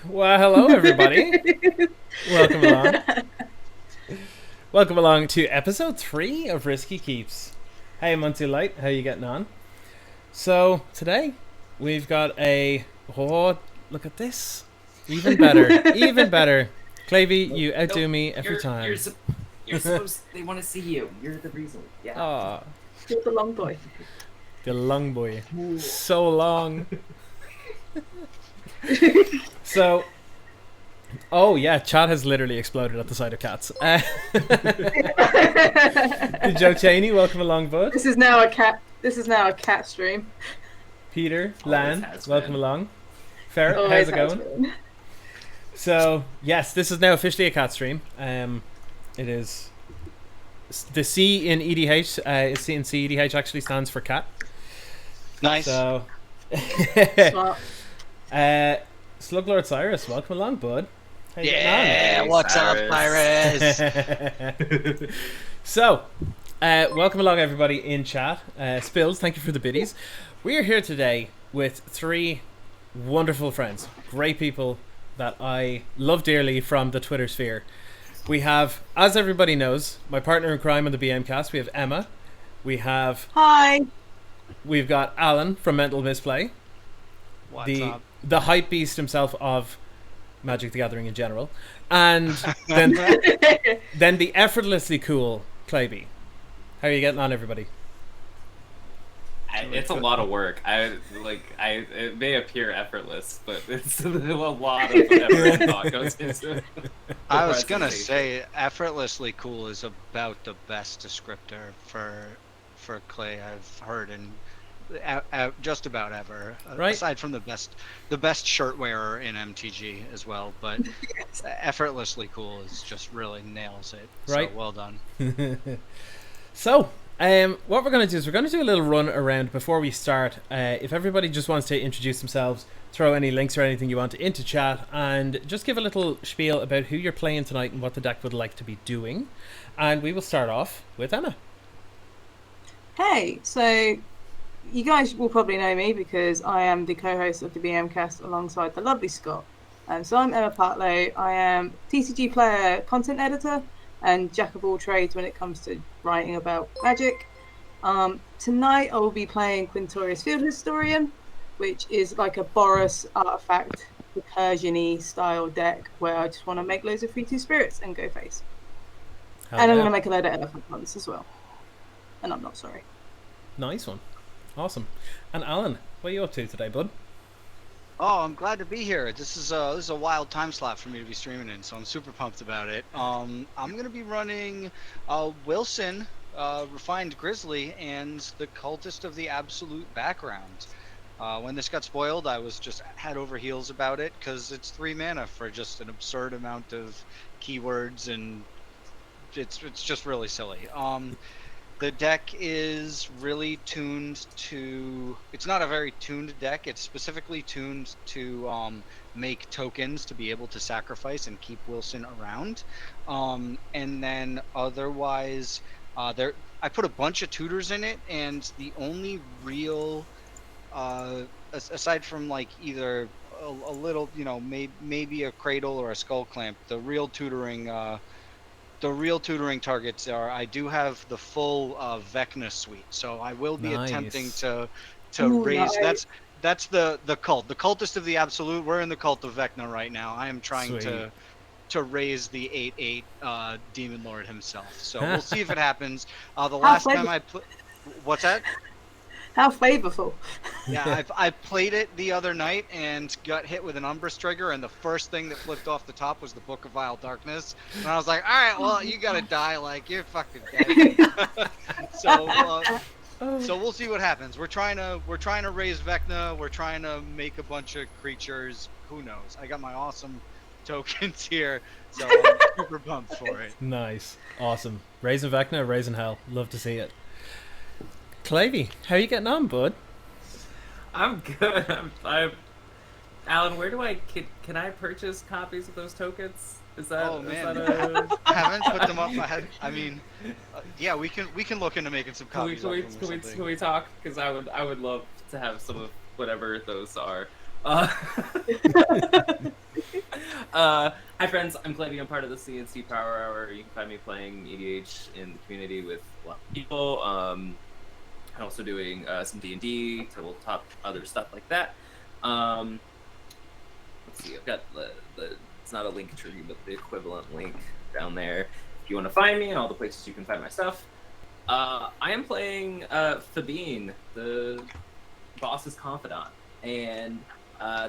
Well, hello everybody. Welcome along. Welcome along to episode 3 of Risky Keeps. Hey Monty Light, how you getting on? So today we've got look at this. Even better. Even better. Clavey, you outdo me every time. You're supposed. They want to see you. You're the reason. Yeah. Aw, You're the long boy. the long boy. So long. So, oh yeah, chat has literally exploded at the sight of cats. Joe Cheney, welcome along, bud. This is now a cat. This is now a cat stream. Peter, Always Lan, has welcome been. along. Ferret, Always how's it has going? been. So, yes, this is now officially a cat stream. It is the C in EDH. Is in C EDH actually stands for cat. Nice. So, Smart. Sluglord Cyrus, welcome along, bud. How you Yeah, Hey, what's up, Cyrus. Pirates? getting on? So, welcome along, everybody in chat. Spills, thank you for the biddies. We are here today with 3 wonderful friends, great people that I love dearly from the Twitter sphere. We have, as everybody knows, my partner in crime on the BM cast. We have Emma. Hi. We've got Alan from Mental Misplay. What's up? The hype beast himself of Magic the Gathering in general, and then the effortlessly cool Clavey. How are you getting on, everybody? It's a lot of work. It may appear effortless, but it's a lot of effort and thought goes into it. I was gonna Presentation. say, effortlessly cool is about the best descriptor for Clay I've heard in just about ever. Right. Aside from the best shirt wearer in MTG as well, but effortlessly cool is just really nails it. Right. So well done. So, what we're going to do is we're going to do a little run around before we start. If everybody just wants to introduce themselves, throw any links or anything you want into chat, and just give a little spiel about who you're playing tonight and what the deck would like to be doing. And we will start off with Emma. Hey, so you guys will probably know me because I am the co-host of the BM cast alongside the lovely Scott. So I'm Emma Partlow. I am TCG player, content editor, and jack of all trades when it comes to writing about Magic. Tonight I will be playing Quintorius Field Historian, which is like a Boros artifact, Recursion-y style deck where I just want to make loads of 3/2 spirits and go face. Hell And I'm yeah. going to make a load of elephant ones as well. And I'm not sorry. Nice one. Awesome. And Alan, what are you up to today, bud? Oh, I'm glad to be here. This is a wild time slot for me to be streaming in, so I'm super pumped about it. I'm gonna be running Wilson, Refined Grizzly, and the Cultist of the Absolute Background. When this got spoiled, I was just head over heels about it because it's 3 mana for just an absurd amount of keywords, and it's just really silly. The deck is really tuned to... It's not a very tuned deck. It's specifically tuned to make tokens to be able to sacrifice and keep Wilson around. And then otherwise, I put a bunch of tutors in it, and the only real... aside from like either a little, maybe a Cradle or a Skull Clamp, the real tutoring targets are, I do have the full Vecna suite, so I will be attempting to Ooh, raise. nice. That's the cult, the cultist of the absolute. We're in the cult of Vecna right now. I am trying Sweet. to raise the 8/8 Demon Lord himself. So we'll see if it happens. The last time I played, what's that? How flavorful. Yeah, I played it the other night and got hit with an Umbrus trigger, and the first thing that flipped off the top was the Book of Vile Darkness, and I was like, all right, well, you gotta die, like, you're fucking dead. So we'll see what happens. We're trying to raise Vecna. We're trying to make a bunch of creatures. Who knows? I got my awesome tokens here, so I'm super pumped for it. Nice. Awesome. Raising Vecna, raising hell. Love to see it. Clavey, how are you getting on, bud? I'm good. I'm Alan, where do can I purchase copies of those tokens? Is that? Oh is man, that I haven't put them up. I mean, yeah, we can look into making some Can we, copies. can we, of them or can we, something. can we talk? Because I would love to have some of whatever those are. Uh, hi friends, I'm Clevy. I'm part of the CNC Power Hour. You can find me playing EDH in the community with a lot of people. I'm also doing some D&D, tabletop, other stuff like that. Let's see, I've got it's not a link tree, but the equivalent link down there. If you want to find me and all the places you can find my stuff. I am playing Fabine, the boss's confidant, and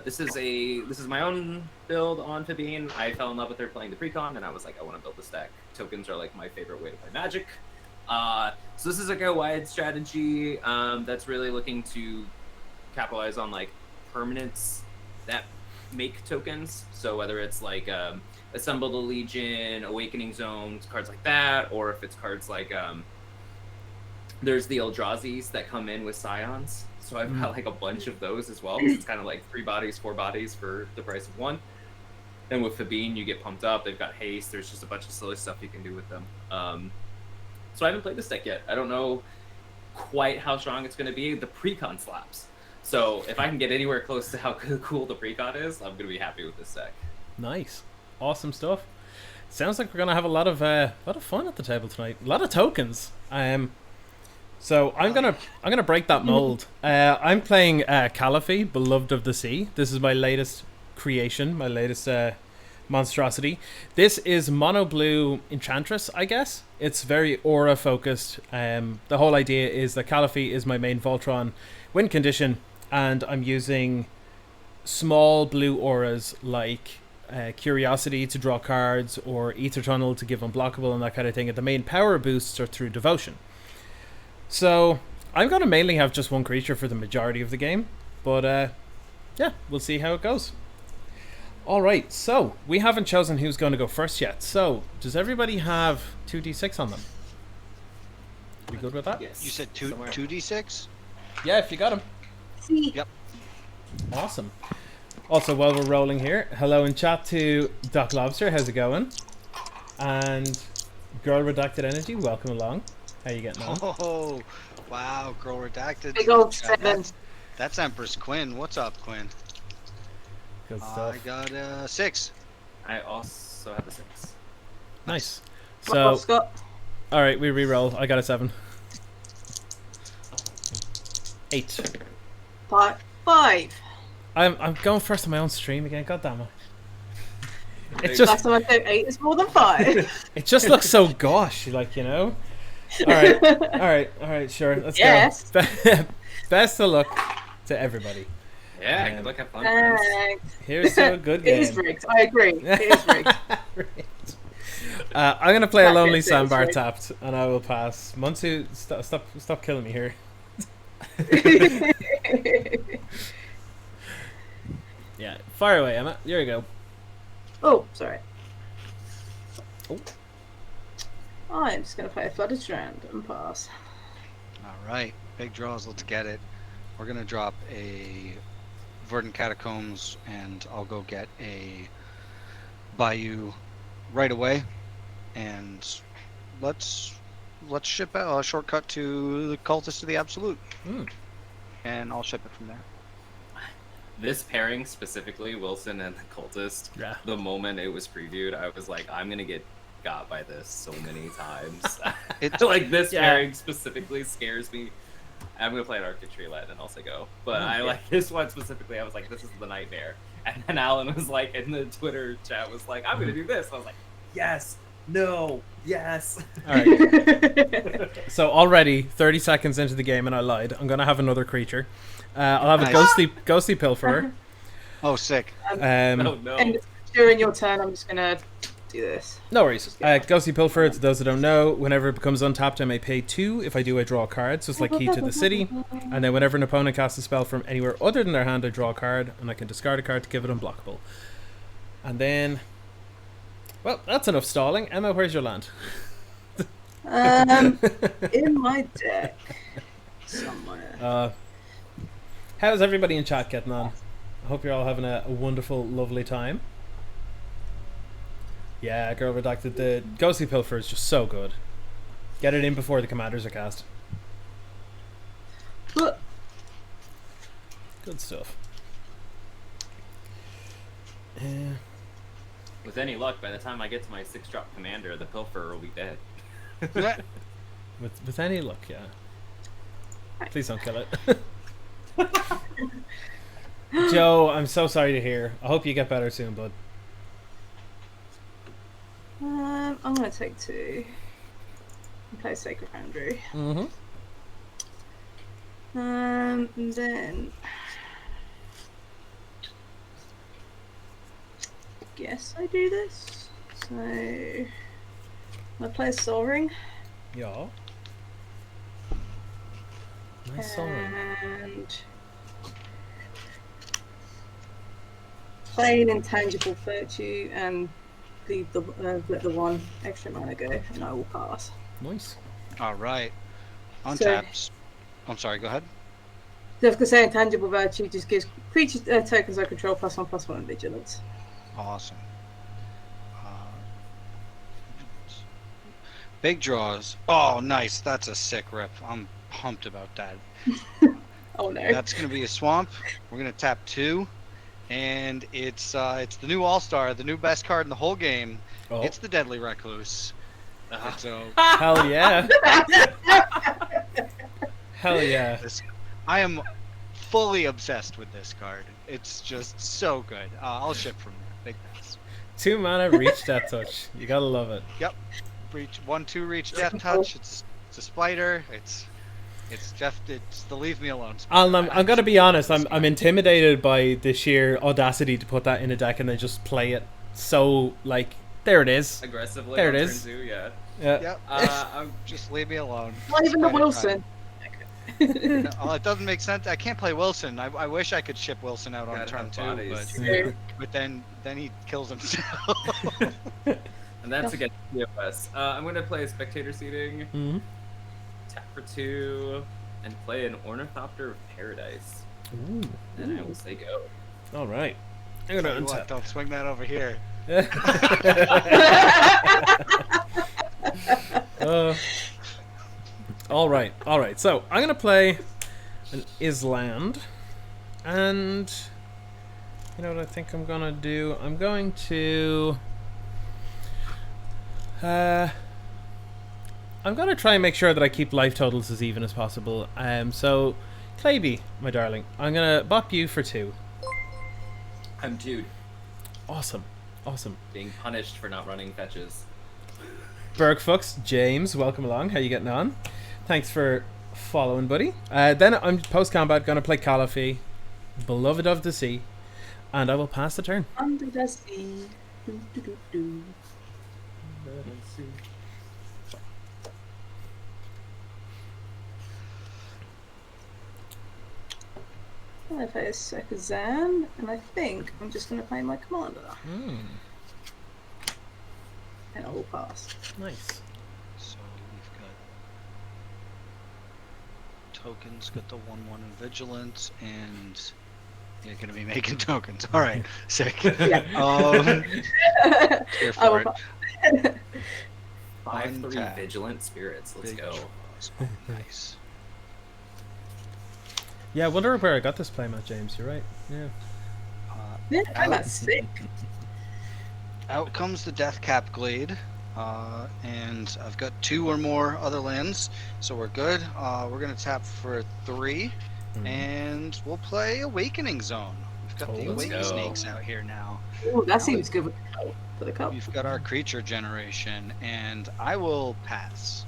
this is my own build on Fabine. I fell in love with her playing the precon, and I was like, I want to build this deck. Tokens are like my favorite way to play Magic. So this is like a wide strategy that's really looking to capitalize on like permanents that make tokens. So whether it's like Assemble the Legion, Awakening Zones, cards like that, or if it's cards like there's the Eldrazi's that come in with Scions. So I've got like a bunch of those as well. It's kind of like 3 bodies, 4 bodies for the price of 1. And with Fabine, you get pumped up. They've got haste. There's just a bunch of silly stuff you can do with them. So I haven't played this deck yet. I don't know quite how strong it's going to be. The precon slaps. So if I can get anywhere close to how cool the precon is, I'm going to be happy with this deck. Nice, awesome stuff. Sounds like we're gonna have a lot of fun at the table tonight. A lot of tokens. So I'm gonna break that mold. I'm playing Caliphate, Beloved of the Sea. This is my latest creation, my latest monstrosity. This is mono blue enchantress, I guess. It's very aura focused. The whole idea is that Caliphate is my main Voltron win condition, and I'm using small blue auras like Curiosity to draw cards, or Ether Tunnel to give unblockable and that kind of thing. And the main power boosts are through Devotion. So I'm going to mainly have just one creature for the majority of the game, but yeah, we'll see how it goes. Alright, so we haven't chosen who's going to go first yet. So does everybody have 2d6 on them? We good with that? Yes. You said 2d6? Yeah, if you got them. Yep. Awesome. Also, while we're rolling here, hello in chat to Doc Lobster, how's it going? And Girl Redacted Energy, welcome along. How you getting on? Oh, wow, Girl Redacted. Big old 7. That's Empress Quinn. What's up, Quinn? Good stuff. I got 6. I also have a 6. Nice. Well, So, Scott. alright, we re-roll. I got a 7. 8. 5. I'm going first on my own stream again, god damn it. It's Last just, time I said 8 is more than 5. it just looks so gosh, like, you know? Alright, sure, let's Yes. go. Best of luck to everybody. Yeah, good luck, have fun, friends. Thanks. Here's to a good game. It is rigged. I agree. It is rigged. I'm gonna play a lonely It's sandbar rigged. tapped, and I will pass. Monsu, stop killing me here. Yeah, fire away, Emma. Here you go. Oh, sorry. Oh. I'm just going to play a Flooded Strand and pass. Alright, big draws, let's get it. We're going to drop a Verdant Catacombs, and I'll go get a Bayou right away. And let's ship out a shortcut to the Cultist of the Absolute. And I'll ship it from there. This pairing specifically, Wilson and the Cultist, Yeah. the moment it was previewed, I was like, I'm going to get got by this so many times. It's like, this Yeah. pairing specifically scares me. I'm going to play an Arctic Tree Light and also go. But I like this one specifically, I was like, this is the nightmare. And then Alan was like, in the Twitter chat, was like, I'm going to do this. I was like, yes, no, yes. Alright. So already 30 seconds into the game, and I lied. I'm gonna have another creature. I'll have a Nice. ghostly pilferer. Oh, sick. Oh, no. And during your turn, I'm just going to do this. No worries. Ghostly pilferer, to those that don't know, whenever it becomes untapped, I may pay 2. If I do, I draw a card. So it's like Key to the City. And then whenever an opponent casts a spell from anywhere other than their hand, I draw a card, and I can discard a card to give it unblockable. And then, well, that's enough stalling. Emma, where's your land? In my deck. Somewhere. How's everybody in chat getting on? I hope you're all having a wonderful, lovely time. Yeah, Girl Redacted. The Ghostly Pilfer is just so good. Get it in before the commanders are cast. But Good stuff. with any luck, by the time I get to my 6-drop commander, the pilferer will be dead. With any luck, yeah. Please don't kill it. Joe, I'm so sorry to hear. I hope you get better soon, bud. I'm gonna take 2. And play Sacred Foundry. Mm-hmm. And then guess I do this. So I play a Soul Ring. Yeah. Nice Soul Ring. And play an Intangible Virtue and leave the let the 1 extra mana go, and I will pass. Nice. All right. So- Untaps. I'm sorry. Go ahead. So I was going to say Intangible Virtue just gives creatures tokens I control +1/+1 vigilance. Awesome. Big draws. Oh, nice. That's a sick rip. I'm pumped about that. Oh no. That's gonna be a swamp. We're gonna tap 2, and it's the new All-Star, the new best card in the whole game. Oh. It's the Deadly Recluse. So Hell yeah. Hell yeah. I am fully obsessed with this card. It's just so good. I'll ship from there. Big pass. 2 mana, reach Death Touch. You gotta love it. Yep. Reach 1/2 reach Death Touch. It's a spider. It's the leave me alone. I'm gonna be honest. I'm intimidated by the sheer audacity to put that in a deck and then just play it. So like, there it is. Aggressively. There it on is. turn 2, yeah. Yeah. Yep. Just leave me alone. Not even the Spider Wilson. Oh, it doesn't make sense. I can't play Wilson. I wish I could ship Wilson out on Gotta turn have 2, bodies. but Yeah. then he kills himself. And that's against POS. I'm going to play a Spectator Seating, Mm-hmm. tap for 2, and play an Ornithopter of Paradise. Ooh. And I will say go. All right. I'm gonna Tell you what, untap. don't swing that over here. All right. So I'm gonna play an Island, and you know what I think I'm gonna do? I'm going to. I'm gonna try and make sure that I keep life totals as even as possible. So Clayby, my darling, I'm gonna bop you for 2. I'm dude, Awesome. being punished for not running fetches. Bergfuchs, James, welcome along. How you getting on? Thanks for following, buddy. Then I'm post-combat going to play Caliphate, Beloved of the Sea, and I will pass the turn. Under the sea. Do, do, do, do. I play a Sekazan, and I think I'm just going to play my commander, and I will pass. Nice. So we've got tokens, got the 1/1 in vigilance, and you're gonna be making tokens. All right, sick. Yeah. Here I for will it. pass. 5/3 Untap. Vigilant Spirits. Let's Big go. draws. Oh, nice. Yeah, I wonder where I got this playmat, James. You're right. Yeah. Yeah, I'm Out- at 6. Out comes the Death Cap Glade, and I've got 2 or more other lands, so we're good. We're gonna tap for 3, and we'll play Awakening Zone. We've got the Let's Awakening go. Snakes out here now. Ooh, that seems good with the cup. For the cup. We've got our creature generation, and I will pass.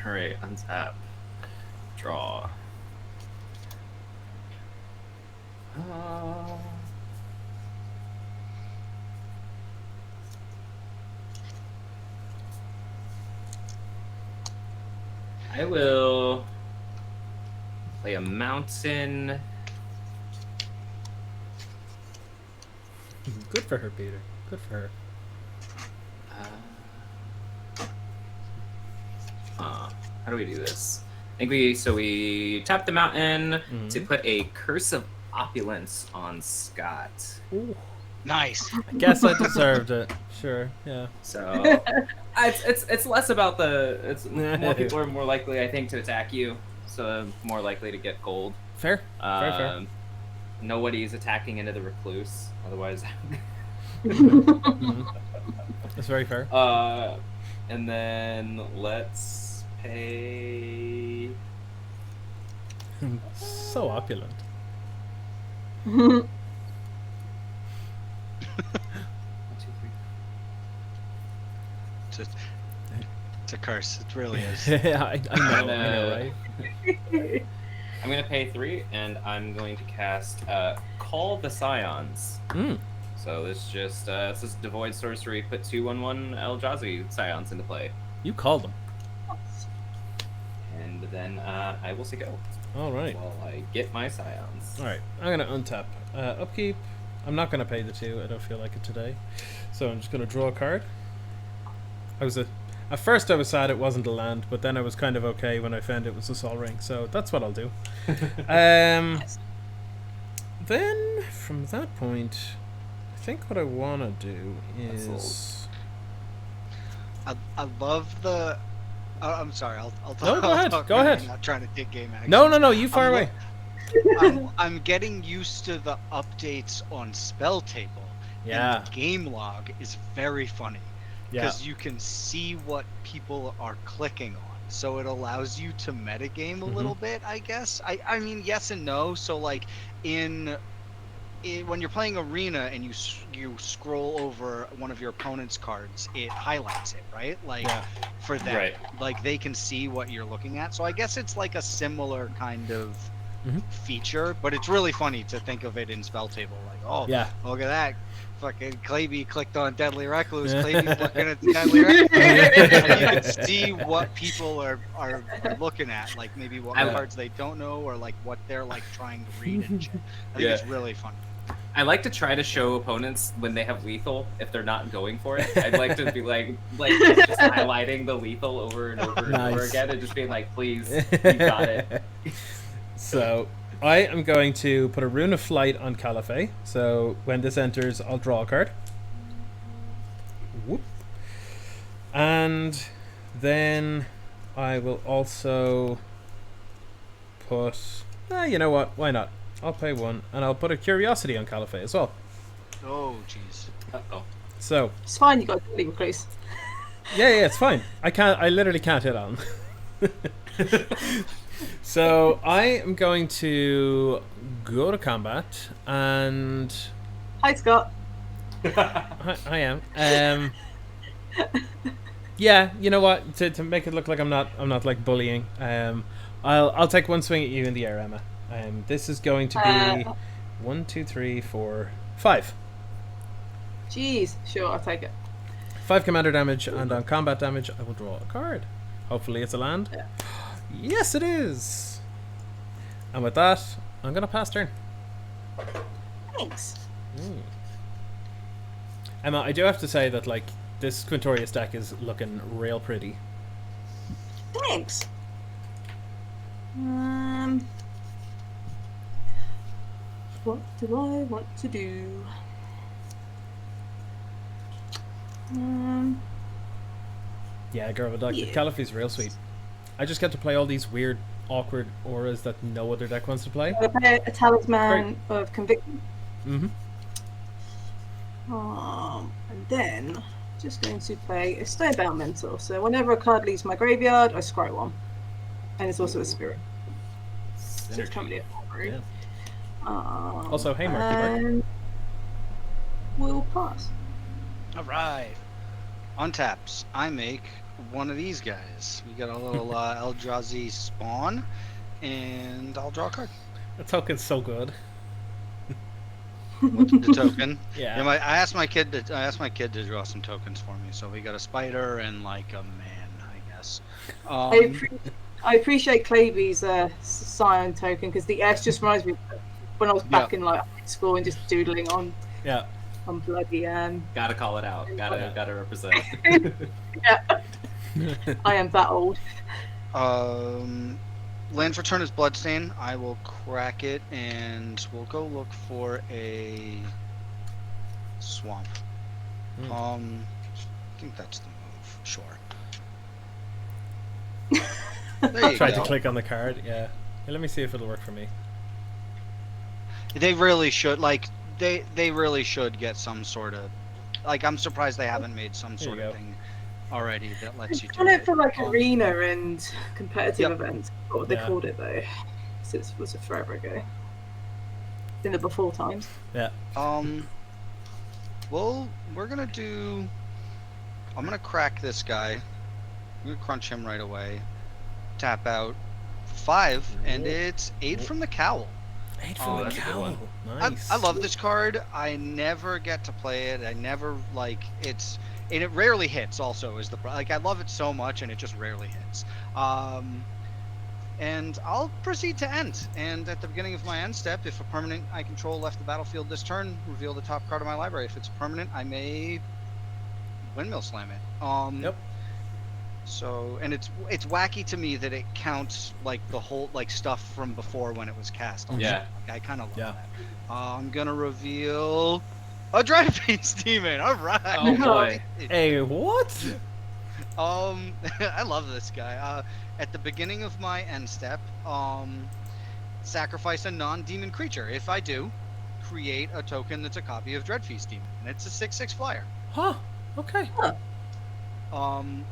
Alright, untap. Draw. I will play a mountain. Good for her, Peter. Good for her. How do we do this? I think we tap the mountain to put a Curse of Opulence on Scott. Ooh. Nice. I guess I deserved it. Sure. Yeah. So it's less about more people are more likely, I think, to attack you, so more likely to get gold. Fair. Very fair. Nobody's attacking into the recluse, otherwise Mhm. That's very fair. And then let's pay. So opulent. One, two, three. It's a curse. It really is. I know, right? I'm gonna pay 3, and I'm going to cast Call the Scions. Mm. So this just this is devoid sorcery. Put 2/1/1 Eldrazi Scions into play, You called them. and then I will say go All right. while I get my Scions. All right. I'm gonna untap. Upkeep. I'm not gonna pay the 2. I don't feel like it today, so I'm just gonna draw a card. At first I was sad it wasn't a land, but then I was kind of okay when I found it was a Sol Ring. So that's what I'll do. Then from that point, I think what I want to do is. I love the. I'm sorry. I'll No, go I'll ahead. talk Go now. ahead. I'm not trying to take game action. No. You fire away. I'm getting used to the updates on Spell Table. Yeah. And the game log is very funny Yeah. because you can see what people are clicking on. So it allows you to metagame a little bit, I guess. I mean, yes and no. So like when you're playing Arena and you scroll over one of your opponent's cards, it highlights it, right? Like for them, Right. like they can see what you're looking at. So I guess it's like a similar kind of feature, but it's really funny to think of it in Spell Table. Like, oh, Yeah. look at that. Fucking Claby clicked on Deadly Recluse. Claby's looking at the Deadly Recluse. And you can see what people are looking at, like maybe what cards they don't know, or like what they're like trying to read and shit. I think it's really funny. I like to try to show opponents when they have lethal if they're not going for it. I'd like to be like just highlighting the lethal over and over and over again, and just being like, "Please, you got it." So I am going to put a Rune of Flight on Caliphate. So when this enters, I'll draw a card. Whoop. And then I will also put. You know what? Why not? I'll pay 1, and I'll put a Curiosity on Caliphate as well. Oh, jeez. Uh-oh. So It's fine, you got Deadly Recluse. yeah, it's fine. I literally can't hit on. So I am going to go to combat, and Hi, Scott. I am. Yeah, you know what? To make it look like I'm not like bullying. I'll take 1 swing at you in the air, Emma. This is going to be 1, 2, 3, 4, 5. Jeez, sure, I'll take it. 5 commander damage, and on combat damage, I will draw a card. Hopefully, it's a land. Yeah. Yes, it is. And with that, I'm gonna pass turn. Thanks. Emma, I do have to say that like this Quintorius deck is looking real pretty. Thanks. What do I want to do? Yeah, girl, but like the Yeah. Caliphy's real sweet. I just get to play all these weird, awkward auras that no other deck wants to play. I play a Talisman of Conviction. Mm-hmm. And then just going to play a Stonebound Mentor. So whenever a card leaves my graveyard, I scry 1. And it's also a spirit. So it's currently at 4. Yeah. Also, hey, Marky Mark. And we'll pass. All right. On taps, I make one of these guys. We got a little Eldrazi spawn, and I'll draw a card. The token's so good. What's the token? Yeah. I asked my kid to draw some tokens for me. So we got a spider and like a man, I guess. I appreciate Clavy's Scion token because the S just reminds me of when I was back in like high school and just doodling on bloody Gotta call it out. Gotta represent. yeah. I am that old. Land for turn is Bloodstain. I will crack it and we'll go look for a swamp. I think that's the move. Sure. There you Tried go. to click on the card. Yeah. Hey, let me see if it'll work for me. They really should they really should get some sort of like I'm surprised they haven't made some There sort you of go. thing already that lets you It's do done it it. for like arena and competitive Yep. events. What they Yeah. called it though? It was forever ago. In the before times. Yeah. Well, we're gonna do. I'm gonna crack this guy. I'm gonna crunch him right away. Tap out 5, and it's 8 from the cowl. 8 from the that's a good cowl. one. Nice. I love this card. I never get to play it. I never like it's, and it rarely hits. Also, is the like I love it so much, and it just rarely hits. And I'll proceed to end. And at the beginning of my end step, if a permanent I control left the battlefield this turn, reveal the top card of my library. If it's permanent, I may windmill slam it. Yep. So, and it's wacky to me that it counts like the whole like stuff from before when it was cast. Also. Yeah. Like, I kind of love Yeah. that. I'm gonna reveal a Dreadface Demon. All right. Oh boy. Hey, what? I love this guy. At the beginning of my end step, sacrifice a non-demon creature. If I do, create a token that's a copy of Dreadfeast Demon, and it's a 6/6 flyer. Huh. Okay. And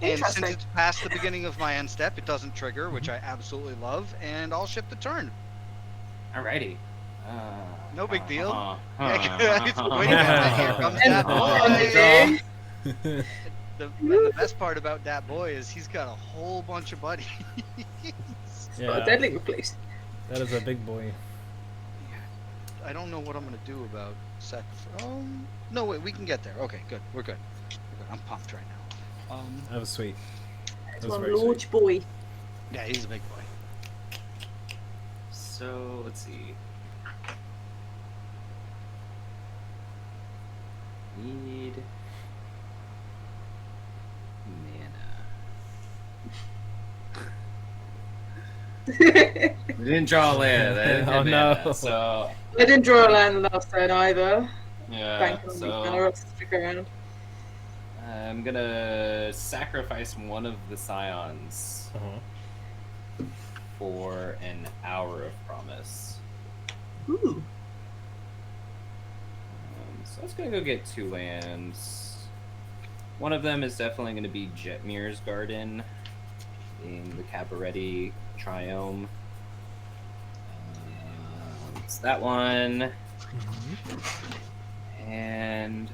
since it's past the beginning of my end step, it doesn't trigger, which I absolutely love, and I'll ship the turn. Alrighty. No big deal. Wait Here comes that boy. The best part about that boy is he's got a whole bunch of buddies. Got a Yeah. deadly recluse. That is a big boy. I don't know what I'm gonna do about sacrifice. No, wait, we can get there. Okay, good. We're good. I'm pumped right now. That was sweet. It's That was one very sweet. large boy. Yeah, he's a big boy. So let's see. Need mana. We didn't draw a land. I didn't Oh, get no. mana, so I didn't draw a land last turn either. yeah. Banking on the mana So to stick around. I'm gonna sacrifice one of the scions Uh-huh. for an hour of promise. Ooh. So I was gonna go get 2 lands. One of them is definitely gonna be Jetmir's Garden, being the Cabaretti Triome. It's that one, and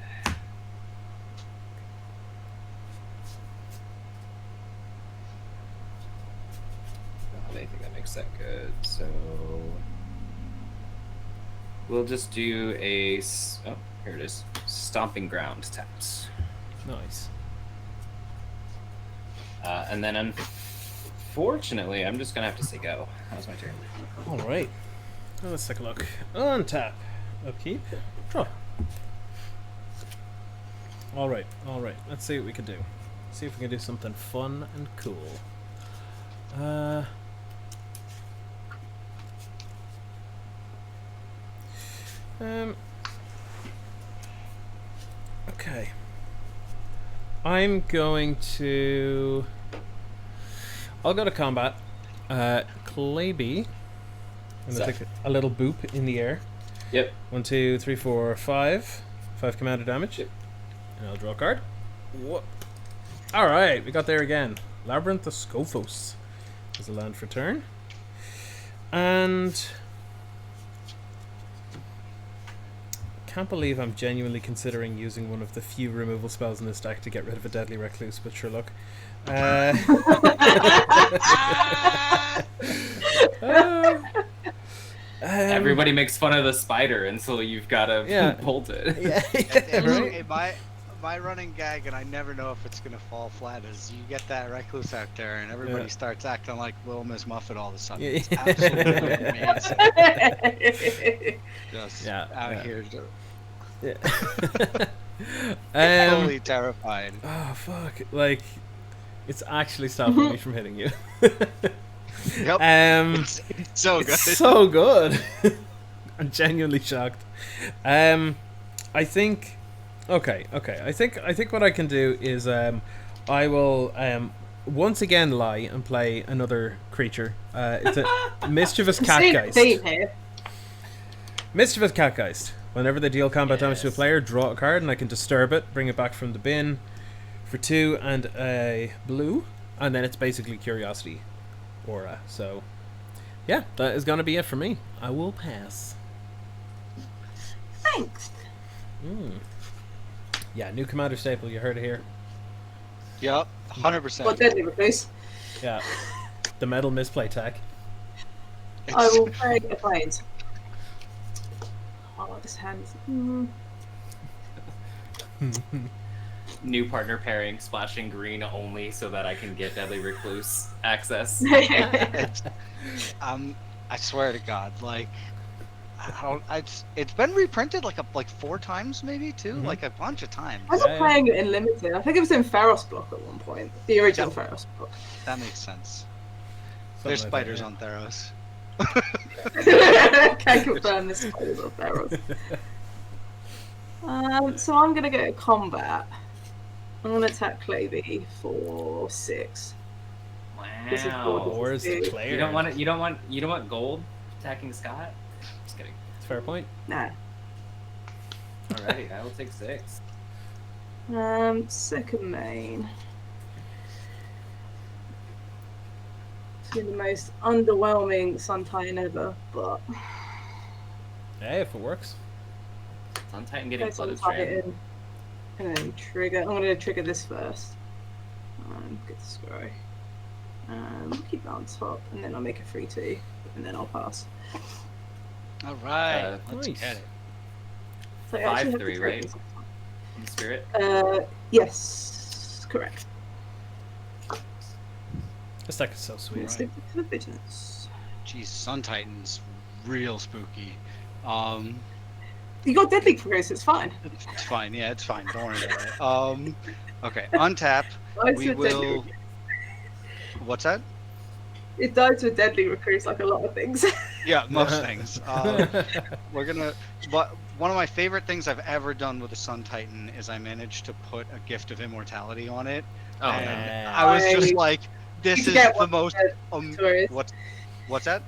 I think that makes that good. So we'll just do a here it is, Stomping Ground taps. Nice. And then unfortunately, I'm just gonna have to say go. That was my turn. All right. Well, let's take a look. Untap. Upkeep. Draw. All right. All right. Let's see what we can do. See if we can do something fun and cool. Okay. I'm going to. I'll go to combat. Clayby. I'm gonna Set. take a little boop in the air. Yep. 1, 2, 3, 4, 5. 5 commander damage. Yep. And I'll draw a card. Whoop. Alright, we got there again. Labyrinth of Scophos is a land for turn. And can't believe I'm genuinely considering using one of the few removal spells in this deck to get rid of a Deadly Recluse, but sure look. Everybody makes fun of the spider until you've got to Yeah. bolt it. Yeah, right? My running gag, and I never know if it's gonna fall flat, is you get that recluse out there, and everybody Yeah. starts acting like Little Miss Muffet all of a sudden. Yeah. It's absolutely amazing. Just Yeah, out yeah. here, Yeah. totally terrified. Oh fuck! Like, it's actually stopping me from hitting you. Yep. It's So good. so good. I'm genuinely shocked. I think. Okay. I think what I can do is I will once again lie and play another creature. It's a mischievous Same catgeist. theme here. Mischievous Catgeist. Whenever they deal combat damage to a Yes. player, draw a card and I can disturb it, bring it back from the bin for 2 and a blue, and then it's basically Curiosity Aura. So, yeah, that is going to be it for me. I will pass. Thanks. Yeah, new Commander staple, you heard it here. Yep, What 100%. deadly recluse? Yeah. The metal misplay tech. I will play a planes. Oh, this hand is. New partner pairing, splashing green only so that I can get Deadly Recluse access. I swear to God, like, it's been reprinted like 4 times maybe too, Mhm. like a bunch of times. I was Yeah. playing it in limited. I think it was in Pharos block at one point. The original Pharos block. That makes sense. Something There's like spiders that, on Theros. Can't confirm this spiders on Pharos. So I'm gonna go combat. I'm gonna attack Clavey for 6. This is yeah. Wow. cool. Where's the You player? You don't want gold attacking Scott? Just kidding. It's a fair point. Nah. Alrighty, I will take 6. Second main. It's been the most underwhelming Sun Titan ever, but Hey, if it works. Sun Titan getting go Sun flooded strand. Titan. And then trigger. I'm gonna trigger this first. Get the scry. We'll keep that on top, and then I'll make a 3-2, and then I'll pass. All right, let's Nice. get it. So I actually have 5-3, to right? trigger In spirit. Yes, correct. This deck is so I'm sweet. gonna stick to the vigilance. Geez, Sun Titan's real spooky. You got deadly recluse, it's fine. It's fine. Yeah, it's fine. Don't worry about it. Okay, untap. Dies We with deadly will. recluse. What's that? It dies with deadly recluse like a lot of things. Yeah, most things. We're gonna. But one of my favorite things I've ever done with a Sun Titan is I managed to put a Gift of Immortality on it, Oh, and yeah. I was just I like, "This need to is get the one most." for Quintorius. What's that?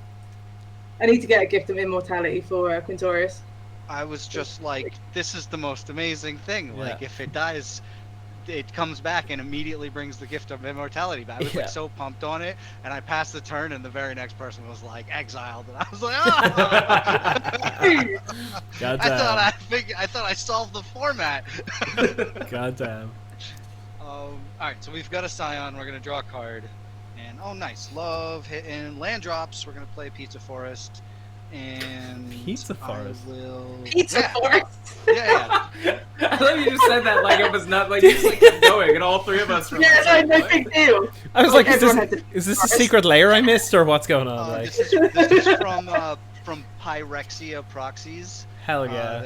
I need to get a gift of immortality for Quintorius. I was just like, "This is the most amazing thing." Like, Yeah. if it dies, it comes back and immediately brings the Gift of Immortality back. I was Yeah. like so pumped on it, and I passed the turn, and the very next person was like exiled, and I was like, "Ah!" God I thought I solved the format. God damn. All right, so we've got a Scion. We're gonna draw a card, and oh, nice, love hitting land drops. We're gonna play Pizza Forest, and Pizza Forest? I will. Pizza yeah, Forest. yeah, I thought you just said that like it was not like you just like kept going, and all 3 of us were Yeah, like, no what? big deal. I was like, Everyone had to- is this a secret layer I missed, or what's going on? Like, This is from Pyrexia Proxies. hell yeah.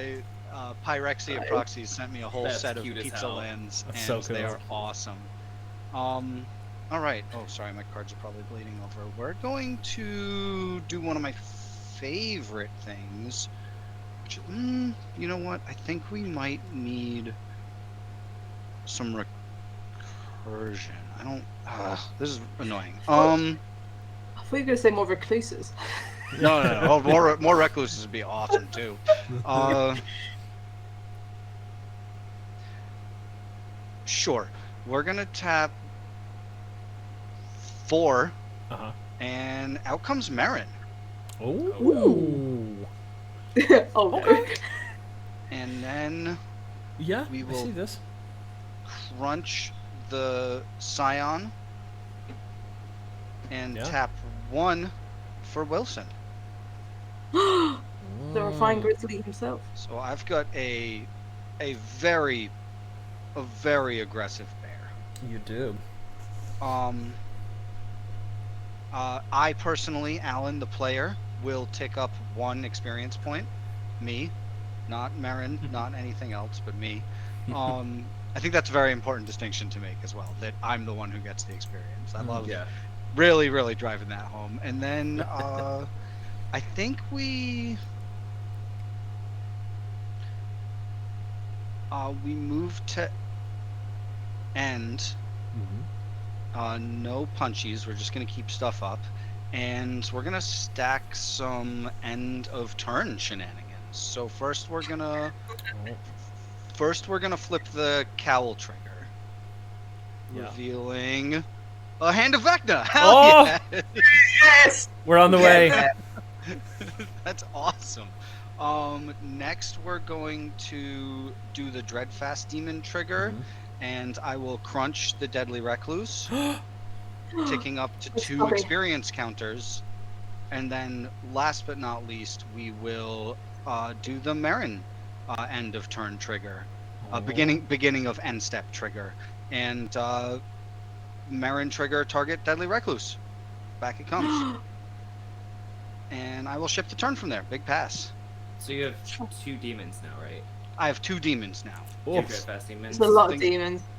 Pyrexia Right. Proxies sent me a whole That's set of cute as pizza hell. lands, That's and so they cool. are awesome. All right. Oh, sorry, my cards are probably bleeding over. We're going to do one of my favorite things. Which, you know what? I think we might need some recursion. I don't. This is annoying. I thought you were gonna say more recluses. No. Oh, more recluses would be awesome too. Sure. We're gonna tap 4, Uh-huh. and out comes Marin, Ooh. Oh no. Okay. and then Yeah, We I will- see this. crunch the Scion, and Yeah. tap 1 for Wilson. The refined grizzly himself. So I've got a very aggressive bear. You do. I personally, Alan, the player, will tick up 1 experience point. Me, not Marin, not anything else, but me. I think that's a very important distinction to make as well. That I'm the one who gets the experience. I love Yeah. really driving that home. And then I think we move to end. No punchies. We're just gonna keep stuff up, and we're gonna stack some end of turn shenanigans. So first we're gonna flip the cowl trigger, Yeah. revealing a Hand of Vecna. Hell Oh! yeah! Yes. We're on the way. Yeah. That's awesome. Next we're going to do the Dreadfast Demon trigger, and I will crunch the Deadly Recluse, ticking up to It's 2 funny. experience counters. And then, last but not least, we will do the Marin end of turn trigger, beginning of end step trigger, and Marin trigger target Deadly Recluse. Back it comes, and I will ship the turn from there. Big pass. So you have 2 demons now, right? I have 2 demons now. 2 Oof. Dreadfast demons. There's a lot of Things- demons. Things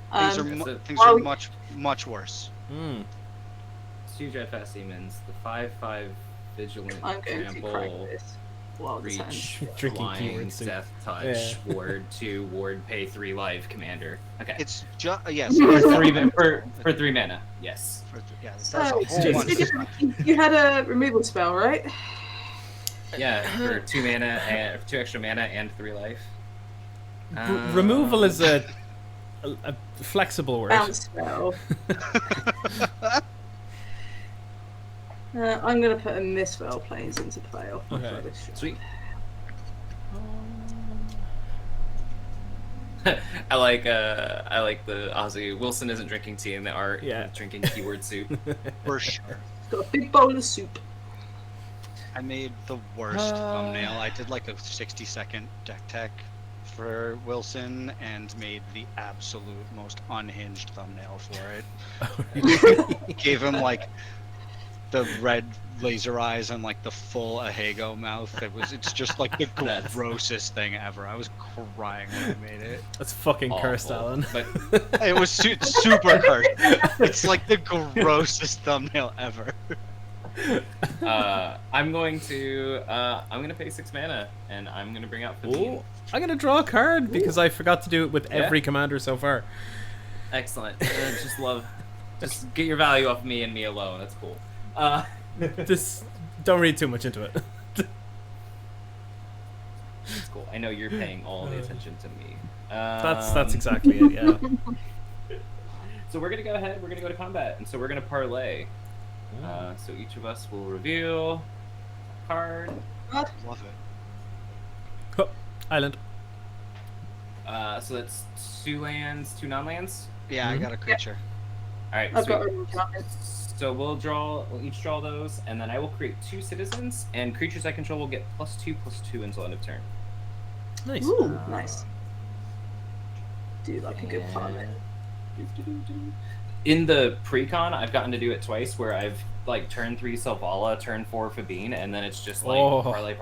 That's are well- much worse. Mm. 2 Dreadfast demons. The 5/5 vigilant I'm going to crack trample. this. Wild Reach, Drinking flying, keyword soup. death touch, Yeah. ward 2, ward pay 3 life, commander. Okay. It's just yes. for 3 mana. Yes. Yeah, that's So, a whole Jesus. bunch of stuff. you had a removal spell, right? Yeah, for 2 mana and 2 extra mana and 3 life. Removal is a flexible word. Bounce spell. I'm going to put a Mistfell Plains into play off my Okay. furthest shot. Sweet. I like the Ozzy. Wilson isn't drinking tea in the art. Yeah. He's drinking keyword soup. For sure. Got a big bowl of soup. I made the worst thumbnail. I did like a 60-second deck tech for Wilson and made the absolute most unhinged thumbnail for it. Gave him like the red laser eyes and like the full Ahego mouth. It's just like the That's- grossest thing ever. I was crying when I made it. That's fucking cursed, Awful. Alan. But It was super cursed. It's like the grossest thumbnail ever. I'm going to pay 6 mana and I'm gonna bring out 15. Ooh, I'm gonna draw a card because I forgot to do it with every commander so far. Excellent. Just get your value off me and me alone. That's cool. Just don't read too much into it. That's cool. I know you're paying all the attention to me. That's exactly it. Yeah. So we're gonna go ahead. We're gonna go to combat, and so we're gonna parlay. So each of us will reveal a card. God. Love it. Oh, island. So that's 2 lands, 2 non-lands. Yeah, I got a creature. All right. I've Sweet. got a comment. So we'll each draw those, and then I will create 2 citizens, and creatures I control will get +2/+2 until end of turn. Nice. Ooh, nice. Do like a good parlay. In the pre-con, I've gotten to do it twice, where I've like turn 3 Selvala, turn 4 Fabine, and then it's just like Oh. parlay, and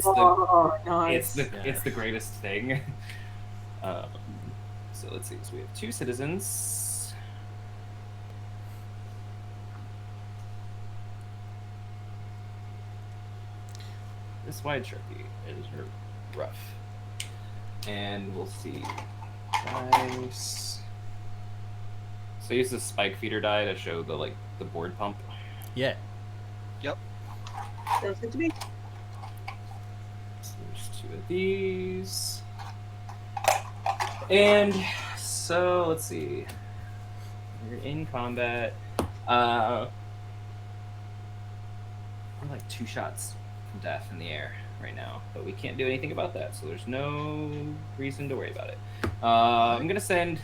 Oh, nice. it's the greatest thing. So let's see. So we have 2 citizens. This wide Sharpie is rough. And we'll see. Dice. So I use the spike feeder die to show the board pump. Yeah. Sounds good to me. So there's 2 of these. And so let's see. We're in combat. We're like 2 shots from death in the air right now, but we can't do anything about that, so there's no reason to worry about it. I'm gonna send.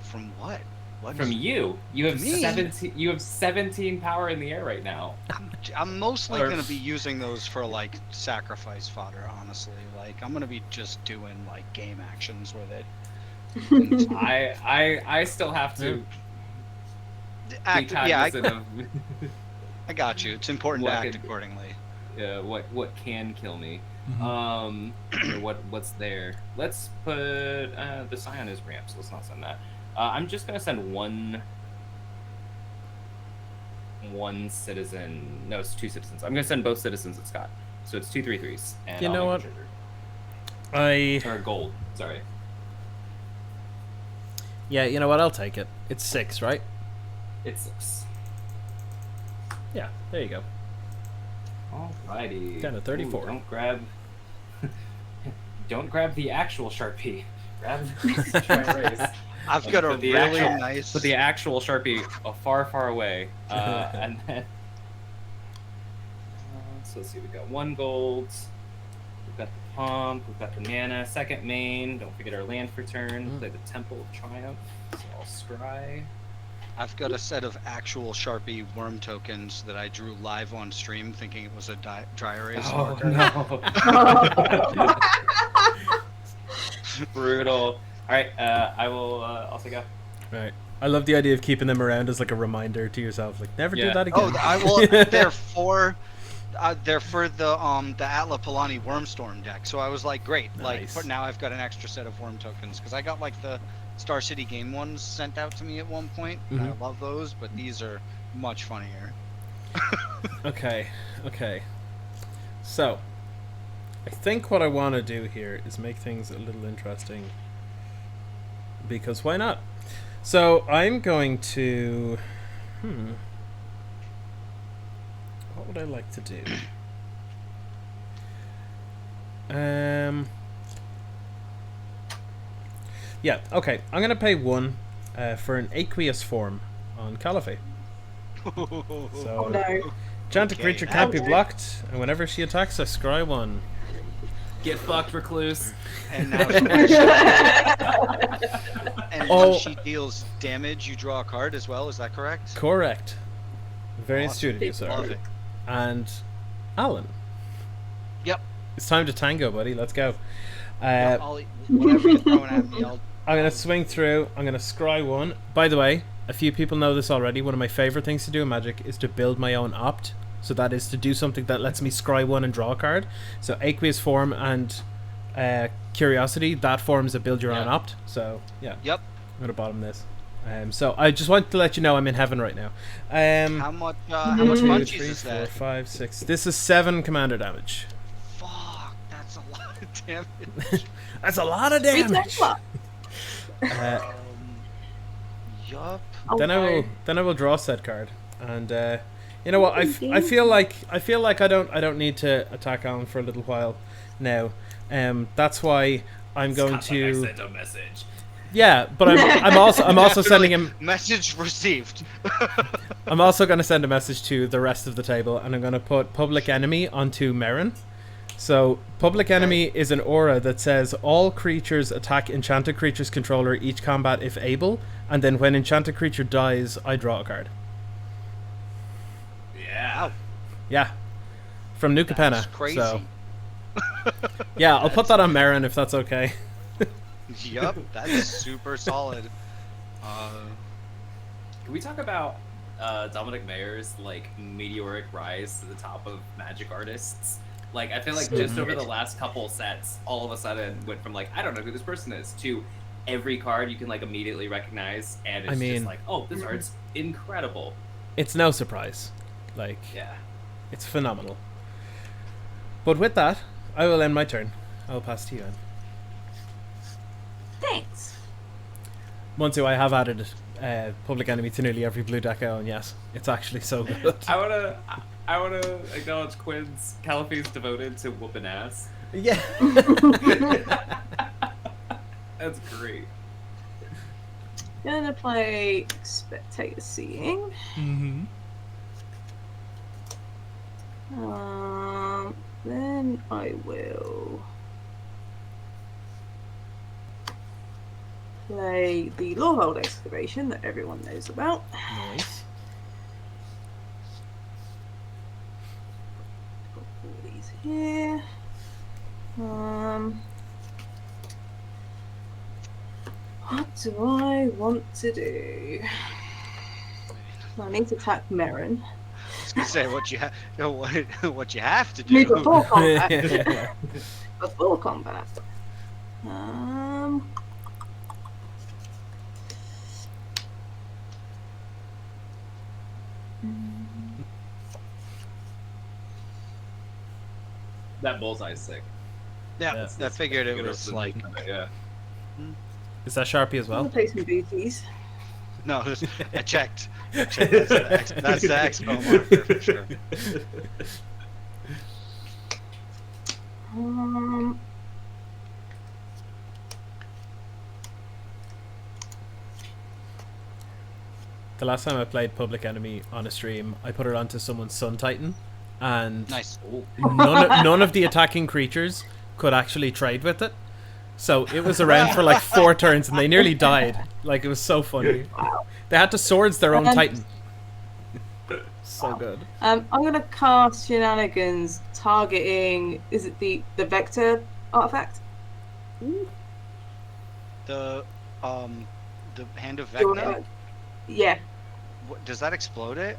From what? What? From you. You have Me? 17. You have 17 power in the air right now. I'm mostly Or- gonna be using those for like sacrifice fodder. Honestly, like I'm gonna be just doing like game actions with it. I still have to be Yeah, cognizant of I got you. It's important to What act could- accordingly. what can kill me. Or what's there. Let's put the Scion is ramp, so let's not send that. I'm just gonna send one citizen. No, it's 2 citizens. I'm gonna send both citizens at Scott. So it's 2 3/3s. And You I'll know make what? a trigger. I Or gold. Sorry. you know what? I'll take it. It's 6, right? It's 6. Yeah, there you go. Alrighty. Down to 34. Ooh, don't grab the actual Sharpie. Grab the dry erase. I've got a Put the really actual- nice. Put the actual Sharpie far, far away. And then. So let's see, we've got 1 gold. We've got the pump. We've got the mana. Second main. Don't forget our land for turn. Play the Temple of Triumph. So I'll scry. I've got a set of actual Sharpie worm tokens that I drew live on stream, thinking it was a dry erase marker. No. Brutal. Alright, I will also go. Right. I love the idea of keeping them around as like a reminder to yourself, like never do Yeah. that again. They're for the Atla Palani Wormstorm deck. So I was like, great. Like, Nice. but now I've got an extra set of worm tokens because I got like the Star City game ones sent out to me at one point. And I love those, but these are much funnier. Okay. So, I think what I want to do here is make things a little interesting. Because why not? So, I'm going to... What would I like to do? Yeah, okay. I'm going to pay 1 for an aqueous form on Caliphate. Oh So, no. enchanted Okay, creature that can't be was- blocked, and whenever she attacks, I scry 1. Get fucked, Recluse. And now, and Oh. when she deals damage, you draw a card as well. Is that correct? Correct. Very Awesome. astute of you, sir. Love it. And Alan, Yep. it's time to tango, buddy. Let's go. Uh, Whatever you're throwing at me, I'm going to swing through. I'm going to scry 1. By the way, a few people know this already. One of my favorite things to do in Magic is to build my own opt. So that is to do something that lets me scry 1 and draw a card. So aqueous form and curiosity, that forms a build your own Yeah. opt. So yeah, Yep. I'm going to bottom this. So I just wanted to let you know I'm in heaven right now. How much Two, munchies three, is 4, that? 5, 6. This is 7 commander damage. Fuck, that's a lot of damage. That's a lot of Free damage. Templar. Yup. Oh, Then I will draw said card, and you know what? I feel like I don't need to attack Alan for a little while now. That's why I'm going to. I sent a message. Yeah, but I'm also sending him. Message received. I'm also going to send a message to the rest of the table, and I'm going to put Public Enemy onto Merrin. So Public Enemy is an aura that says all creatures attack enchanted creature's controller each combat if able, and then when enchanted creature dies, I draw a card. Yeah. Yeah, from New Capenna. That's crazy. So yeah, I'll put that on Merrin if that's okay. Yup, that's super solid. Can we talk about Dominic Mayer's like meteoric rise to the top of Magic artists? Like, I feel like just over the last couple sets, all of a sudden went from like, I don't know who this person is, to every card you can like immediately recognize, and it's mean- just like, oh, this art's incredible. It's no surprise. Like, Yeah. it's phenomenal. But with that, I will end my turn. I'll pass to you, Anne. Thanks. Monsu, I have added Public Enemy to nearly every blue deck I own, yes. It's actually so good. I wanna acknowledge Quinn's Caliphate's devoted to whooping ass. Yeah. That's great. Gonna play Spectator Seeing. Mm-hmm. Then I will play the Lorehold Excavation that everyone knows about. Nice. Put all these here. What do I want to do? I need to attack Merrin. I was gonna say what you have to Me do. before combat. Before combat. That bullseye's sick. Yeah, I figured it was like yeah. Is that Sharpie as I'm gonna well? play some booties. No, I checked. That's the expo marker for sure. The last time I played Public Enemy on a stream, I put it onto someone's Sun Titan, and Nice. none of the attacking creatures could actually trade with it. So it was around for like 4 turns, and they nearly died. Like, it was so funny. They had to swords their own Titan. So good. I'm gonna cast Shenanigans targeting. Is it the Vector artifact? The Hand of Do you Vecna. wanna- Yeah, Does that explode it?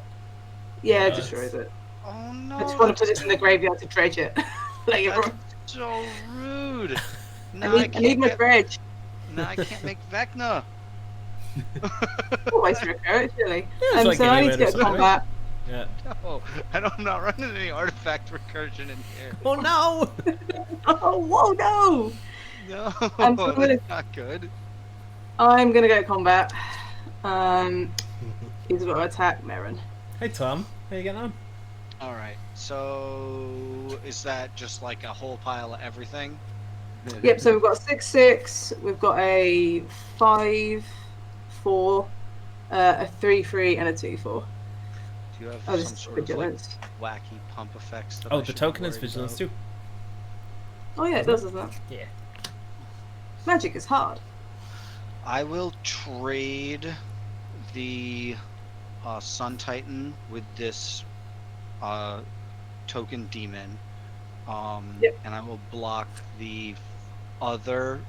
yeah, it Nice. destroys it. Oh no! I just want to put that's it in the graveyard to dredge it later That's on. so rude. Now I need my dredge. Now I can't make Vecna. Always recur, really. it's like So I need to Inuit or get something. combat. Yeah. No, I'm not running any artifact recursion in here. Oh no! Oh, whoa, no! No, so I'm gonna- that's not good. I'm gonna go combat. He's got to attack Merrin. Hey Tom, how you getting on? All right. So is that just like a whole pile of everything? Yep, so we've got a 6/6, we've got a 5/4, a 3/3, and a 2/4. Do you have Oh, some this is sort of vigilance. like wacky pump effects? That Oh, I the should be token is worried vigilance about? too. Oh yeah, it does, doesn't it? Yeah. Magic is hard. I will trade the Sun Titan with this token demon, Yep. and I will block the other.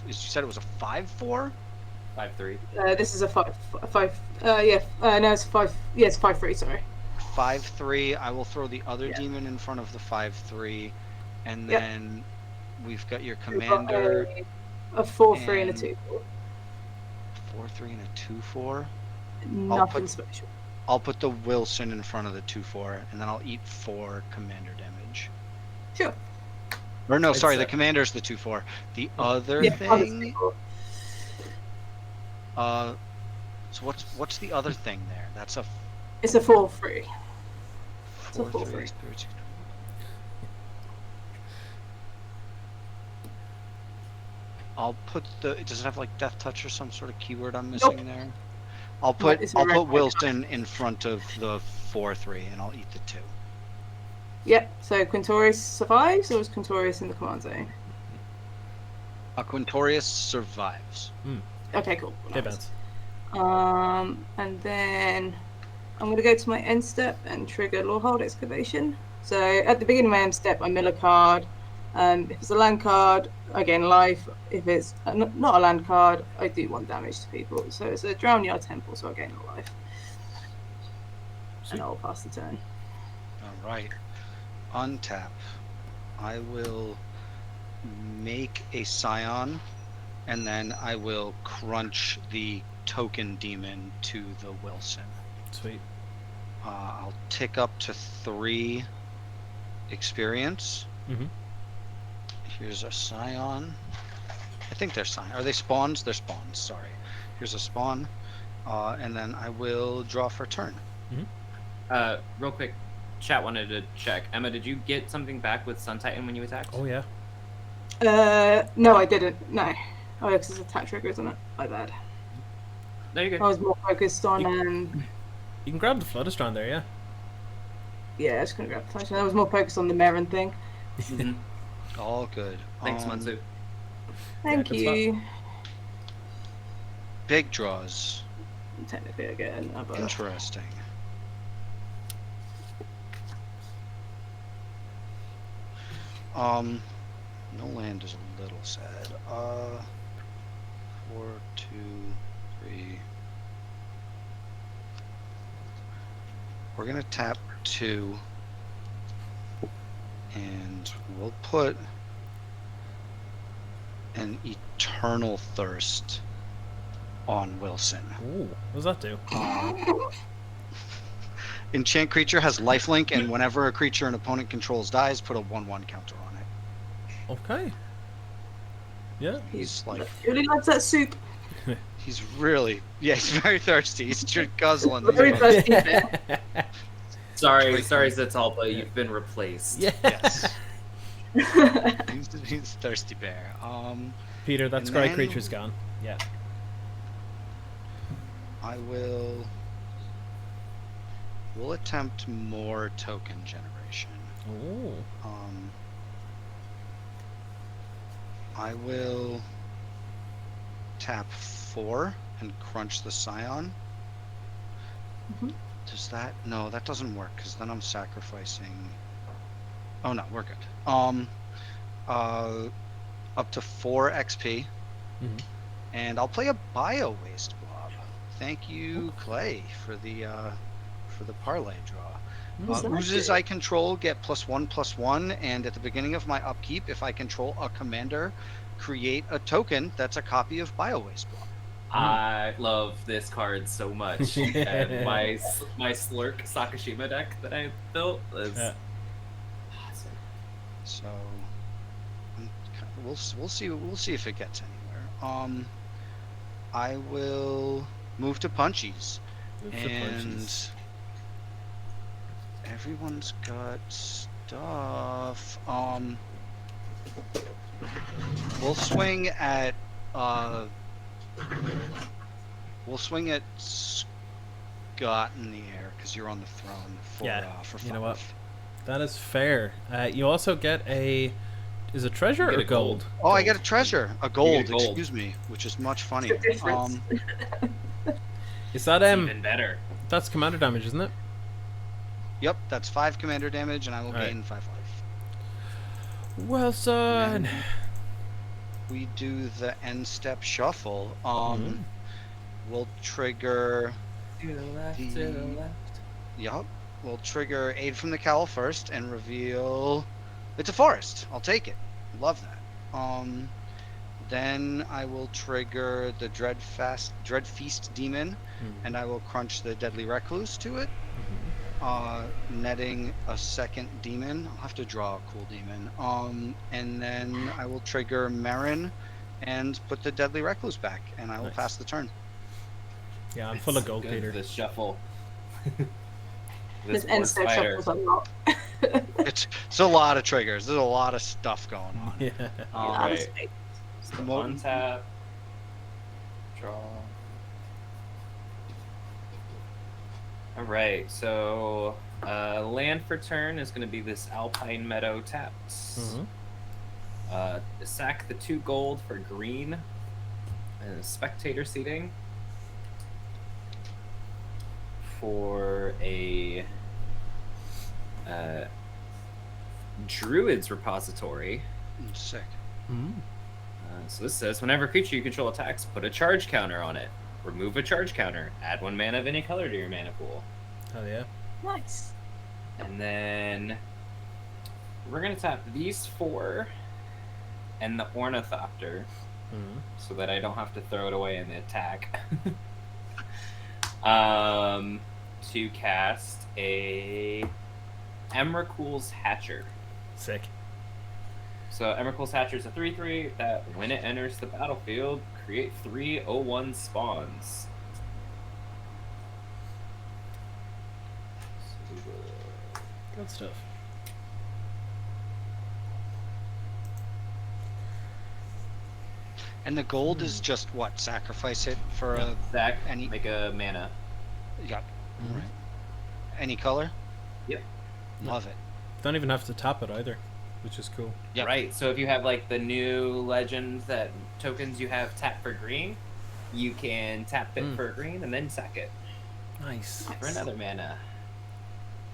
You said it was a 5/4. 5/3. This is a 5. No, it's 5. Yeah, it's 5/3. Sorry. 5/3. I will throw the other Yeah. demon in front of the 5/3, and Yep. then we've got your We've got commander. a 4/3 and a and- 2/4. 4/3 and a 2/4. Nothing put- special. I'll put the Wilson in front of the 2/4, and then I'll eat 4 commander damage. Sure. Or no, It's, sorry, the commander's the 2/4. The other Yeah, thing. So what's the other thing there? That's a It's a 4/3. It's a 4/3 4/3. spiritual. I'll put the. Does it have like death touch or some sort of keyword I'm missing there? I'll put it's a I'll red put icon. Wilson in front of the 4/3, and I'll eat the 2. Yep. So Quintorius survives, or is Quintorius in the command zone? Quintorius survives. Okay, cool. Hey, Nice. Bounce. And then I'm going to go to my end step and trigger Lorehold Excavation. So at the beginning of my end step, I mill a card. If it's a land card, I gain life. If it's not a land card, I do 1 damage to people. So it's a Drown Yard Temple, so I gain a life. And I'll pass the turn. All right. Untap. I will make a Scion, and then I will crunch the token demon to the Wilson. Sweet. I'll tick up to 3 experience. Mm-hmm. Here's a Scion. I think they're Scion. Are they spawns? They're spawns, sorry. Here's a spawn. And then I will draw for turn. Real quick, chat wanted to check. Emma, did you get something back with Sun Titan when you attacked? Oh yeah. No, I didn't. No. Oh, because it's a attack trigger, isn't it? My bad. There you I go. was more focused on. You can grab the Floodistron there, yeah. Yeah, I was going to grab the flash. I was more focused on the Merrin thing. Mhm. All good. Thanks, Mansu. Thank good you. Big draws. Technically, I get another. Interesting. No land is a little sad. 4, 2, 3. We're gonna tap 2, and we'll put an Eternal Thirst on Wilson. Ooh, what does that do? Enchant creature has lifelink, and whenever a creature an opponent controls dies, put a 1/1 counter on it. Okay. Yeah. He's like, Really likes that soup. He's really, yeah, he's very thirsty. He's guzzling these Very ones. thirsty bear. Sorry, Drink sorry, them. Zatalpa, you've been replaced. Yeah. Yes. He's thirsty bear. Peter, that And scry then- creature's gone. Yeah. We'll attempt more token generation. Oh. I will tap 4 and crunch the Scion. Mhm. Does that? No, that doesn't work because then I'm sacrificing. Oh no, we're good. Up to 4 XP, Mhm. and I'll play a Bio Waste Blob. Thank you, Clay, for the parlay draw. What's that Oozes do? I control get +1/+1, and at the beginning of my upkeep, if I control a commander, create a token that's a copy of Bio Waste Blob. I love this card so much. And my Slurk Sakashima deck that I built is Yeah. awesome. So we'll see if it gets anywhere. I will move to Punchies, Move to and punches. everyone's got stuff. We'll swing at Scott in the air because you're on the throne for Yeah, for 5. you know what? That is fair. You also get a. Is it treasure You or get a gold. gold? Oh, I get a treasure, a gold, gold. excuse me, which is much funnier. difference. Is that It's even better. That's commander damage, isn't it? Yep, that's 5 commander damage, and I will Alright. gain 5 life. Well And done. then we do the end step shuffle. Mhm. We'll trigger. To the left, The- to the left. Yup. We'll trigger Aid from the Cowl first and reveal. It's a forest. I'll take it. Love that. Then I will trigger the Dread Feast Demon, Mhm. and I will crunch the Deadly Recluse to it. Mhm. Netting a second demon. I'll have to draw a cool demon. And then I will trigger Marin and put the Deadly Recluse back, and I will Nice. pass the turn. Yeah, I'm It's full of so gold, good, Peter. This shuffle. This War end step spider. shuffles a lot. It's a lot of triggers. There's a lot of stuff going on. Yeah. Alright. Honestly. So Mo- untap. Draw. Alright, so land for turn is going to be this Alpine Meadow taps. Mhm. Sack the 2 gold for green and spectator seating for a Druid's Repository. Sick. Mhm. So this says, whenever a creature you control attacks, put a charge counter on it. Remove a charge counter. Add 1 mana of any color to your mana pool. Hell yeah. Nice. And then we're going to tap these 4 and the Ornithopter Mhm. so that I don't have to throw it away in the attack. To cast a Emrakul's Hatcher. Sick. So Emrakul's Hatcher is a 3/3 that when it enters the battlefield, create 3 0/1 spawns. Good stuff. And the gold is just what? Sacrifice it for a. Zach, Any- make a mana. Yep. Mhm. Right. Any color? Yep. Love it. Don't even have to tap it either, which is cool. Yep. Right, so if you have like the new legends that tokens you have tap for green, you can tap it Mm. for green and then sack it Nice. for another mana.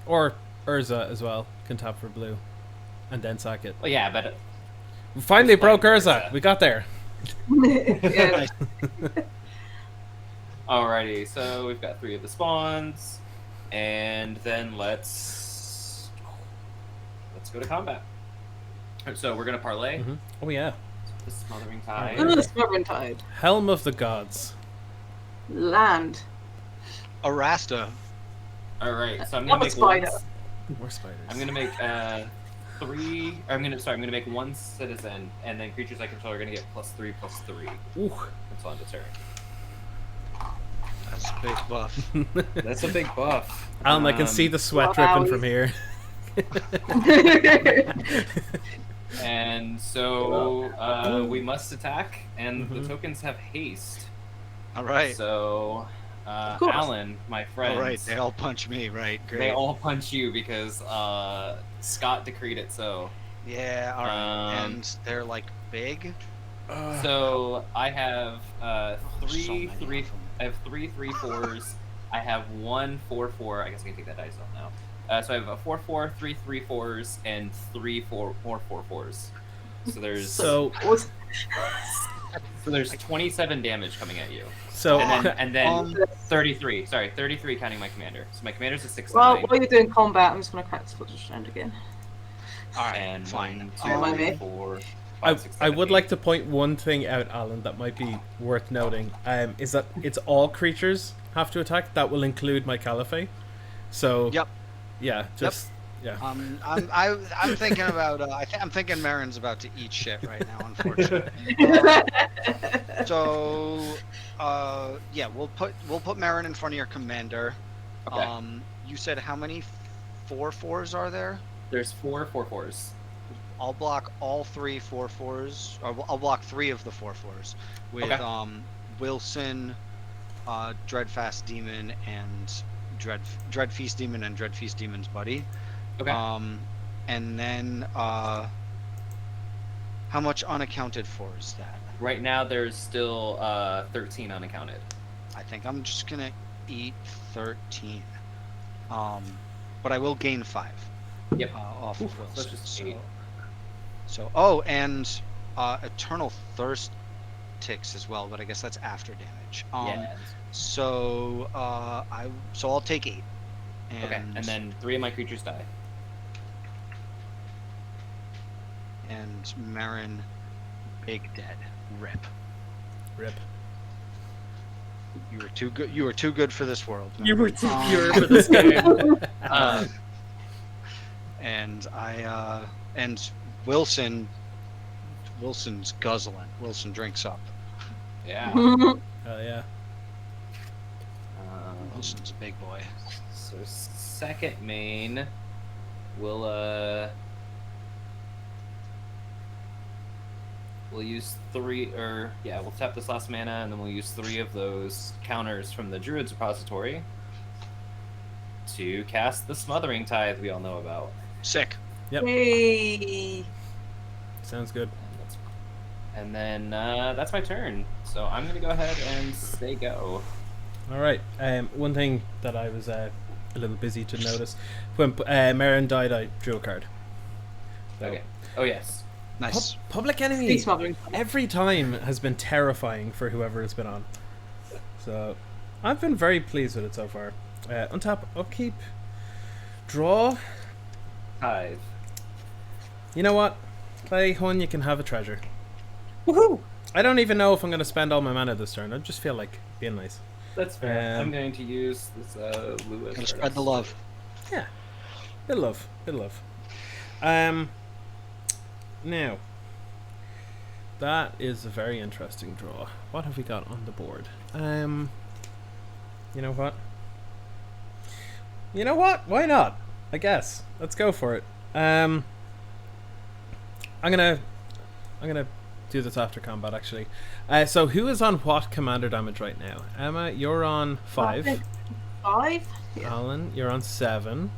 Or Urza as well can tap for blue, and then sack it. Well, yeah, but We finally Just broke playing Urza. Urza. We got there. Yeah. alrighty, so we've got 3 of the spawns, and then let's go to combat. So we're gonna parlay. Mhm. Oh yeah. The Smothering Tide. Another Smothering Tide. Helm of the Gods. Land. Arasta. All right, so I'm Not gonna a make one. spider. More spiders. I'm gonna make 3. I'm gonna make 1 citizen, and then creatures I control are gonna get +3/+3 Ooh. until end of turn. That's a big buff. That's a big buff. Alan, I can see the sweat wow, dripping from here. And so we must attack, and the Mhm. tokens have haste. All right. So, course. Alan, my friend, All right. They all punch me. Right. Great. they all punch you because Scott decreed it so. Yeah. All right. Um, And they're like big. So I have there's so many of them. I have 3/3/4s. I have 1/4/4. I guess I can take that dice off now. So I have a 4/4, 3/3/4s, and 3/4/4s. So there's So so there's 27 damage coming at you, so and then Um, 33. Sorry, 33 counting my commander. So my commander's a 6/9. Well, while you're doing combat, I'm just going to cast Flutter Strand again. All right. and Fine. 1, Don't mind 2, me. 4, I, 5, 6, I 7, would 8. like to point one thing out, Alan, that might be worth noting. Is that it's all creatures have to attack. That will include my Caliphate. So Yep. yeah, just yeah. I'm thinking about. I'm thinking Marin's about to eat shit right now. Unfortunately. So, yeah, we'll put Marin in front of your commander. Okay. You said how many 4/4s are there? There's 4/4/4s. I'll block all 3/4/4s, or I'll block 3 of the 4/4s with Okay. Wilson, Dreadfast Demon, and Dreadfeast Demon and Dreadfeast Demon's buddy. Okay. And then how much unaccounted for is that? Right now, there's still 13 unaccounted. I think I'm just gonna eat 13. But I will gain 5. Yep. Off Oof, of Wilson. that's just 8. So and Eternal Thirst ticks as well, but I guess that's after damage. Yeah. So I'll take 8. Okay. And then 3 of my creatures die. And Marin, big dead. Rip. Rip. You were too good. You were too good for this world. You were too Um, pure for this game. And and Wilson's guzzling. Wilson drinks up. Yeah. Oh yeah. Wilson's a big boy. So second main, we'll use 3, we'll tap this last mana, and then we'll use 3 of those counters from the Druid's Repository to cast the Smothering Tithe we all know about. Sick. Yep. Yay. Sounds good. And then that's my turn. So I'm gonna go ahead and say go. All right. One thing that I was a little busy to notice when Marin died, I drew a card. So, Okay. Oh yes. Nice. Public Enemy Speed smothering. every time has been terrifying for whoever has been on. So I've been very pleased with it so far. Untap, upkeep, draw. Tithe. You know what? Play one, you can have a treasure. Woohoo! I don't even know if I'm going to spend all my mana this turn. I just feel like being nice. That's fair. I'm Um, going to use this Lewis. Gotta spread the love. Yeah. Bit of love. Bit of love. Now, that is a very interesting draw. What have we got on the board? You know what? You know what? Why not? I guess. Let's go for it. I'm gonna do this after combat actually. So who is on what commander damage right now? Emma, you're on 5. 5? Yeah. Alan, you're on 7.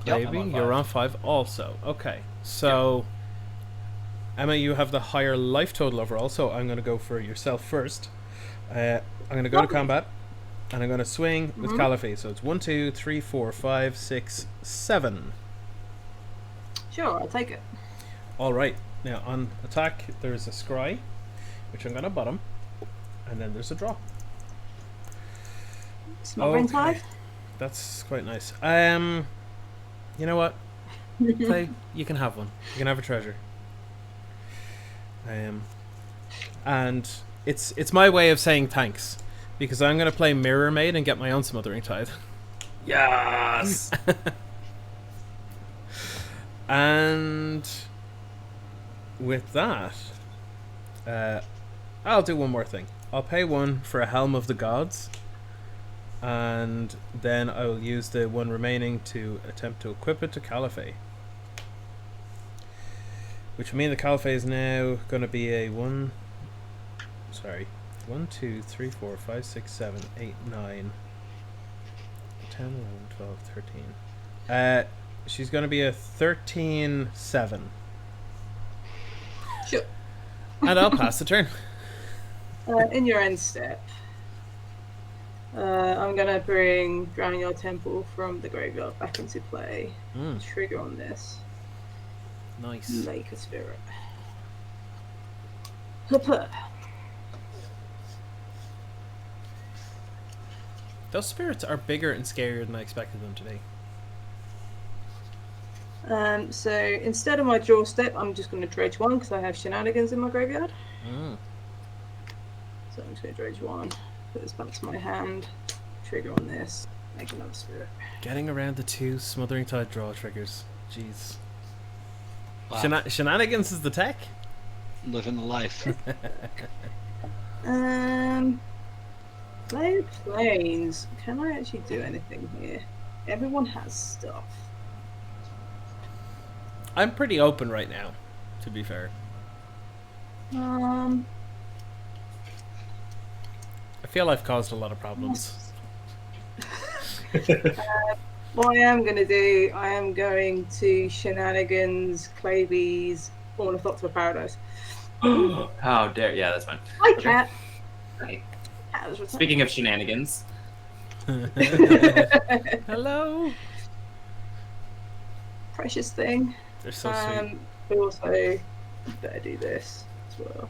Yep, Clavey, I'm on you're 5. on 5 also. Okay, so Emma, you have the higher life total overall, so I'm going to go for yourself first. I'm going to go to combat, and I'm going to swing with Caliphate. So it's 1, 2, 3, 4, 5, 6, 7. Sure, I'll take it. All right. Now on attack, there's a scry, which I'm going to bottom, and then there's a draw. Smothering Tithe? That's quite nice. You know what? Play. You can have one. You can have a treasure. And it's my way of saying thanks, because I'm gonna play Mirror Maid and get my own Smothering Tithe. Yes. And with that, I'll do one more thing. I'll pay 1 for a Helm of the Gods, and then I will use the one remaining to attempt to equip it to Caliphate. Which will mean the Caliphate is now going to be a 1, 2, 3, 4, 5, 6, 7, 8, 9, 10, 11, 12, 13. She's going to be a 13-7. Sure. And I'll pass the turn. In your end step, I'm going to bring Drown Your Temple from the graveyard back into play. Trigger on this. Nice. Make a spirit. Hoppa. Those spirits are bigger and scarier than I expected them to be. So instead of my draw step, I'm just going to dredge 1 because I have Shenanigans in my graveyard. So I'm just going to dredge 1, put this back to my hand, trigger on this, make another spirit. Getting around the 2 Smothering Tide draw triggers. Jeez. Wow. Shenanigans is the tech? Living the life. Player planes. Can I actually do anything here? Everyone has stuff. I'm pretty open right now, to be fair. I feel I've caused a lot of problems. What I am going to do, I am going to Shenanigans, Clavy's, Ornithopter Paradise. How dare... Yeah, that's fine. Hi, Okay. Cat. Hi. Cat has returned. Speaking of shenanigans, Hello. Precious thing. They're so sweet. But also, better do this as well.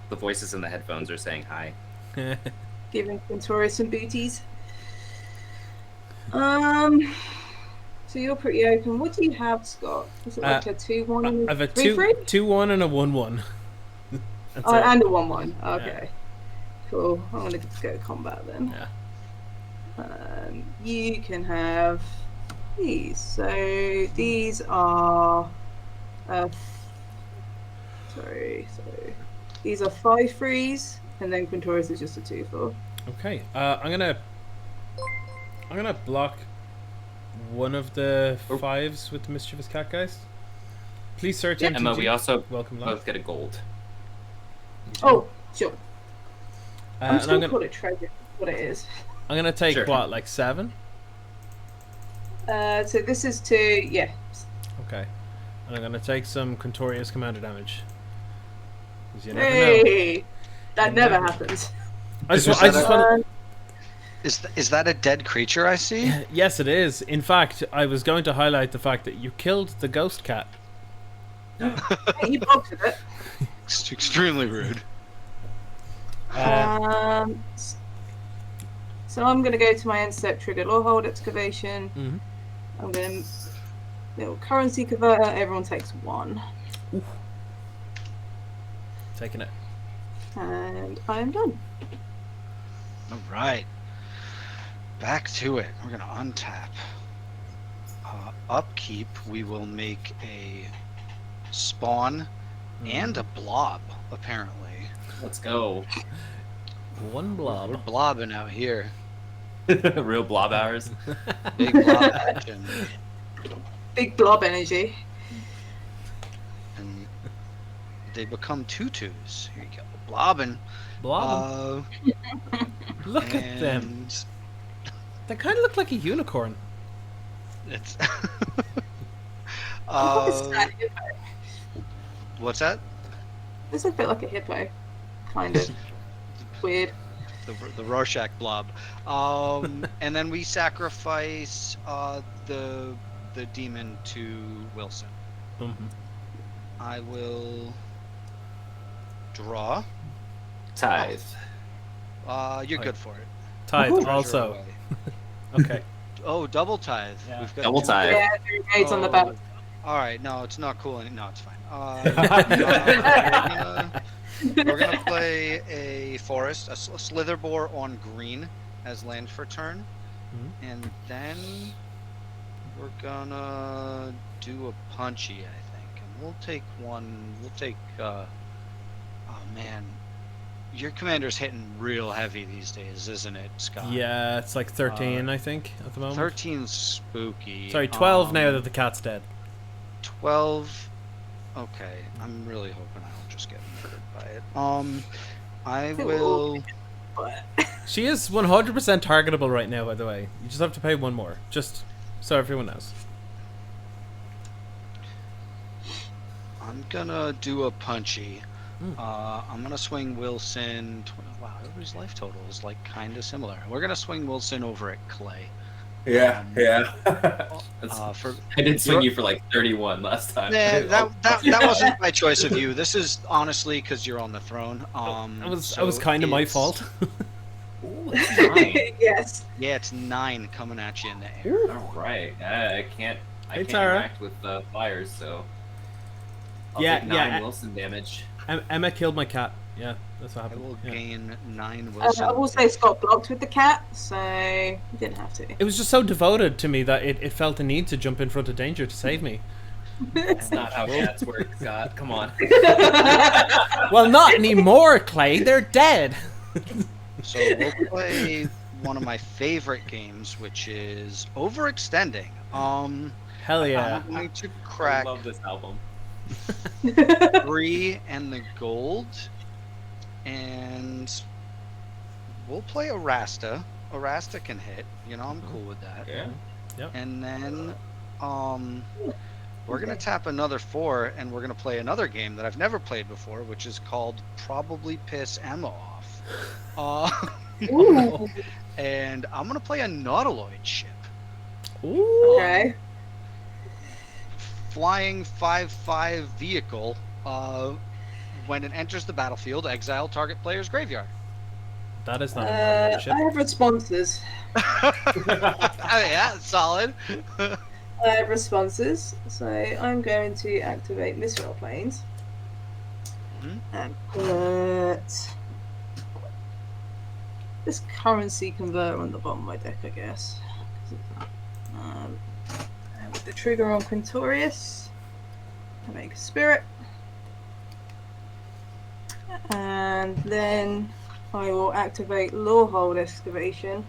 the voices in the headphones are saying hi. Giving Quintoria some booties. So you're pretty open. What do you have, Scott? Is it like a 2-1 and I have a 3-3? 2-1 and a 1-1. Oh, and a 1-1. Okay. Cool. I'm gonna go combat then. Yeah. You can have these. So these are these are 5-3s, and then Quintoris is just a 2-4. Okay. I'm gonna block one of the 5s with the mischievous cat guys. Please search MTG. Emma, we also welcome along. both get a gold. Oh, sure. I'm just and gonna call it treasure. What it is. I'm gonna take Sure. what, like 7? So this is to Okay. And I'm gonna take some Quintorius commander damage. 'Cause you never know. Hey, that You never never- happens. I just want. Is that a dead creature I see? Yes, it is. In fact, I was going to highlight the fact that you killed the ghost cat. You blocked it. It's extremely rude. So I'm going to go to my end step, trigger Lawhold Excavation. Mhm. I'm going to little currency converter. Everyone takes 1, Taking it. and I am done. All right. Back to it. We're gonna untap. Upkeep. We will make a spawn and a blob. Apparently, Let's go. One we're blob. blobbing out here. Real blob hours. Big blob action. Big blob energy. And they become tutus. Here you go. Blobbing. Blob. Look at them. and They kind of look like a unicorn. It's. It's What's that? a bit like a hippo, kind of weird. The Rorschach blob. And then we sacrifice the demon to Wilson. Mm-hmm. I will draw. Tithe. You're good for it. Tithe Treasure also. away. Okay. Oh, double tithe. Yeah. We've got Double two- tithe. Yeah, there are gauge on the back. All right, no, it's not cool. No, it's fine. We're gonna play a forest, a Slitherbore on green as land for turn, and then we're gonna do a punchy, I think, and we'll take one. We'll take. Oh man, Your commander's hitting real heavy these days, isn't it, Scott? Yeah, it's like 13, I think, at the moment. 13's spooky. Sorry, 12 now that the cat's dead. 12. Okay, I'm really hoping I don't just get murdered by it. I will. But She is 100% targetable right now, by the way. You just have to pay one more, just so everyone knows. I'm gonna do a punchy. I'm gonna swing Wilson. Wow, everybody's life total is like kind of similar. We're gonna swing Wilson over at Clay. Yeah. For I did swing you for like 31 last time. Yeah, that wasn't my choice of you. This is honestly because you're on the throne. That was kind of my fault. Ooh, it's 9. yes. Yeah, it's 9 coming at you in the air. All right. I can't Tara. interact with fires, so I'll Yeah, take 9 yeah. Wilson damage. Emma killed my cat. Yeah, that's what I happened. will Yeah. gain 9 Wilson. I will say Scott blocked with the cat, so you didn't have to. It was just so devoted to me that it felt the need to jump in front of danger to save me. That's not how cats work, Scott. Come on. Well, not anymore, Clay. They're dead. So we'll play one of my favorite games, which is Overextending. Hell yeah. I'm going to I crack love this album. 3 and the gold, and we'll play Arasta. Arasta can hit. You know, I'm cool with that. Yeah. And then, we're gonna tap another 4, and we're gonna play another game that I've never played before, which is called Probably Piss Emma Off. Ooh. And I'm gonna play a Nautiloid ship. Ooh. Okay. Flying 5/5 vehicle. When it enters the battlefield, exile target player's graveyard. That is not a ship. I have responses. Yeah, solid. I have responses, so I'm going to activate Mistral Planes Mhm. and put this currency converter on the bottom of my deck, I guess. And with the trigger on Quintorius, I make a spirit, and then I will activate Lorehold Excavation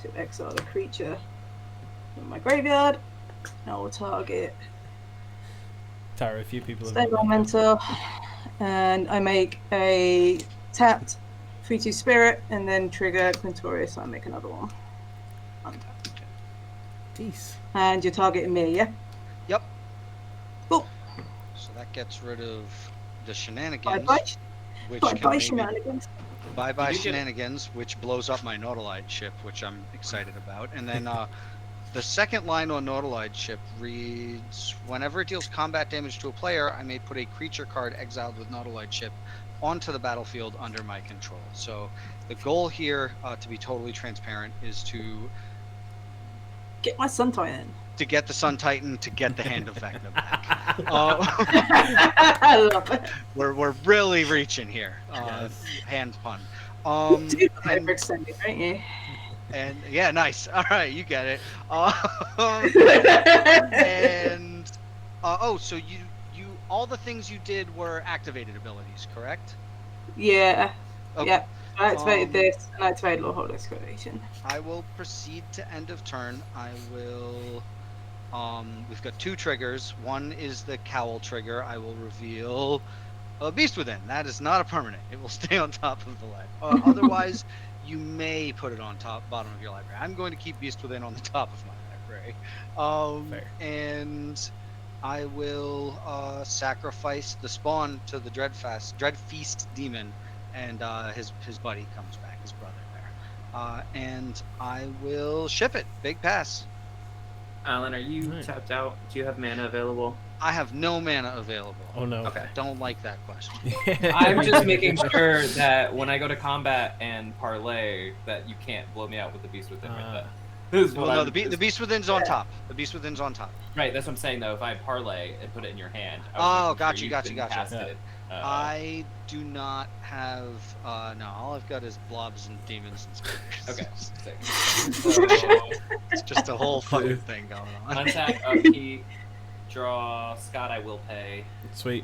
to exile a creature from my graveyard. I will target Tara, a few people have Stable Mentor, and I make a tapped 3/2 Spirit, and then trigger Quintorius, so I make another one. Untapped. Jeez. And you're targeting me, yeah? Yep. Cool. So that gets rid of the shenanigans, Bye-bye. which Bye-bye can maybe shenanigans. bye-bye You do get- shenanigans, which blows up my Nautiloid ship, which I'm excited about. And then the second line on Nautiloid ship reads, whenever it deals combat damage to a player, I may put a creature card exiled with Nautiloid ship onto the battlefield under my control. So the goal here, to be totally transparent, is to Get my Sun Titan. get the Sun Titan to get the Hand of Vecna back. I love it. We're really reaching here. Hand pun. Dude, And, overextended, don't you? and yeah, nice. All right, you get it. And so you all the things you did were activated abilities, correct? Yeah. Okay. Yeah. I activated Um, this, and I activated Lorehold Excavation. I will proceed to end of turn. I will. We've got 2 triggers. One is the cowl trigger. I will reveal a Beast Within. That is not a permanent. It will stay on top of the library. Otherwise, you may put it on bottom of your library. I'm going to keep Beast Within on the top of my library. Fair. And I will sacrifice the spawn to the Dreadfeast demon, and his buddy comes back, his brother there. And I will ship it. Big pass. Alan, are you Right. tapped out? Do you have mana available? I have no mana available. Oh no. Okay. Don't like that question. I'm just making sure that when I go to combat and parlay, that you can't blow me out with the Beast Within right then. This is what Well, no, I'm the Beast Within's on top. The Beast Within's on top. Right, that's what I'm saying though. If I parlay and put it in your hand, I Oh, was making gotcha, sure gotcha. couldn't cast Yeah. it. I do not have. No, all I've got is blobs and demons and spiders. Okay. Sick. It's just a whole fucking thing going So, on. untap, upkeep, draw. Scott, I will pay. Sweet.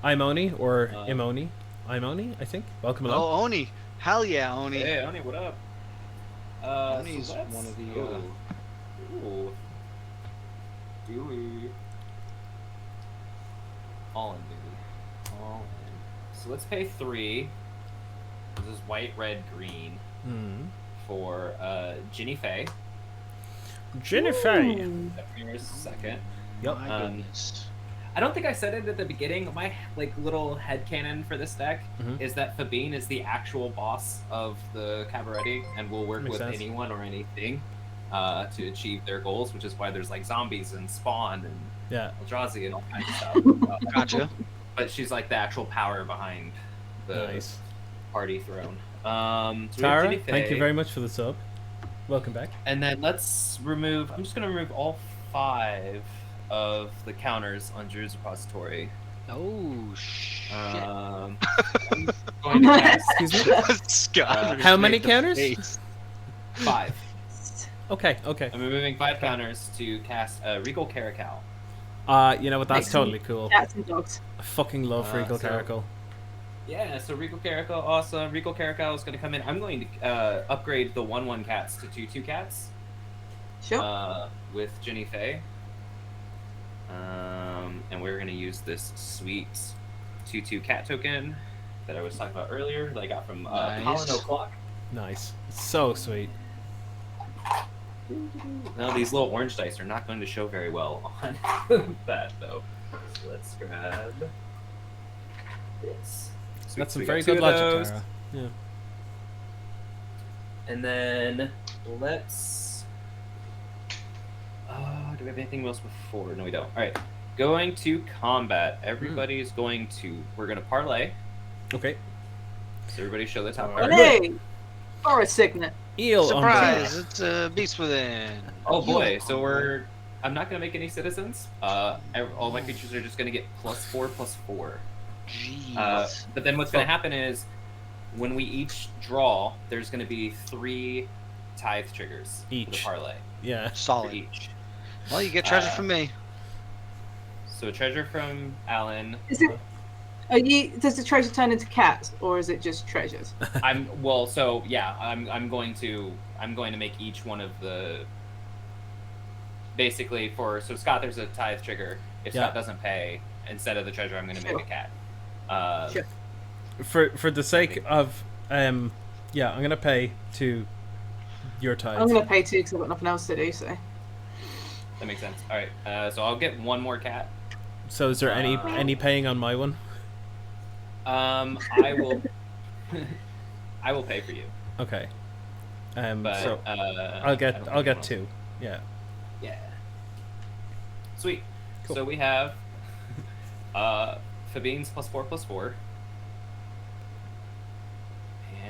Imoni or Uh, Imoni I'm Oni, I think. Welcome along. Oh, Oni. Hell yeah, Oni. Hey, Oni, what up? Oni's So let's one of the, go. Ooh. Dewey. All in, baby. All in. So let's pay 3. This is white, red, green for Ginny Faye. Ginny Faye. Ooh. Here's second. Yep. My goodness. I don't think I said it at the beginning. My little headcanon for this deck is that Fabine is the actual boss of the Cabaretti and will work Makes with sense. anyone or anything to achieve their goals, which is why there's like zombies and Spawn and Yeah. Eldrazi and all kinds of stuff. Gotcha. But she's like the actual power behind the Nice. party throne. So we have Tara, Ginny thank you Faye. very much for the sub. Welcome back. And then let's remove. I'm just gonna remove all 5 of the counters on Drew's repository. Oh, shit. I'm going to cast Excuse me? Scott, How many made the counters? face. 5. Okay. I'm removing 5 counters to cast Regal Caracal. You know what? That's Makes totally cool. Cats and dogs. I fucking love Regal so- Caracal. Yeah, so Regal Caracal, awesome. Regal Caracal is going to come in. I'm going to upgrade the 1/1 cats to 2/2 cats Sure. with Ginny Faye. And we're going to use this sweet 2/2 cat token that I was talking about earlier that I got from Nice. Colin O'Clock. Nice. So sweet. Now these little orange dice are not going to show very well on that though. So let's grab this. Sweet, That's some we very got 2 good of logic, those. Tara. Yeah. And then let's. Do we have anything else before? No, we don't. All right, going to combat. Everybody's going to. We're gonna parlay. Okay. So everybody show the top All card. right. Hey! Or a signet. Eel Surprise! It's a Beast Within. Oh boy! So we're. I'm not gonna make any citizens. All my creatures are just gonna get +4/+4. Jeez. But then what's going to happen is when we each draw, there's going to be 3 tithe triggers for the Each. parlay Yeah. for Solid. each. Well, you get treasure from me. So a treasure from Alan. Is it? Does the treasure turn into cats, or is it just treasures? I'm going to make each one of the basically so Scott, there's a tithe trigger. If Yeah. Scott doesn't pay, instead of the treasure, I'm going to make Sure. a cat. Sure. For the sake of I'm gonna pay to your tithes. I'm gonna pay 2 because I've got nothing else to do. So That makes sense. All right. So I'll get 1 more cat. So is there any paying on my one? I will. I will pay for you. Okay. But So I I'll don't get think I'll get I'll- 2. Yeah. Yeah. Sweet. Cool. So we have Fabine's +4/+4.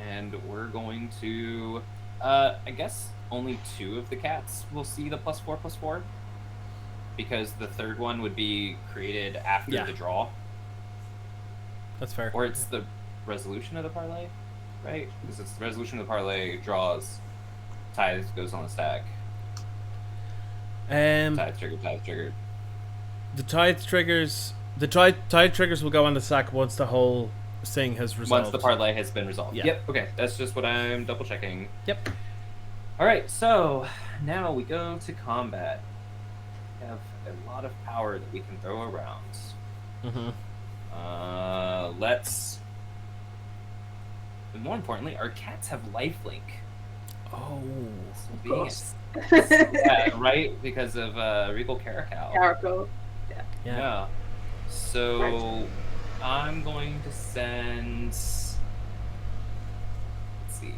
And we're going to I guess only 2 of the cats will see the +4/+4. Because the third one would be created after Yeah. the draw. That's fair. Or it's the resolution of the parlay, right? Because it's the resolution of the parlay draws, tithe goes on the stack. Tithe triggered. The tithe triggers will go on the sack once the whole thing has resolved. Once the parlay has been resolved. Yeah. Yep. Okay. That's just what I'm double checking. Yep. All right. So now we go to combat. We have a lot of power that we can throw around. Mm-hmm. Let's. But more importantly, our cats have lifelink. Oh. So of being course. yeah, right? Because of Regal Caracal. Caracal. Yeah. So I'm going to send. Let's see.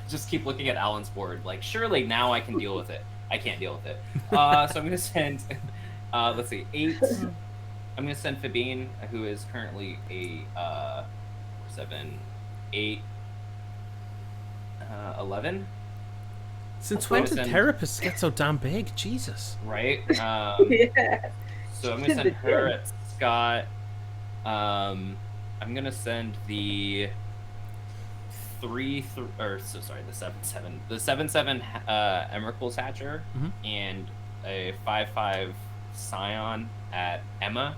Just keep looking at Alan's board. Like, surely now I can deal with it. I can't deal with it. So I'm going to send. Let's see, 8. I'm going to send Fabine, who is currently a 7, 8, 11. Since I'm when gonna did send- therapists get so damn big? Jesus. Right? Yeah. So I'm going to send her at Scott. I'm going to send the 7/7 Emrakul's Hatcher Mhm. and a 5/5 Scion at Emma.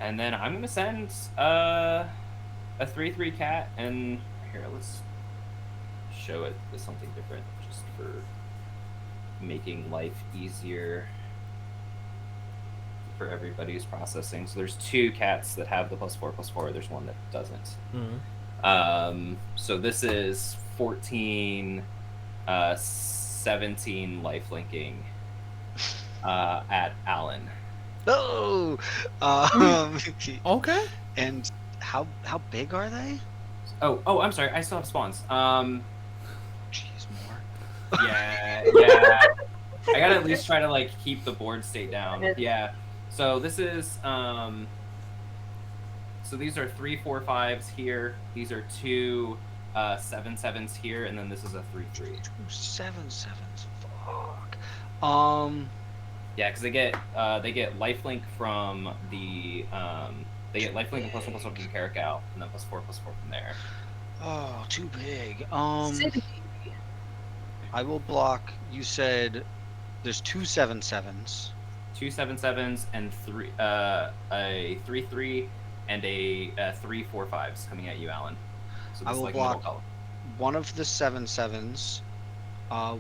And then I'm gonna send a 3/3 cat, and here, let's show it as something different, just for making life easier for everybody who's processing. So there's 2 cats that have the +4/+4. There's one that doesn't. So this is 14, 17 life linking at Alan. Oh, Okay. and how big are they? Oh, I'm sorry. I still have spawns. Jeez, more. Yeah. I gotta at least try to like keep the board state down. Yeah. So this is so these are 3 4 5s here. These are 2 7 7s here, and then this is a 3 3. 2 7 7s. Fuck. Yeah, because they get lifelink from the they get lifelink and +1/+1 from Caracal, and then +4/+4 from there. Oh, too big. City. I will block. You said there's 2 7/7s. 2 7/7s and a 3/3 and a 3 4 5s coming at you, Alan. So I this will like middle block column. one of the 7/7s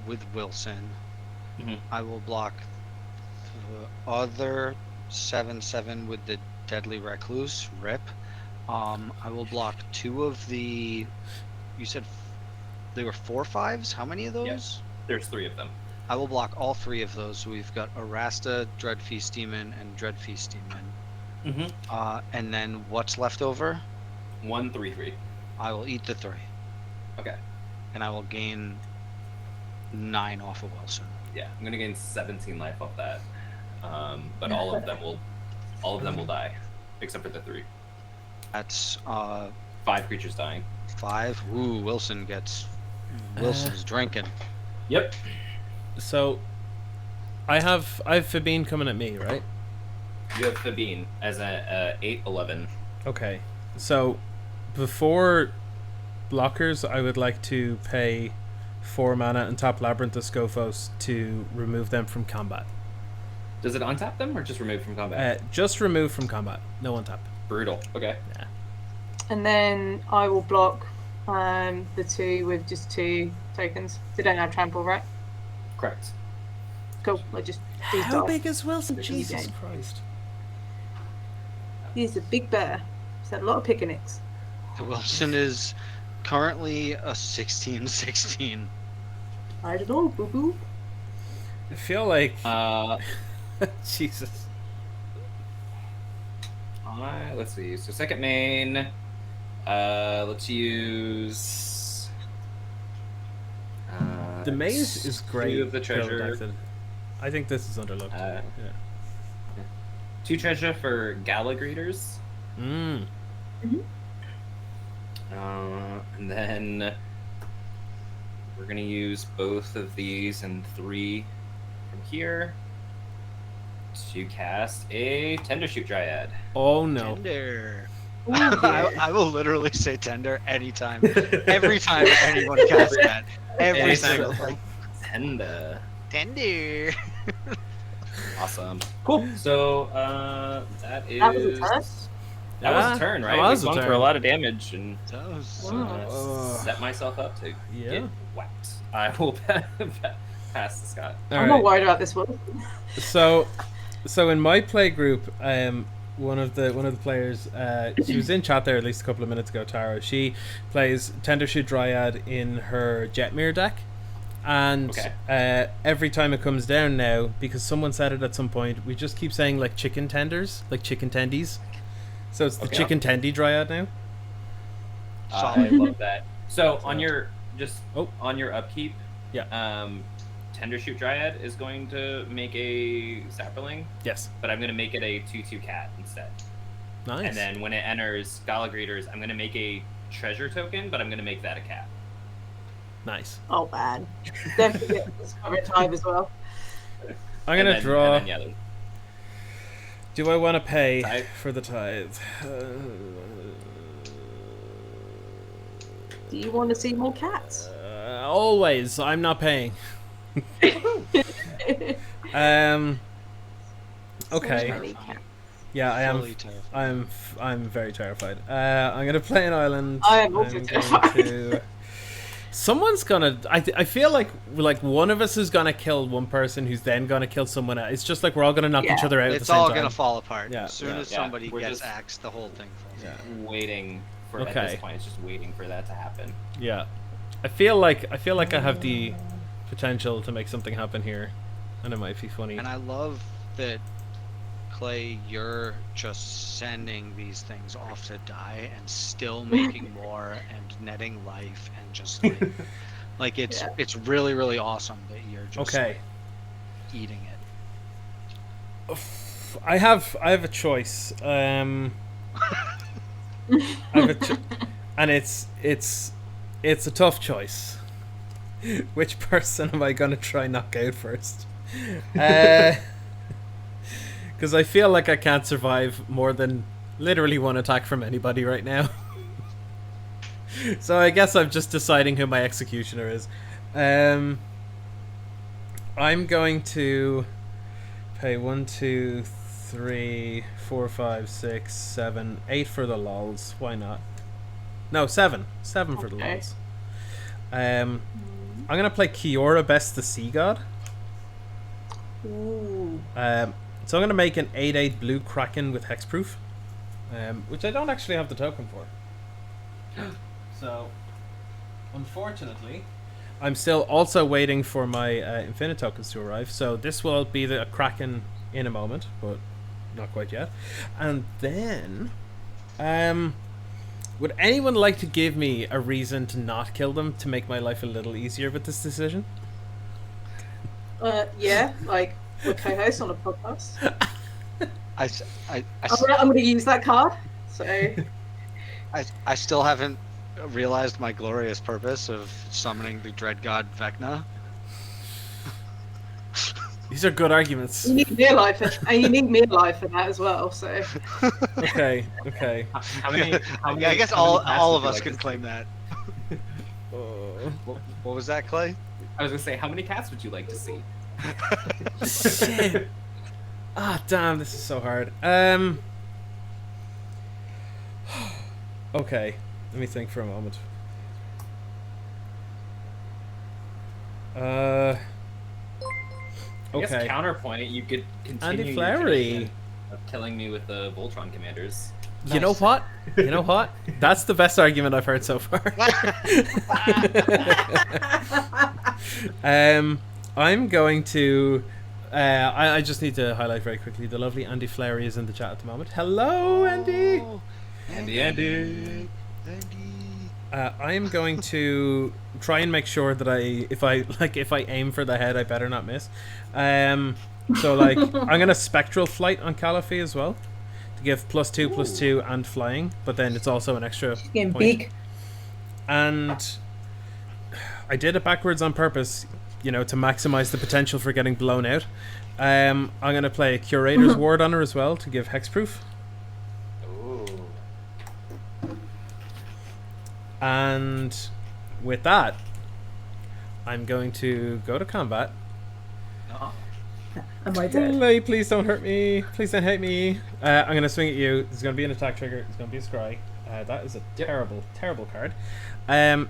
with Wilson. I will block the other 7/7 with the Deadly Recluse. Rip. I will block 2 of the. You said they were 4 5s. How many of those? Yes. There's 3 of them. I will block all 3 of those. We've got Arasta, Dreadfeast Demon, and Dreadfeast Demon. And then what's left over? 1 3 3. I will eat the 3. Okay. And I will gain 9 off of Wilson. Yeah, I'm gonna gain 17 life off that. But all of them will die, except for the 3. That's 5 creatures dying. 5. Ooh, Wilson's drinking. Yep. So, I have Fabine coming at me, right? You have Fabine as a 8/11. Okay. So, before blockers, I would like to pay 4 mana and tap Labyrinth of Scophos to remove them from combat. Does it untap them or just remove from combat? Just remove from combat. No untap. Brutal. Okay. Yeah. And then I will block the 2 with just 2 tokens. They don't have trample, right? Correct. Cool. I just How big is Wilson? Which is Jesus game. Christ. He's a big bear. He's had a lot of picnics. Wilson is currently a 16/16. I don't know, boo boo. I feel like Uh, Jesus. let's see. So second main. Let's use. The maze is great. 2 of the treasure. Pterodactyl. I think this is underlooked. Yeah. 2 treasure for Gala Greeters. Mm. And then we're gonna use both of these and 3 from here to cast a Tendershoot Dryad. Oh no. Tender. Ooh, yeah. I will literally say tender anytime. Every time anyone casts that. Every single time. Tender. Tender. Awesome. Cool. So that is. That was a turn? That was a turn, right? That was We a bunked for turn. a lot of damage and That was set myself up to Yeah. get whacked. I will pass to Scott. All I'm right. not worried about this one. So in my play group, one of the players, she was in chat there at least a couple of minutes ago. Tara, she plays Tendershoot Dryad in her Jetmir deck, and Okay. every time it comes down now, because someone said it at some point, we just keep saying like chicken tenders, like chicken tendies. So it's the Okay. chicken tendy Dryad now. I love that. So on your on your upkeep, Yeah. Tendershoot Dryad is going to make a sapperling, Yes. but I'm going to make it a 2/2 cat instead. Nice. And then when it enters Gala Greeters, I'm going to make a treasure token, but I'm going to make that a cat. Nice. Oh man. Don't forget to discover time as well. I'm gonna draw. And then, yeah, Do I want to pay Tithe? for the tithe? Do you want to see more cats? Always. I'm not paying. Okay. Many cats. Yeah, I am. Fully terrified. I'm very terrified. I'm gonna play an island. I am also I'm terrified. going to- Someone's gonna. I feel like one of us is gonna kill one person who's then gonna kill someone else. It's just like we're all gonna knock each Yeah. other out at the It's same all time. gonna fall apart. Yeah. As soon as Yeah, somebody we're gets just- axed, the whole thing falls Yeah. apart. Waiting for at Okay. this point, it's just waiting for that to happen. Yeah, I feel like I have the potential to make something happen here, and it might be funny. And I love that, Clay, you're just sending these things off to die and still making more and netting life and just like it's Yeah. it's really really awesome that you're just Okay. like, eating it. I have a choice. I have and it's a tough choice. Which person am I gonna try knock out first? Because I feel like I can't survive more than literally one attack from anybody right now. So I guess I'm just deciding who my executioner is. I'm going to pay 1, 2, 3, 4, 5, 6, 7, 8 for the lols. Why not? No, 7. 7 for the Okay. lols. I'm gonna play Kiora Best the Sea God. Ooh. So I'm gonna make an 8/8 blue Kraken with hexproof, which I don't actually have the token for. So, unfortunately, I'm still also waiting for my infinite tokens to arrive. So this will be the Kraken in a moment, but not quite yet. And then, would anyone like to give me a reason to not kill them to make my life a little easier with this decision? Yeah, like we're co-hosts on a podcast. I, s- I, I s- I'm gonna use that card. So I still haven't realized my glorious purpose of summoning the dread god Vecna. These are good arguments. you need me alive, and you need me alive for that as well. So Okay. How many? How many I guess how many all cats all would of you us like can to claim that. Oh. What was that, Clay? I was gonna say, how many cats would you like to see? Shit. Ah, damn, this is so hard. Okay, let me think for a moment. I guess Okay. counterpoint, you could continue your Flowery. tradition of killing me with the Voltron commanders. You know what? You know what? That's the best argument I've heard so far. I'm going to. I just need to highlight very quickly the lovely Andy Flowery is in the chat at the moment. Hello, Andy. Oh, Andy. Andy. I am going to try and make sure that if I aim for the head, I better not miss. So like I'm gonna spectral flight on Caliphate as well to give +2/+2 and flying, but then it's also an extra getting point. big. And I did it backwards on purpose, to maximize the potential for getting blown out. I'm gonna play Curator's Ward on her as well to give hexproof. Ooh. And with that, I'm going to go to combat. Oh. Am I dead? Play, please don't hurt me. Please don't hate me. I'm going to swing at you. There's going to be an attack trigger. It's going to be a scry. That is a terrible, terrible card.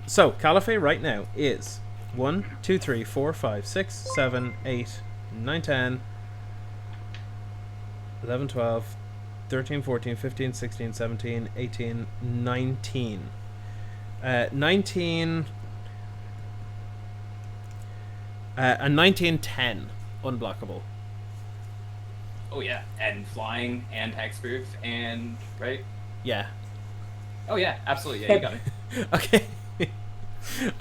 So, Caliphate right now is 1, 2, 3, 4, 5, 6, 7, 8, 9, 10, 11, 12, 13, 14, 15, 16, 17, 18, 19. 19 and 1910 unblockable. Oh yeah, and flying and hexproof and right. Yeah. Oh yeah, absolutely. Yeah, you got it. Okay. And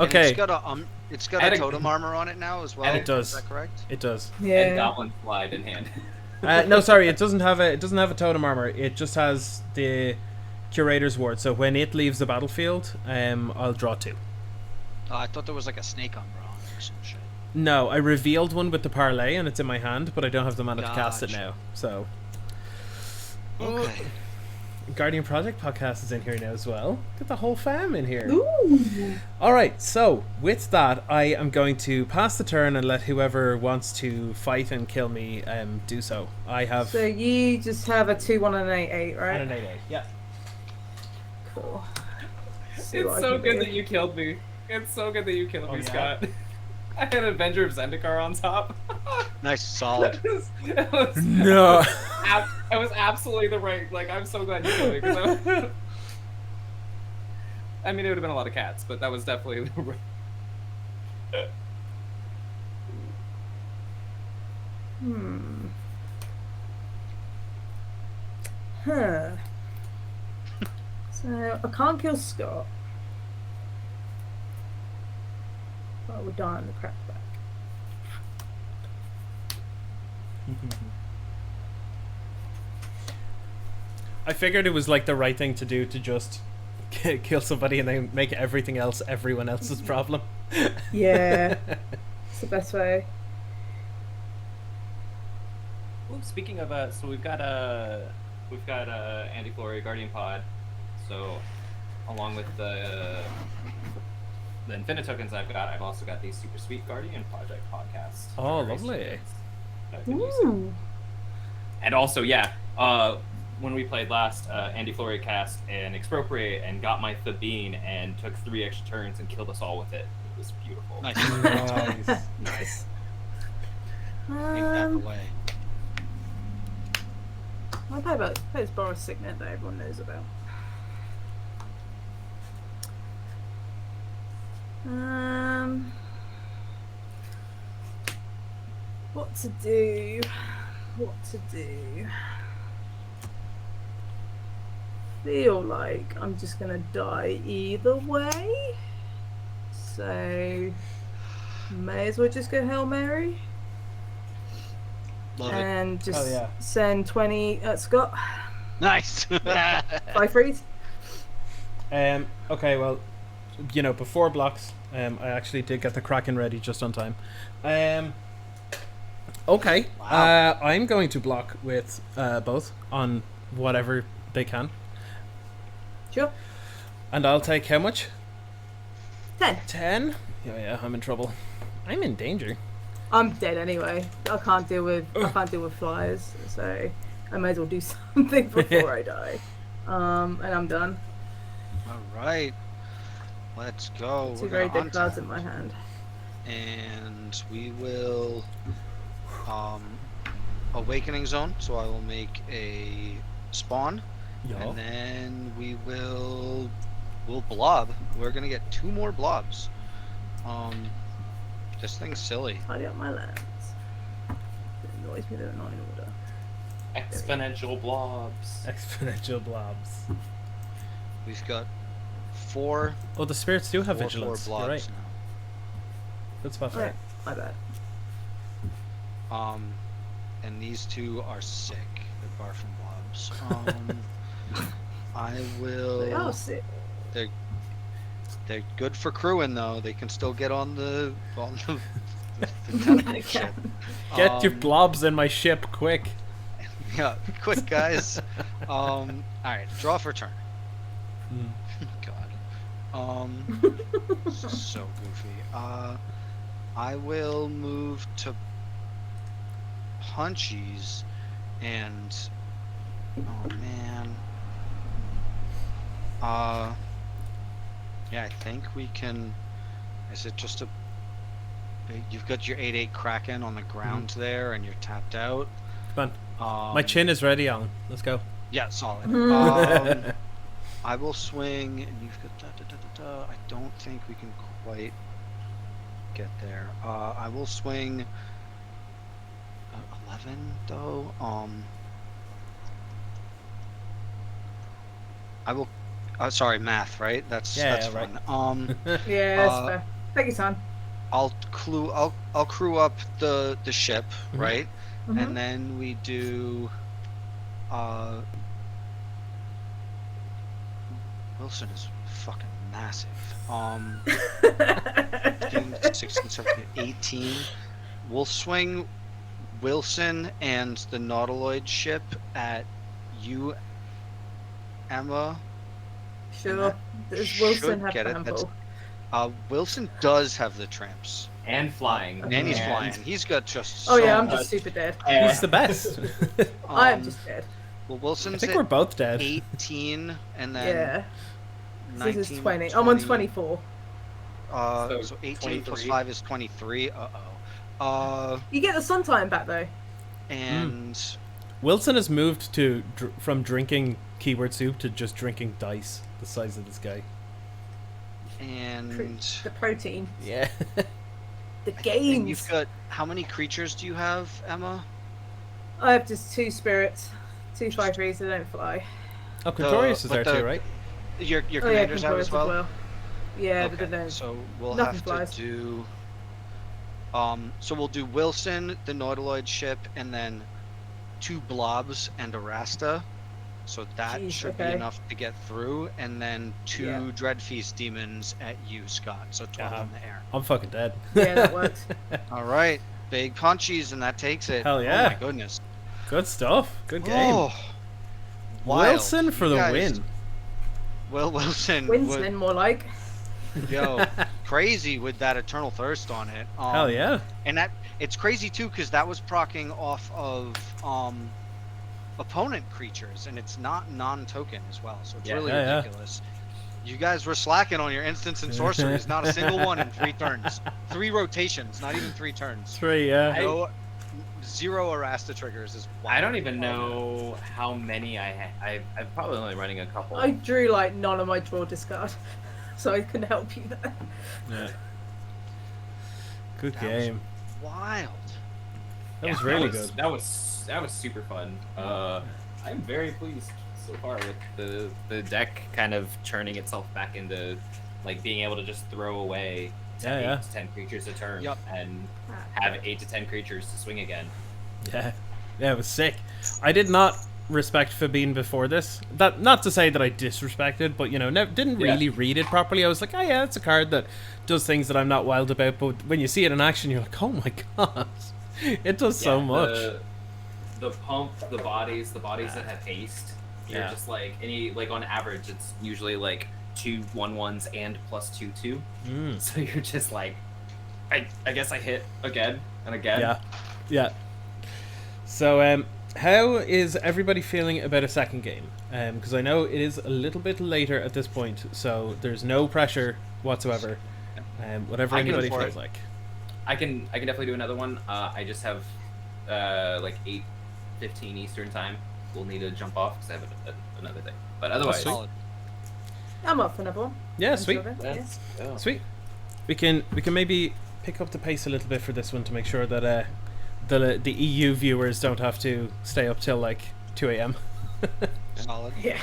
Okay. it's got And a a- totem armor on it now as well. and it does. Is that correct? It does. And Yeah. goblin slide in hand. No, sorry, it doesn't have a totem armor. It just has the Curator's Ward. So when it leaves the battlefield, I'll draw 2. Oh, I thought there was like a snake umbrella on it or some shit. No, I revealed one with the parlay and it's in my hand, but I don't have the mana to cast it Gotcha. now. So Okay. Guardian Project podcast is in here now as well. Get the whole fam in here. Ooh. All right, so with that, I am going to pass the turn and let whoever wants to fight and kill me do so. I have So you just have a 2-1 and an 8-8, right? an 8-8. Yeah. Cool. See It's what I so can good do. that you killed me. It's so good that you killed Oh, me, yeah? Scott. I had Avenger of Zendikar on top. Nice, solid. It was No. it was absolutely the right. Like, I'm so glad you killed me. 'Cause I mean, it would have been a lot of cats, but that was definitely the right. Huh. So I can't kill Scott. But I would die on the crackback. I figured it was like the right thing to do to just kill somebody and then make everything else everyone else's problem. Yeah. It's the best way. Ooh, speaking of, so we've got Andy Flory Guardian Pod. So along with the Infinite tokens I've got, I've also got the Super Sweet Guardian Project podcast. Oh, Very lovely. sweet that I've been using. Ooh. And also, yeah, when we played last, Andy Flory cast an Expropriate and got my Thabine and took 3 extra turns and killed us all with it. It was beautiful. Nice. Nice. Nice. Ain't that the way? I'll play this Boris Signet that everyone knows about. What to do? What to do? Feel like I'm just gonna die either way. So may as well just go Hail Mary Love it. and just Oh, yeah. send 20 at Scott. Nice. 5 freeze. Okay, well, you know, before blocks, I actually did get the Kraken ready just on time. Okay, Wow. I'm going to block with both on whatever they can. Sure. And I'll take how much? 10. 10? Yeah, I'm in trouble. I'm in danger. I'm dead anyway. I can't deal with flyers, so I may as well do something before I die. And I'm done. All right. Let's go. 2 We're very gonna dead clouds in untap. my hand. And we will awakening zone, so I will make a spawn, and then we'll blob. We're gonna get 2 more blobs. This thing's silly. Tidy up my lands. It annoys me they're not in order. Exponential blobs. Exponential blobs. We've got 4 Oh, the spirits do have 4 vigilance. You're blobs right. now. Good spot for Alright, it. my bad. And these 2 are sick. They're barfing blobs. I will. They are sick. They're good for crewing though. They can still get on the tentacle They ship. Get your blobs in my ship, quick. Yeah, quick guys. All right, draw for turn. God. This is so goofy. I will move to Punchies and oh man. Yeah, I think we can. Is it just a? You've got your 8/8 Kraken on the ground there, and you're tapped out. Come on. My chin is ready, Alan. Let's go. Yeah, solid. I will swing, and you've got da. I don't think we can quite get there. I will swing 11 though. I will. Sorry, math. Right? That's Yeah, fun. right. Yeah, that's fair. Take your time. I'll crew up the ship, Mhm. right? Mhm. And then we do. Wilson is fucking massive. 15, 16, 17, 18. We'll swing Wilson and the Nautiloid ship at you Emma. Sure. Does should Wilson have get it. trample? Wilson does have the tramps. And flying. Okay. And he's flying. He's got just Oh so yeah, I'm much. just super dead. He's the best. I am just dead. Well, I Wilson's think at we're both dead. 18, and then Yeah. 19, This is 20. I'm on 24. So 18 plus 23. 5 is 23. Uh-oh. You get the sun time back though. And Wilson has moved to from drinking keyword soup to just drinking dice the size of this guy. and The protein. Yeah. The and gains. you've got, how many creatures do you have, Emma? I have just 2 spirits, 2 5-3s that don't fly. Oh, Contorius is but there too, right? Your Oh yeah, commanders have Contorius as well. Yeah, Okay, but then so we'll nothing have flies. to do. So we'll do Wilson, the Nautiloid ship, and then 2 blobs and a Rasta. So that Jeez, should okay. be enough to get through, and then 2 Yeah. Dreadfeast demons at you, Scott. So 12 Uh-huh. in the air. I'm fucking dead. yeah, that works. All right, big punchies, and that takes it. Hell Oh yeah. my goodness. Good stuff. Good game. Oh, wild. Wilson for You the guys- win. Will Wilson. Winsman, more like. Yo, crazy with that Eternal Thirst on it. Hell yeah. And that it's crazy too because that was proccing off of opponent creatures, and it's not non-token as well, so it's Yeah. really Yeah, yeah. ridiculous. You guys were slacking on your instants and sorceries. Not a single one in 3 turns, 3 rotations, not even 3 turns. 3, yeah. No, 0 Arasta triggers is. I don't even know how many I have. I'm probably only running a couple. I drew like none of my draw discard, so I couldn't help you there. Yeah. Good That was game. Wild. That was really good. That was super fun. I'm very pleased so far with the deck kind of churning itself back into like being able to just throw away 8 to 10 creatures a turn Yep. and have 8 to 10 creatures to swing again. Yeah. Yeah, it was sick. I did not respect Fabine before this. That not to say that I disrespected, but you know, didn't really read it properly. I was like, oh yeah, it's a card that does things that I'm not wild about, but when you see it in action, you're like, oh my god, it does so much. The pump, the bodies that have haste. You're just like on average, it's usually like 2 1/1s and +2/2. So you're just like, I guess I hit again and again. Yeah, yeah. So, how is everybody feeling about a second game? Because I know it is a little bit later at this point, so there's no pressure whatsoever. Whatever I can anybody afford feels it. like. I can definitely do another one. I just have like 8:15 Eastern time. We'll need to jump off because I have another thing. But otherwise, Solid. I'm up for another one. Yeah, I'm sweet, sure of it, yeah. sweet. We can maybe pick up the pace a little bit for this one to make sure that the EU viewers don't have to stay up till like 2 a.m. Solid. Yeah.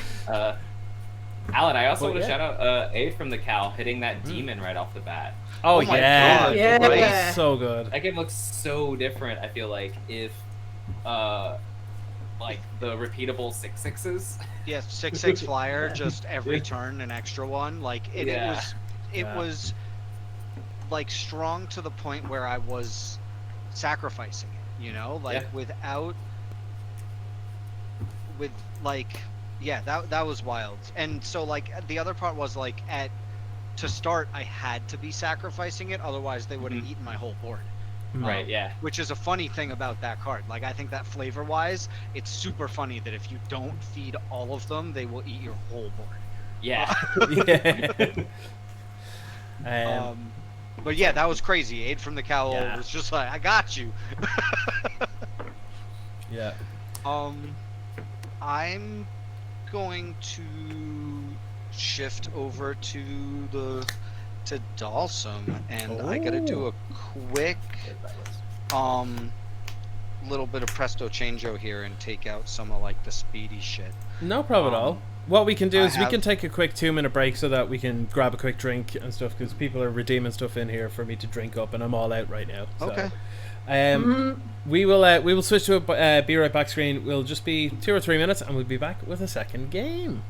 Alan, I also Well, want to yeah. shout out Aid from the Cal hitting that demon right off the bat. Oh, Oh my yeah, God, Yeah. right? So good. That game looks so different. I feel like if like the repeatable 6/6s. Yeah, 6/6 flyer, just every turn an extra one. Like it Yeah. was like strong to the point where I was sacrificing it, you know, like with like, yeah, that was wild. And so like the other part was like to start I had to be sacrificing it, otherwise they would have eaten my whole board. Right, yeah. Which is a funny thing about that card. Like, I think that flavor-wise, it's super funny that if you don't feed all of them, they will eat your whole board. Yeah. Yeah. But yeah, that was crazy. Aid from the Cowl was just like, I got you. Yeah. I'm going to shift over to Dalsum, and I gotta do a quick little bit of presto changeo here and take out some of like the speedy shit. No problem at all. What we can do is we have- can take a quick 2-minute break so that we can grab a quick drink and stuff, because people are redeeming stuff in here for me to drink up, and I'm all out right now. So. Okay. We will switch to a be right back screen. We'll just be 2 or 3 minutes, and we'll be back with a second game.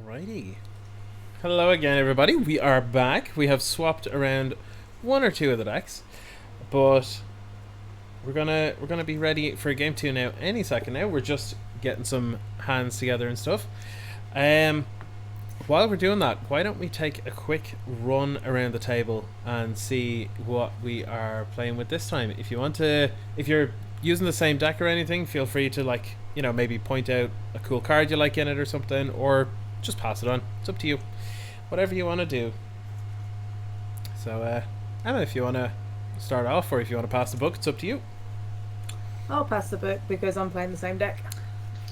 Alrighty. Hello again, everybody. We are back. We have swapped around one or two of the decks, but we're gonna be ready for game 2 now. Any second now. We're just getting some hands together and stuff. While we're doing that, why don't we take a quick run around the table and see what we are playing with this time? If you're using the same deck or anything, feel free to maybe point out a cool card you like in it or something, or just pass it on. It's up to you. Whatever you want to do. So, Emma, if you want to start off, or if you want to pass the book, it's up to you. I'll pass the book because I'm playing the same deck.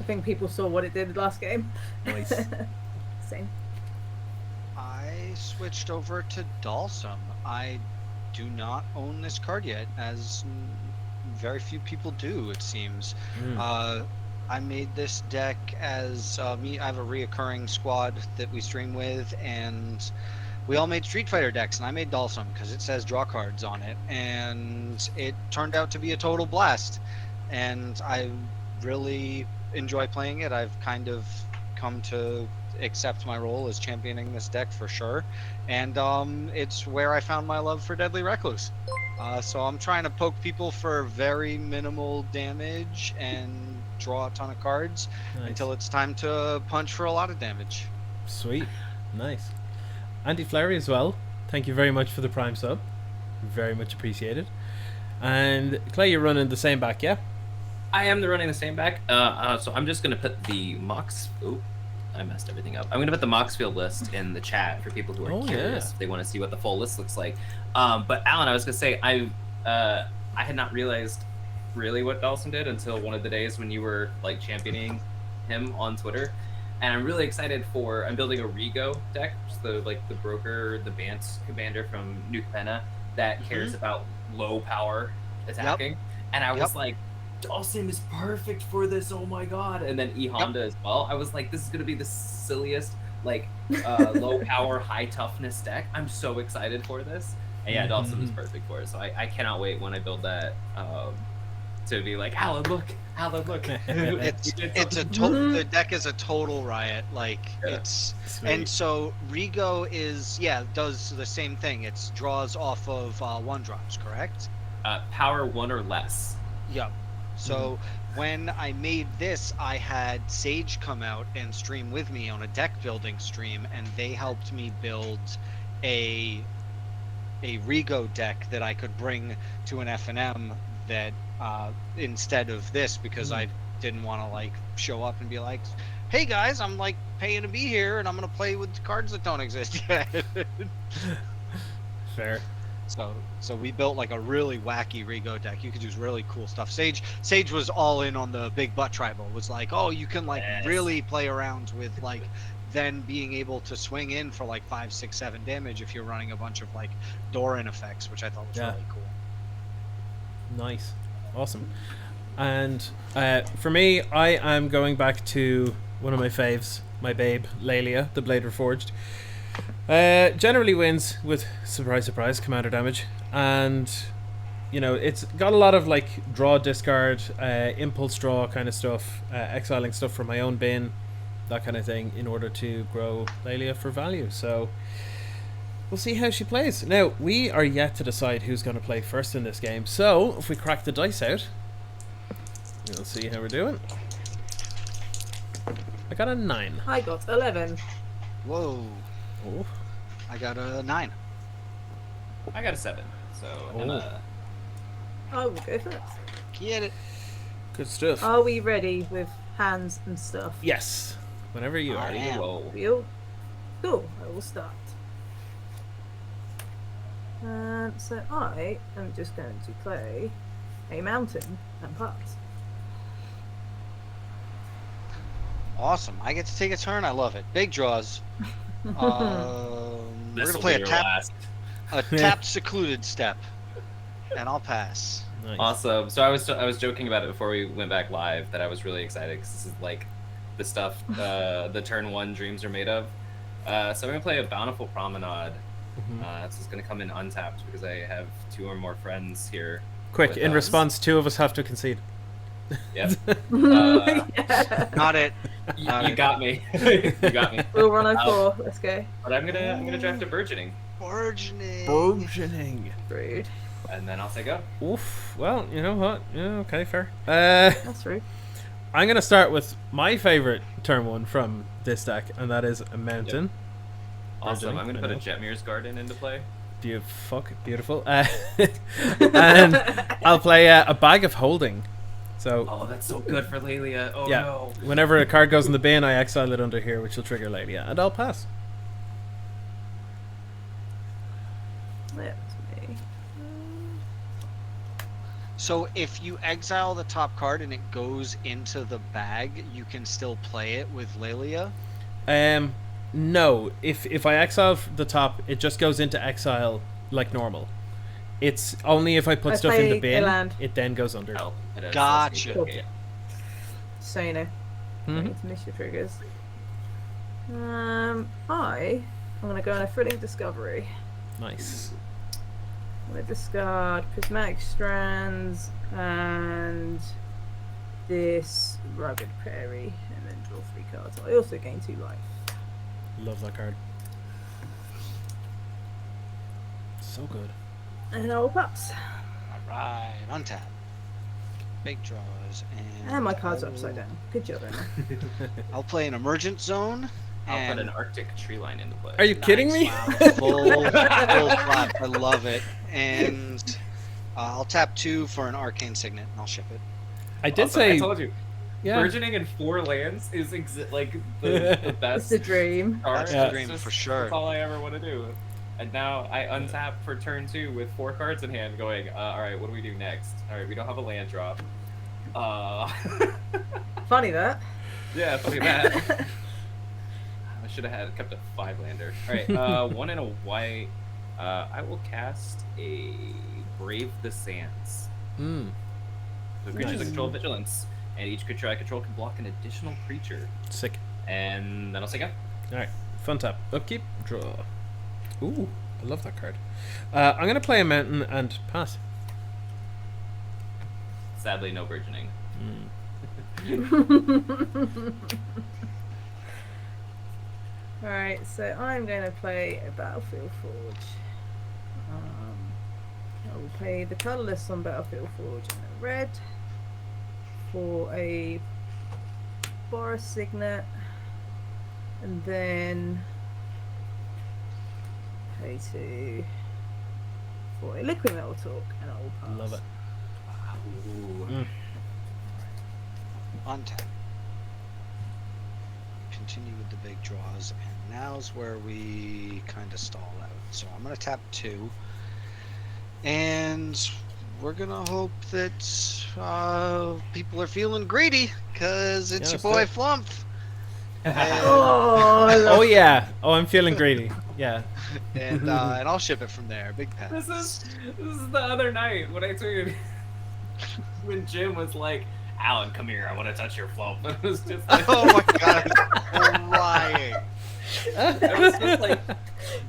I think people saw what it did last game. Nice. Same. I switched over to Dalsum. I do not own this card yet, as very few people do, it seems. I made this deck as me. I have a reoccurring squad that we stream with, and we all made Street Fighter decks, and I made Dalsum because it says draw cards on it, and it turned out to be a total blast. And I really enjoy playing it. I've kind of come to accept my role as championing this deck for sure, and it's where I found my love for Deadly Recluse. So I'm trying to poke people for very minimal damage and draw a ton of cards until it's time to punch for a lot of damage. Sweet. Nice. Andy Flowery as well. Thank you very much for the Prime sub. Very much appreciated. And Clay, you're running the same back, yeah? I am running the same back. So I'm just gonna put the Mox. Oop, I messed everything up. I'm gonna put the Moxfield list in the chat for people who are curious if they want to see what the full list looks like. But Alan, I was gonna say I had not realized really what Dalsum did until one of the days when you were like championing him on Twitter, and I'm really excited for. I'm building a Rigo deck, which is the broker, the Bant commander from New Capenna that cares about low power attacking, and I was like, Dalsum is perfect for this. Oh my god! And then E Honda as well. I was like, this is gonna be the silliest low power, high toughness deck. I'm so excited for this. And yeah, Dalsum is perfect for it. So I cannot wait when I build that to be like, Alan, look. It's a total. The deck is a total riot. It's Sweet. And so Rigo does the same thing. It draws off of 1-drops, correct? Power 1 or less. Yep. So when I made this, I had Sage come out and stream with me on a deck building stream, and they helped me build a Rigo deck that I could bring to an FNM that instead of this, because I didn't want to show up and be like, hey guys, I'm paying to be here and I'm gonna play with cards that don't exist yet. Fair. So we built a really wacky Rigo deck. You could do really cool stuff. Sage was all in on the big butt tribal. Was like, oh, you can really play around with then being able to swing in for 5, 6, 7 damage if you're running a bunch of Doran effects, which I thought was really cool. Nice. Awesome. And for me, I am going back to one of my faves, my babe, Lelia, the Blade Reforged. Generally wins with, surprise, surprise, commander damage. And, it's got a lot of draw, discard, impulse draw kind of stuff, exiling stuff from my own bin, that kind of thing, in order to grow Lelia for value. So we'll see how she plays. Now, we are yet to decide who's going to play first in this game. So if we crack the dice out, we'll see how we're doing. I got a 9. I got 11. Whoa. Oh. I got a 9. I got a 7. So Emma. I will go first. Get it. Good stuff. Are we ready with hands and stuff? Yes. Whenever you are. Cool. I will start. So I am just going to play a mountain and pass. Awesome. I get to take a turn. I love it. Big draws. We're going to play a tapped secluded step. And I'll pass. Nice. Awesome. So I was joking about it before we went back live that I was really excited because this is the stuff the turn 1 dreams are made of. So I'm going to play a Bountiful Promenade. This is going to come in untapped because I have 2 or more friends here. Quick, in response, 2 of us have to concede. Yep. Yeah. Not it. You Not it. got me. You got me. We'll run 04. Let's go. But I'm gonna draft a burgeoning, Burgeoning. Burgeoning. Rude. and then I'll say go. Oof. Well, you know what? Yeah, okay, fair. That's rude. I'm gonna start with my favorite turn one from this deck, and that is a mountain. Awesome. Burgeoning, I'm gonna I put a know. Jetmir's Garden into play. Beautiful. And I'll play a bag of holding. So Oh, that's so good for Lelia. Oh yeah, no. whenever a card goes in the bin, I exile it under here, which will trigger Lelia, and I'll pass. That's me. So if you exile the top card and it goes into the bag, you can still play it with Lelia. No. If I exile the top, it just goes into exile like normal. It's only if I put I stuff in the play a bin, land. it then goes under. Oh, it is. Gotcha. Cool. Yeah. So you know. Mhm. It's mischief triggers. I'm gonna go on a thrilling discovery. Nice. I'm gonna discard prismatic strands and this rugged prairie, and then draw 3 cards. I also gain 2 life. Love that card. So good. And I will pass. Alright, untap. Big draws, and And my cards I are upside will- down. Good job, Emma. I'll play an emergent zone. I'll and put an Arctic tree line into play. Are you kidding me? Wow, full flop. I love it. And I'll tap 2 for an arcane signet, and I'll ship it. I did Also, say, I told you, yeah. burgeoning in 4 lands is like the It's best. a dream. card. That's the It's dream for sure. That's all I ever want to do. And now I untap for turn 2 with 4 cards in hand, going, all right, what do we do next? All right, we don't have a land drop. Funny that. Yeah, funny that. I should have kept a 5-lander. All right, 1 and a white. I will cast a Brave the Sands. Mm, So creatures Nice. control vigilance, and each creature I control can block an additional creature. sick. And then I'll say go. Alright, fun tap. Upkeep, draw. Ooh, I love that card. I'm going to play a mountain and pass. Sadly, no burgeoning. Alright, so I'm going to play a Battlefield Forge. I will play the colourless on Battlefield Forge and a red for a Boris Signet, and then pay 2 for a Liquid Metal Talk, and I will pass. Love it. Ooh. Mm. Untap. Continue with the big draws, and now's where we kind of stall out. So I'm gonna tap 2, and we're gonna hope that people are feeling greedy, cause it's Yeah, your boy let's Flump. Oh, I love Oh, yeah. Oh, I'm feeling greedy. Yeah. And I'll ship it from there. Big pass. This is the other night when I tweeted when Jim was like, "Alan, come here, I want to touch your flump." It was just like, Oh my god, I'm crying. it was just like What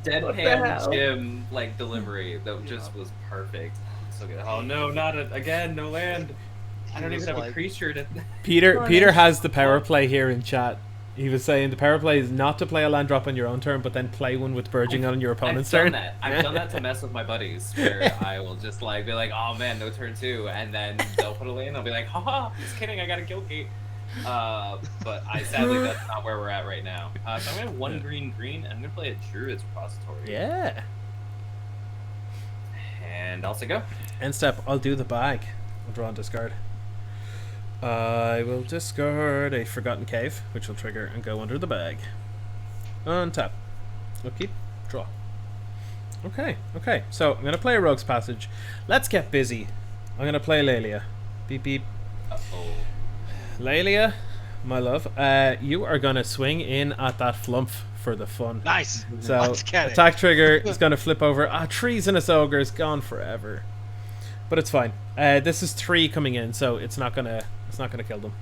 the deadpan hell? Jim like delivery that just was perfect. So good. Oh no, not again, no land. I don't He even was have a like- creature to. Peter Funny. Peter has the power play here in chat. He was saying the power play is not to play a land drop on your own turn, but then play one with Burgeoning on your opponent's I've turn. done that. I've done that to mess with my buddies, where I will just like be like, "Oh man, no turn 2," and then they'll put a land. I'll be like, "Haha, just kidding. I got a guild gate." But sadly that's not where we're at right now. So I'm gonna have 1 green, and I'm gonna play a Druid's Repository. Yeah. And I'll say go. End step, I'll do the bag. I'll draw and discard. I will discard a Forgotten Cave, which will trigger and go under the bag. Untap. Upkeep. Draw. Okay. So I'm going to play a Rogue's Passage. Let's get busy. I'm going to play Lelia. Beep beep. Uh-oh. Lelia, my love, you are going to swing in at that flump for the fun. Nice. So Let's get it. attack trigger is going to flip over. Treasonous Ogre is gone forever. But it's fine. This is 3 coming in, so it's not gonna kill them.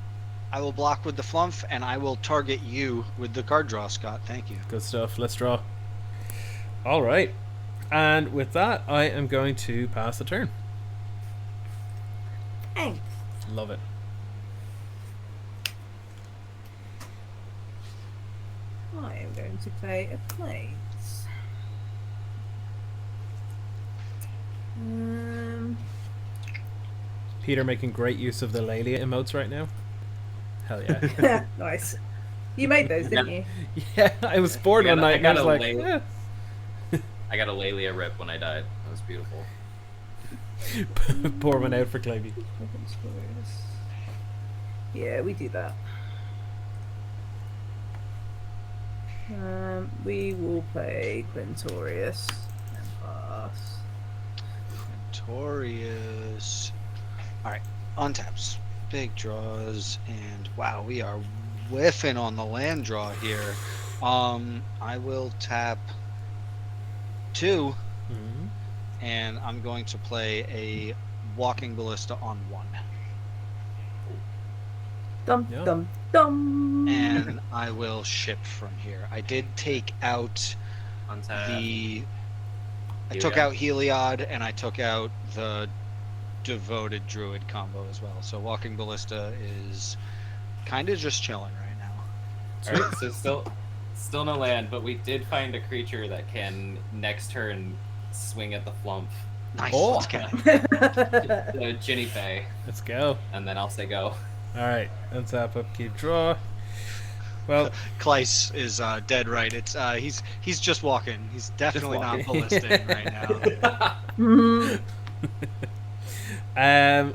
I will block with the flump, and I will target you with the card draw, Scott. Thank you. Good stuff. Let's draw. All right, and with that, I am going to pass the turn. Thanks. Love it. I'm going to play a planes. Peter making great use of the Lelia emotes right now. Hell yeah. Nice. You made those, didn't you? Yeah, I was bored one night and I was like, I got a Lelia rip when I died. That was beautiful. pour one out for Clavey. Yeah, we do that. We will play Quintorius and pass. Notorious. Alright, untaps. Big draws, and wow, we are whiffing on the land draw here. I will tap 2, and I'm going to play a Walking Ballista on 1. Dum Yeah. dum dum. And I will ship from here. I did take out Untap. I took out Heliod, and I took out the Devoted Druid combo as well. So Walking Ballista is kind of just chilling right now. Alright, so still no land, but we did find a creature that can next turn swing at the flump. Nice. Oh. Let's get it. The Ginny Fey, Let's go. and then I'll say go. Alright, untap, upkeep, draw. Well, Kleiss is dead right. It's he's just walking. He's definitely not walking. ballistic right now.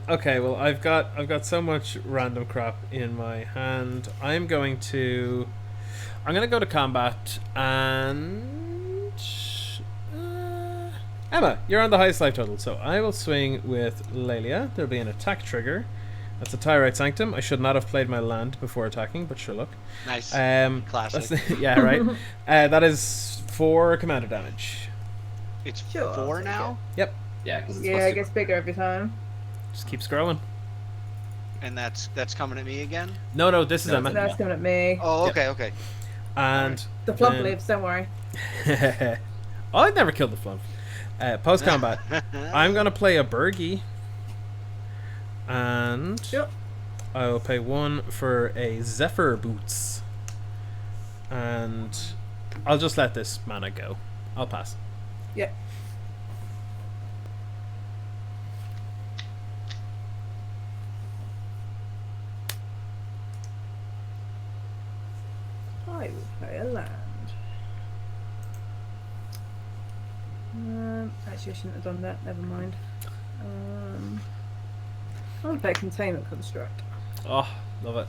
okay, well I've got so much random crap in my hand. I'm gonna go to combat and Emma, you're on the highest life total, so I will swing with Lelia. There'll be an attack trigger. That's a Tyrite Sanctum. I should not have played my land before attacking, but sure, look. Nice. Classic. Classic. Yeah, right. That is 4 commander damage. It's Sure, 4 I'll now, Yep. Yeah, because it's Yeah, it gets bigger every time. Just keeps growing. and that's coming at me again. No, this is No, Emma. That's coming at me. Oh, okay. And The flump then- lives, don't worry. oh, I'd never killed the flump. Post combat, I'm gonna play a Burgie, and Sure. I will pay 1 for a Zephyr Boots, and I'll just let this mana go. I'll pass. Yeah. I will play a land. Actually, I shouldn't have done that. Never mind. I'll play Containment Construct. Oh, love it.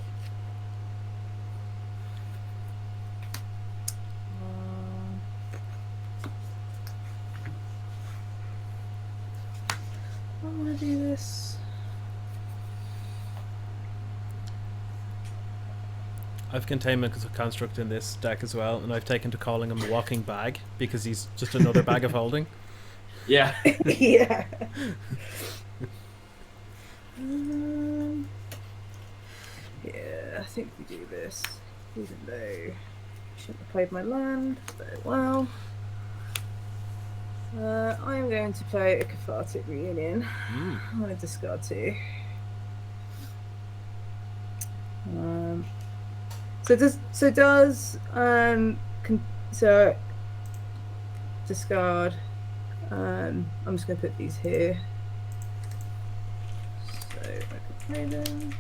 I want to do this. I've Containment Construct in this deck as well, and I've taken to calling him Walking Bag because he's just another bag of holding. Yeah. Yeah. Yeah, I think we do this, even though I shouldn't have played my land very well. I'm going to play a Cathartic Reunion. I'm going to discard 2. So discard. I'm just going to put these here. So I can play them.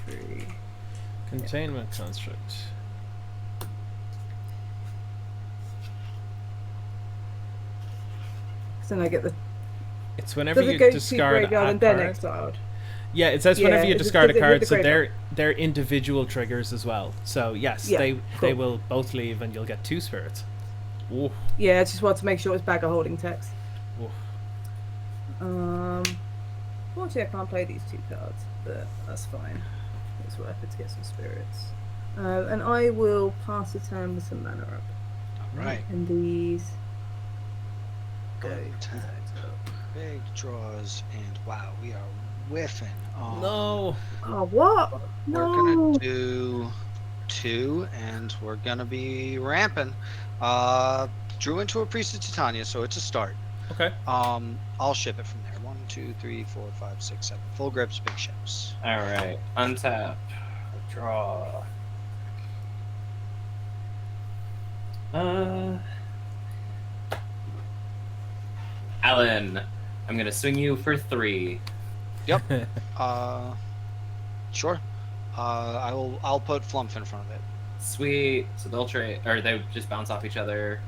2, 3. Containment Construct. So then I get the. It's whenever Does it you go to discard a graveyard and then card. exiled? Yeah, it says whenever Yeah, you it's discard a with card, the so graveyard. they're individual triggers as well. So yes, Yeah, they cool. will both leave, and you'll get 2 spirits. Ooh, Yeah, I just wanted to make sure it's bag of holding text. ooh. Fortunately, I can't play these 2 cards, but that's fine. It's worth it to get some spirits. And I will pass the turn with some mana up. All right. And these go. Big draws, and wow, we are whiffing. No. Oh, what? We're No. gonna do 2, and we're gonna be ramping. Drew into a Priest of Titania, so it's a start. Okay. I'll ship it from there. 1, 2, 3, 4, 5, 6, 7. Full grips, big ships. All right. Untap. Draw. Alan, I'm gonna swing you for 3. Yep. Sure. I'll put Flump in front of it, Sweet. So they'll trade, or they just bounce off each other.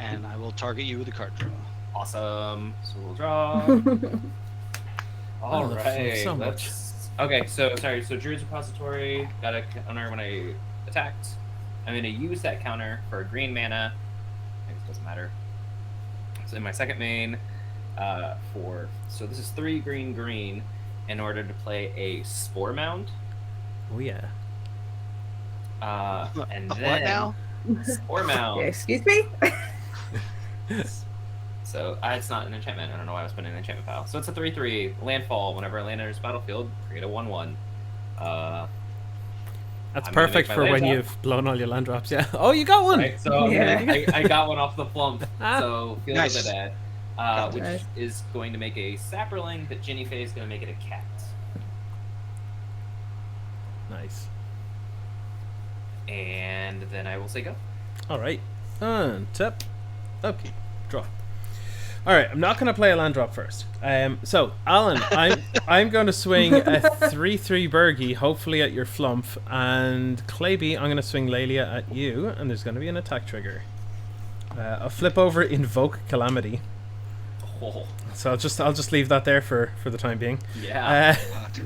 and I will target you with a card draw. Awesome. So we'll draw. All love Flump right. so much. Okay. So sorry. So Druid's Repository got a counter when I attacked. I'm gonna use that counter for green mana. I guess it doesn't matter. So in my second main, so this is 3 green in order to play a Spore Mound. Oh yeah. And What then now? Spore Mound. Excuse me? So it's not an enchantment. I don't know why I was putting an enchantment pile. So it's a 3/3 landfall. Whenever a land enters battlefield, create a 1/1. That's I'm gonna perfect make my for land when drop. you've blown all your land drops. Yeah. Oh, you got one. Right, so Yeah. I got one off the flump. Ah. So feel Nice. good with that. Which Nice. is going to make a sapperling, but Ginny Faye is going to make it a cat. Nice. And then I will say go. All right. Tap. Okay. Draw. All right. I'm not going to play a land drop first. So Alan, I'm going to swing a 3/3 Bergie, hopefully at your flump, and Clayby, I'm going to swing Lelia at you, and there's going to be an attack trigger. I'll flip over Invoke Calamity. Oh, So I'll just leave that there for the time being. yeah.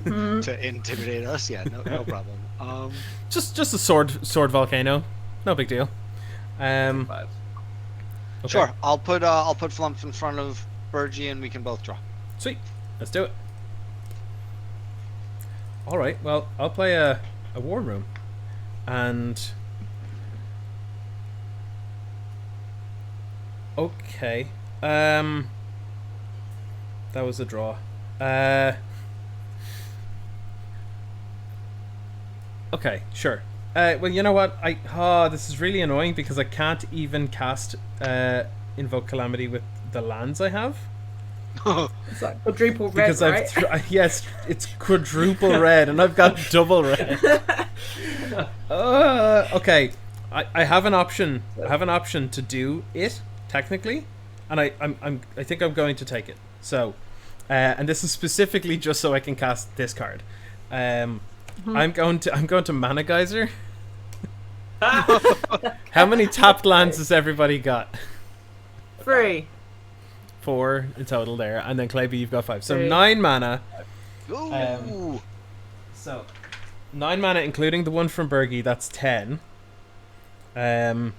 To intimidate us? Yeah, no problem. Just a sword volcano, no big deal. 5. Okay. Sure. I'll put Flump in front of Burgie, and we can both draw. Sweet, let's do it. All right, well I'll play a War Room, and okay, that was a draw. Okay, sure. Well, you know what? This is really annoying because I can't even cast Invoke Calamity with the lands I have. It's like quadruple red, Because right? yes, it's quadruple red, and I've got double red. Okay, I have an option. I have an option to do it technically, and I think I'm going to take it. So, and this is specifically just so I can cast this card. I'm going to Mana Geyser. How many tapped lands has everybody got? 3. 4 in total there, and then Clayby, you've got 5. So 3. 9 mana. Ooh. So 9 mana, including the one from Bergie. That's 10. I'm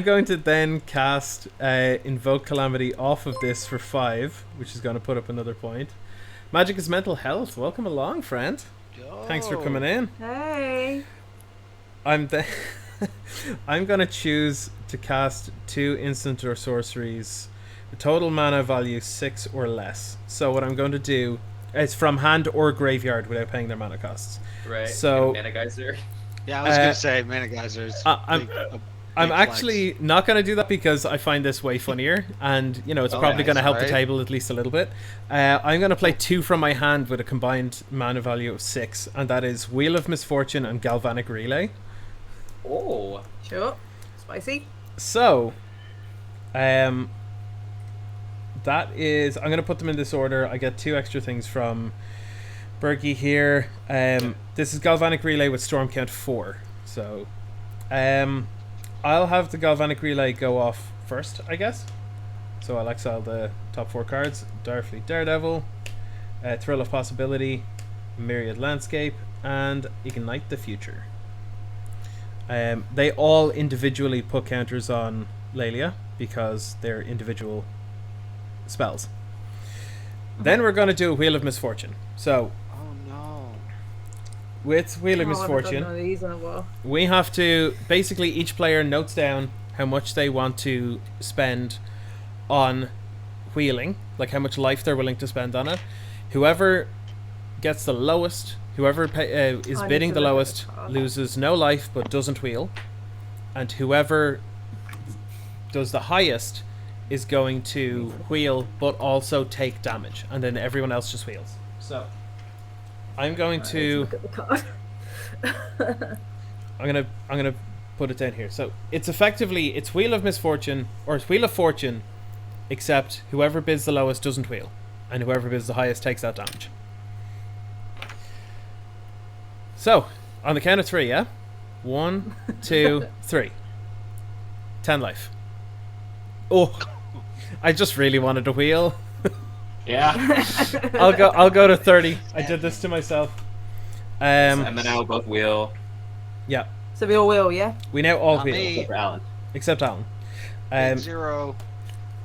going to then cast Invoke Calamity off of this for 5, which is going to put up another point. Magic is mental health. Welcome along, friend. Thanks for coming in. Hey. I'm gonna choose to cast 2 instant or sorceries, the total mana value 6 or less. So what I'm going to do is from hand or graveyard without paying their mana costs. Right. So- Mana Geyser. Yeah, I was gonna say Mana Geysers. I'm actually not going to do that because I find this way funnier, and you know it's Oh, probably nice, going to help the right? table at least a little bit. I'm going to play 2 from my hand with a combined mana value of 6, and that is Wheel of Misfortune and Galvanic Relay. Oh. Sure. Spicy. So, that is. I'm going to put them in this order. I get 2 extra things from Bergie here. This is Galvanic Relay with Storm Count 4. So, I'll have the Galvanic Relay go off first, I guess. So I'll exile the top 4 cards. Direfleet Daredevil, Thrill of Possibility, Myriad Landscape, and Ignite the Future. They all individually put counters on Lelia because they're individual spells. Then we're going to do a Wheel of Misfortune. So Oh no. with Wheel of Oh, I haven't done Misfortune, one of these in a while. we have to basically each player notes down how much they want to spend on wheeling, like how much life they're willing to spend on it. Whoever gets the lowest, whoever is I need bidding to the look at lowest the card. loses no life but doesn't wheel, and whoever does the highest is going to wheel but also take damage, and then everyone else just wheels. So I'm going to Look at the card. I'm gonna put it down here. So it's effectively it's Wheel of Misfortune or it's Wheel of Fortune, except whoever bids the lowest doesn't wheel, and whoever bids the highest takes that damage. So on the count of 3, yeah, 1, 2, 3. 10 life. Oh, I just really wanted to wheel. Yeah. I'll go to 30. I did this to myself. And then I'll both wheel. Yeah. So we all will, yeah? We now all Not wheel. me. Except for Alan. Except Alan. Big 0.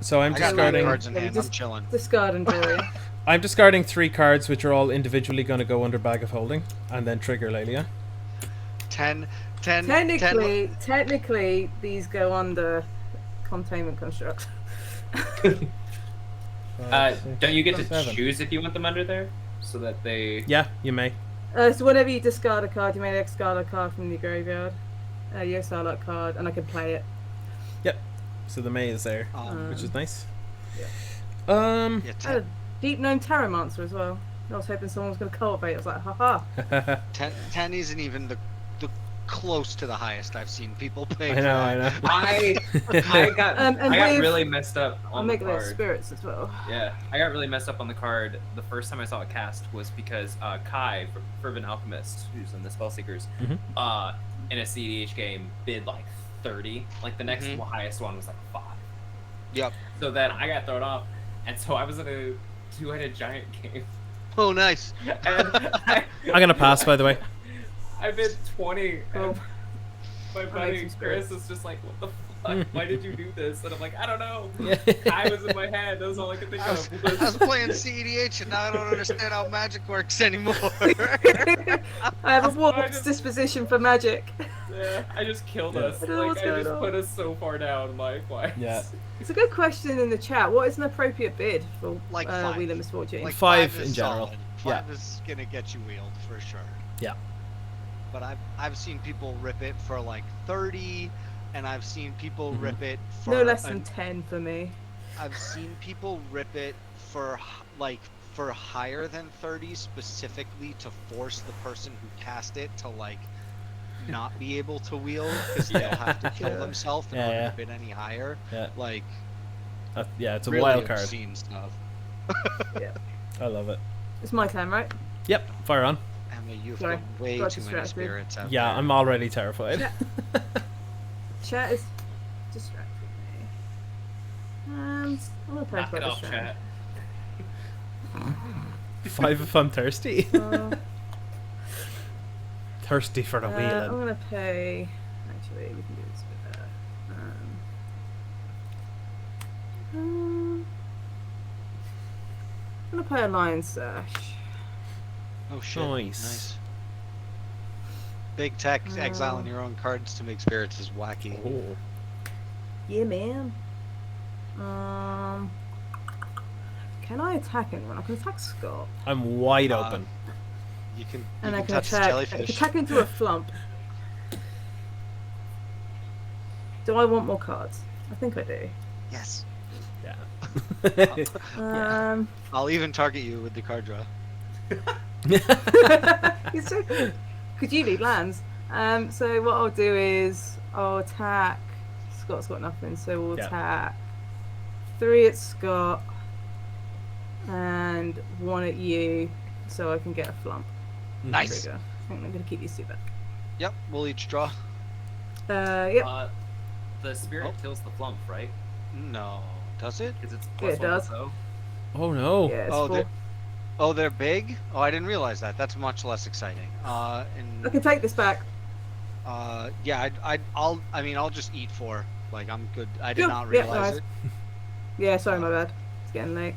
So I'm I got 9 discarding. cards in Yeah, hand. just- I'm chilling. Discard and draw, yeah? I'm discarding 3 cards, which are all individually going to go under Bag of Holding, and then trigger Lelia. 10. Technically, these go under containment construct. Don't you get to 7. choose if you want them under there? So that they... Yeah, you may. So whenever you discard a card, you may discard a card from your graveyard. You exile that card, and I can play it. Yep. So the May is there, which is nice. Yeah. Yeah, I had 10, a deep known Terramancer as well. I was hoping someone was going to cultivate. I was like, haha. 10 isn't even the close to the highest I've seen people play. I know. I got And I got with- really messed up I'll on the make those card. spirits as well. Yeah, I got really messed up on the card. The first time I saw it cast was because Kai, Fervent Alchemist, who's in the Spellseekers, Mhm. In a CDH game, bid like 30. Like the next highest one was like 5. Yep. So then I got thrown off, and so I was in a 2-headed giant game, Oh, nice. and I'm gonna pass, by the way. I bid 20. Cool. And my make buddy some Chris spirits. is just like, "What the fuck? Why did you do this?" And I'm like, "I don't know." Yeah. Kai was in my head. That was all I could think I was, of. I was playing CEDH and now I don't understand how magic works anymore. I have a I warped just- disposition for magic. Yeah, I just killed Yeah. us. I don't know Like what's I going just on. put us so far down. Like why? Yeah. It's a good question in the chat. What is an appropriate bid for Like 5. Wheel of Misfortune? Like 5 is in general. solid. Yeah. 5 is gonna get you wheeled for sure. Yeah. But I've seen people rip it for like 30, and I've seen people Mhm. rip it for No less than an- 10 for me. I've seen people rip it for for higher than 30 specifically to force the person who cast it to like not be able to wheel because they'll have to kill Yeah. themselves in Yeah, order yeah. to bid any higher. Yeah. Like Yeah, it's a really wild card. obscene stuff. I love it. It's my turn, right? Yep, fire on. Emma, you've Sorry, got way got too many distracted. spirits out Yeah, there. I'm already terrified. Yeah. Chat is distracting me. I'm gonna play Knock for it this off, round. chat. 5 if I'm thirsty. Thirsty for the I'm wheeling. gonna pay. Actually, we can do this a bit better. I'm gonna play a Lion Sash. Oh shit. Nice. Nice. Big tech exiling your own cards to make spirits is wacky. Oh. Yeah, man. Can I attack anyone? I can attack Scott, I'm wide Uh, open. You can, and you I can can touch the attack. jellyfish. Attack into a flump. Do I want more cards? I think I do. Yes. Yeah. I'll even target you with the card draw. He's so good. Because you need lands. So what I'll do is I'll attack. Scott's got nothing, so we'll Yeah. attack 3 at Scott and 1 at you, so I can get a flump. Nice. Trigger. I think I'm gonna keep these 2 back. Yep, we'll each draw. Yep. The spirit kills the flump, right? No. Does it? Because it's Yeah, it +1 does. so. Oh no. Yeah, it's Oh, 4. they're big? Oh, I didn't realize that. That's much less exciting. I And can take this back. yeah, I'll just eat 4. Like I'm good. I did Yeah, not yeah, realize nice. it. Yeah, sorry, my bad. It's getting late.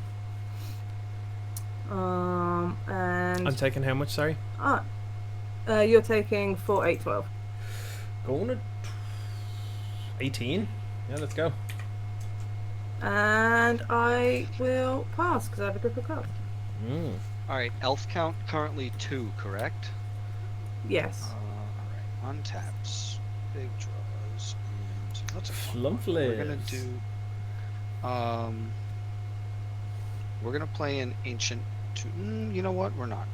And I'm taking how much, sorry? you're taking 4, 8, 12. Going to 18. Yeah, let's go. And I will pass because I have a grip of cards. Mm. All right, elf count currently 2, correct? Yes. All right, untaps, big draws, and lots of fun. Lovely. We're gonna do. We're gonna play an ancient. You know what? We're not.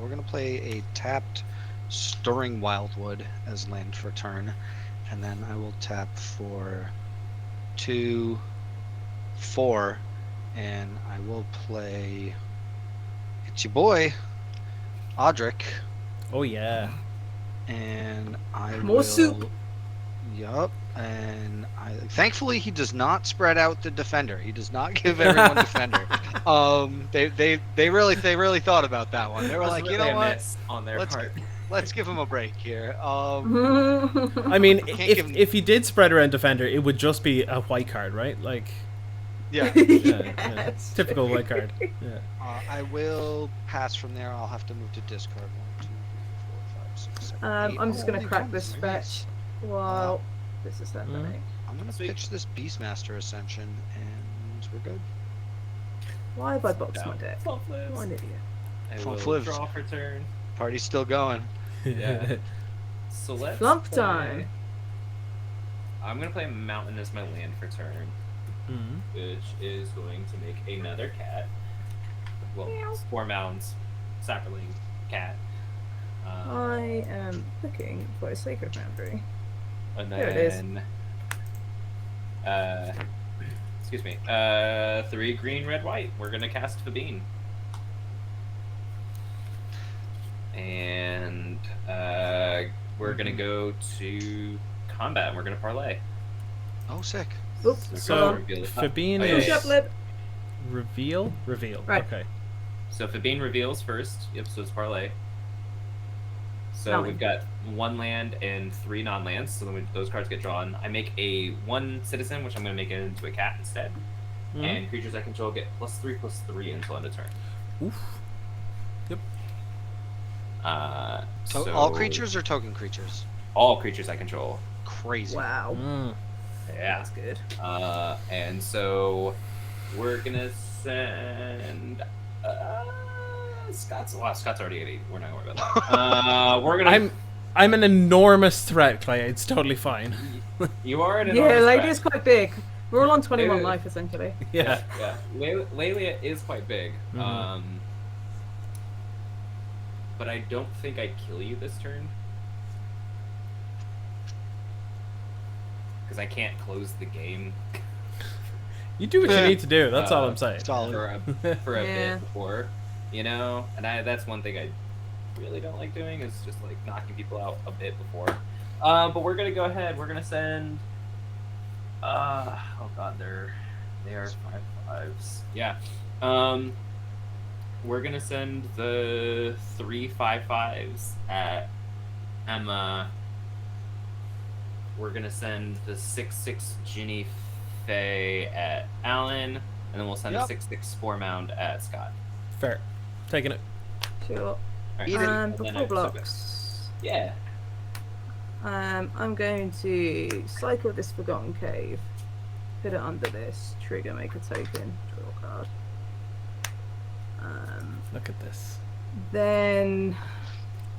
We're gonna play a tapped Stirring Wildwood as land for turn, and then I will tap for 2, 4, and I will play. It's your boy, Audric, Oh yeah. and I More will. soup. Yup, and thankfully he does not spread out the defender. He does not give everyone defender. They really thought about that one. They were That's like, you really know a what? miss on their Let's part. let's give him a break here. I mean, Can't give him- if he did spread around defender, it would just be a white card, right? Like, Yeah. Yes. typical white card. Yeah. I will pass from there. I'll have to move to discard. 1, 2, 3, 4, 5, 6, 7, 8. I'm just gonna Holy crack goodness, this nice. fetch while this is happening. I'm gonna pitch this Beastmaster Ascension, and we're good. Why have I boxed my Down. deck? Flop What flips. an idiot. I Flop will flips. draw for turn. Party's still going. Yeah. So let's Flump play- time. I'm gonna play Mountain as my land for turn, Mhm. which is going to make another cat. Well, Meow. 4 mounds, sapperling, cat. I am looking for a sacred boundary. And There it is. then, excuse me, 3 green, red, white. We're gonna cast Fabine. And we're gonna go to combat. And we're gonna parlay. Oh, sick. Oops, So, hold on. reveal the top. Fabine Oh, yeah, is yeah. Push up lip. reveal. Right. Okay. So Fabine reveals first. Yep, so it's parlay. So Nine. we've got 1 land and 3 non-lands. So then those cards get drawn. I make a 1 citizen, which I'm going to make it into a cat instead. Mhm. And creatures I control get +3/+3 until end of turn. Oof. So all creatures or token creatures? All creatures I control. Crazy. Wow. Mm. Yeah. That's good. And so we're gonna send Scott's. Wow, Scott's already at 8. We're not gonna worry about that. We're gonna. I'm an enormous threat, Clay. It's totally fine. You are an Yeah, enormous lady threat. is quite big. We're all on 21 Maybe- life, essentially. Yeah. Yeah. Lelia is quite big. Mhm. But I don't think I kill you this turn. Because I can't close the game You do what you need to do. That's all I'm saying. Solid. for a Yeah. bit before, you know? And that's one thing I really don't like doing is just like knocking people out a bit before. But we're gonna go ahead. We're gonna send. Oh god, they are 5/5s. Yeah. We're gonna send the 3 5/5s at Emma. We're gonna send the 6/6 Ginny Faye at Alan, and then we'll send Yep. a 6/6 4 mound at Scott. Fair. Taking it. Sure. All right, Even- and then Before I- blocks. Yeah. I'm going to cycle this Forgotten Cave, put it under this, trigger, make a token, draw a card. Look at this. Then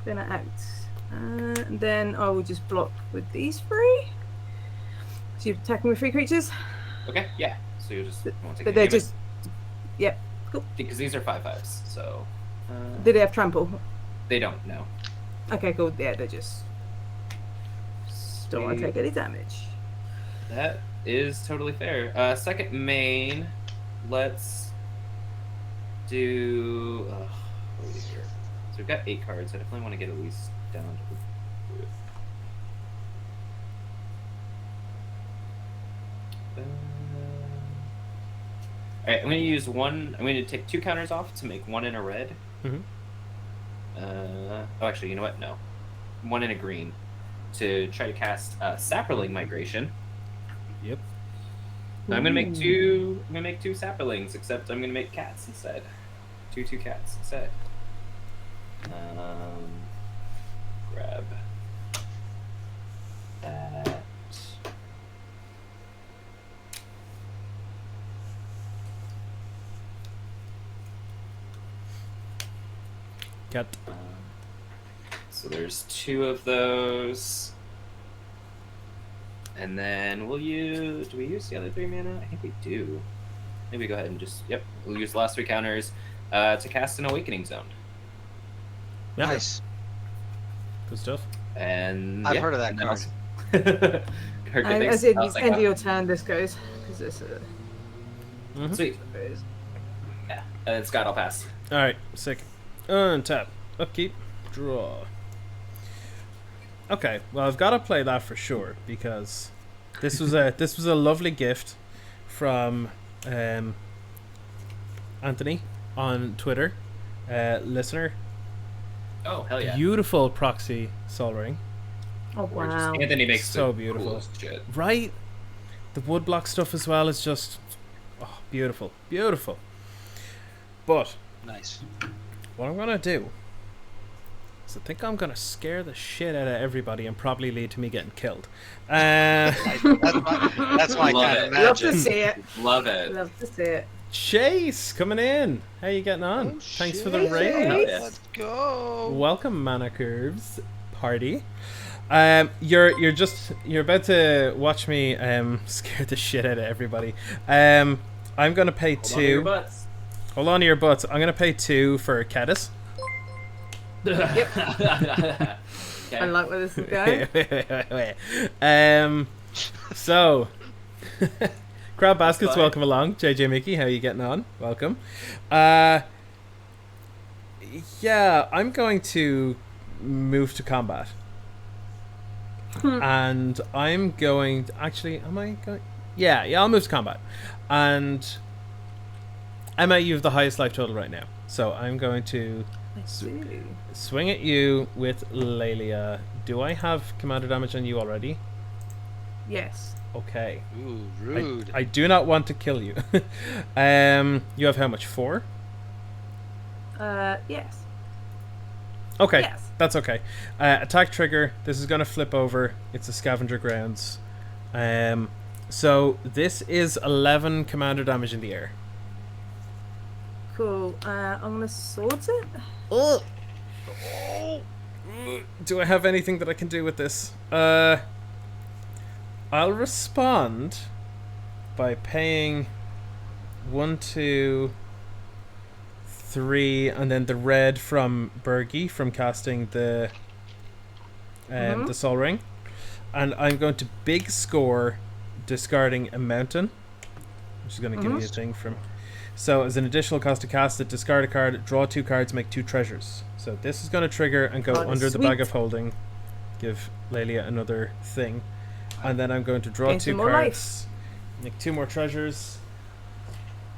gonna act, and then I will just block with these 3. So you're attacking with 3 creatures, Okay. Yeah. So you just won't take but any they're damage. just, because these are 5/5s, so do they have trample? they don't know. Okay, cool. Yeah, they're just don't want to Sweet. take any damage. That is totally fair. Second main, let's do. What do we do here? So we've got 8 cards. I definitely want to get at least down to. Alright, I'm going to use 1. I'm going to take 2 counters off to make 1 in a red. Mhm. Oh, actually, you know what? No. 1 in a green to try to cast Sapperling Migration. Yep. So I'm gonna make 2. I'm gonna make 2 Sapperlings, except I'm gonna make cats instead. 2 cats instead. Grab that. Got. So there's 2 of those. And then we'll use. Do we use the other 3 mana? I think we do. Maybe go ahead and just. Yep. We'll use the last 3 counters to cast an Awakening Zone. Yeah. Nice. Good stuff. And I've yeah, heard of that and then card. also- Heard good And things. as in I was like, end of oh, your turn, this goes because it's Mhm. sweet. Yeah, and then Scott, I'll pass. All right, sick. Untap, upkeep, draw. Okay, well I've got to play that for sure because this was a lovely gift from Anthony on Twitter, listener. Oh hell yeah! Beautiful proxy Sol Ring, oh Gorgeous. wow. Anthony makes So the beautiful. coolest shit. right? The woodblock stuff as well is just beautiful, beautiful. But Nice. what I'm gonna do is I think I'm gonna scare the shit out of everybody and probably lead to me getting killed. That's my Love kind it. of Love to magic. see it. Love it. Love to see it. Chase coming in. How you getting on? Oh, Thanks for the shit. raid. Hell yeah. Let's go. Welcome, Mana Curves party. You're about to watch me scare the shit out of everybody. I'm gonna pay Hold on to your two. butts. Hold on to your butts. I'm gonna pay 2 for Caddis. I Okay. like where this is going. So Crab Baskets, fine. welcome along. JJ Mickey, how are you getting on? Welcome. Yeah, I'm going to move to combat. And I'm going to, actually, am I going? Yeah, I'll move to combat. And Emma, you have the highest life total right now. So I'm going to I see. swing at you with Lelia. Do I have commander damage on you already? Yes. Okay. Ooh, rude. I do not want to kill you. You have how much? 4? Yes. Okay. Yes. That's okay. Attack trigger. This is going to flip over. It's a scavenger grounds. So this is 11 commander damage in the air. Cool. I'm gonna sort it. Do I have anything that I can do with this? I'll respond by paying 1, 2, 3, and then the red from Bergie from casting the Sol Ring, and I'm going to big score, discarding a mountain, which is going to give me a thing from. So as an additional cost to cast it, discard a card, draw 2 cards, make 2 treasures. So this is going to trigger and go Oh, under the sweet. bag of holding, give Lelia another thing, and then I'm going to draw Gain 2 some more cards, make 2 more treasures.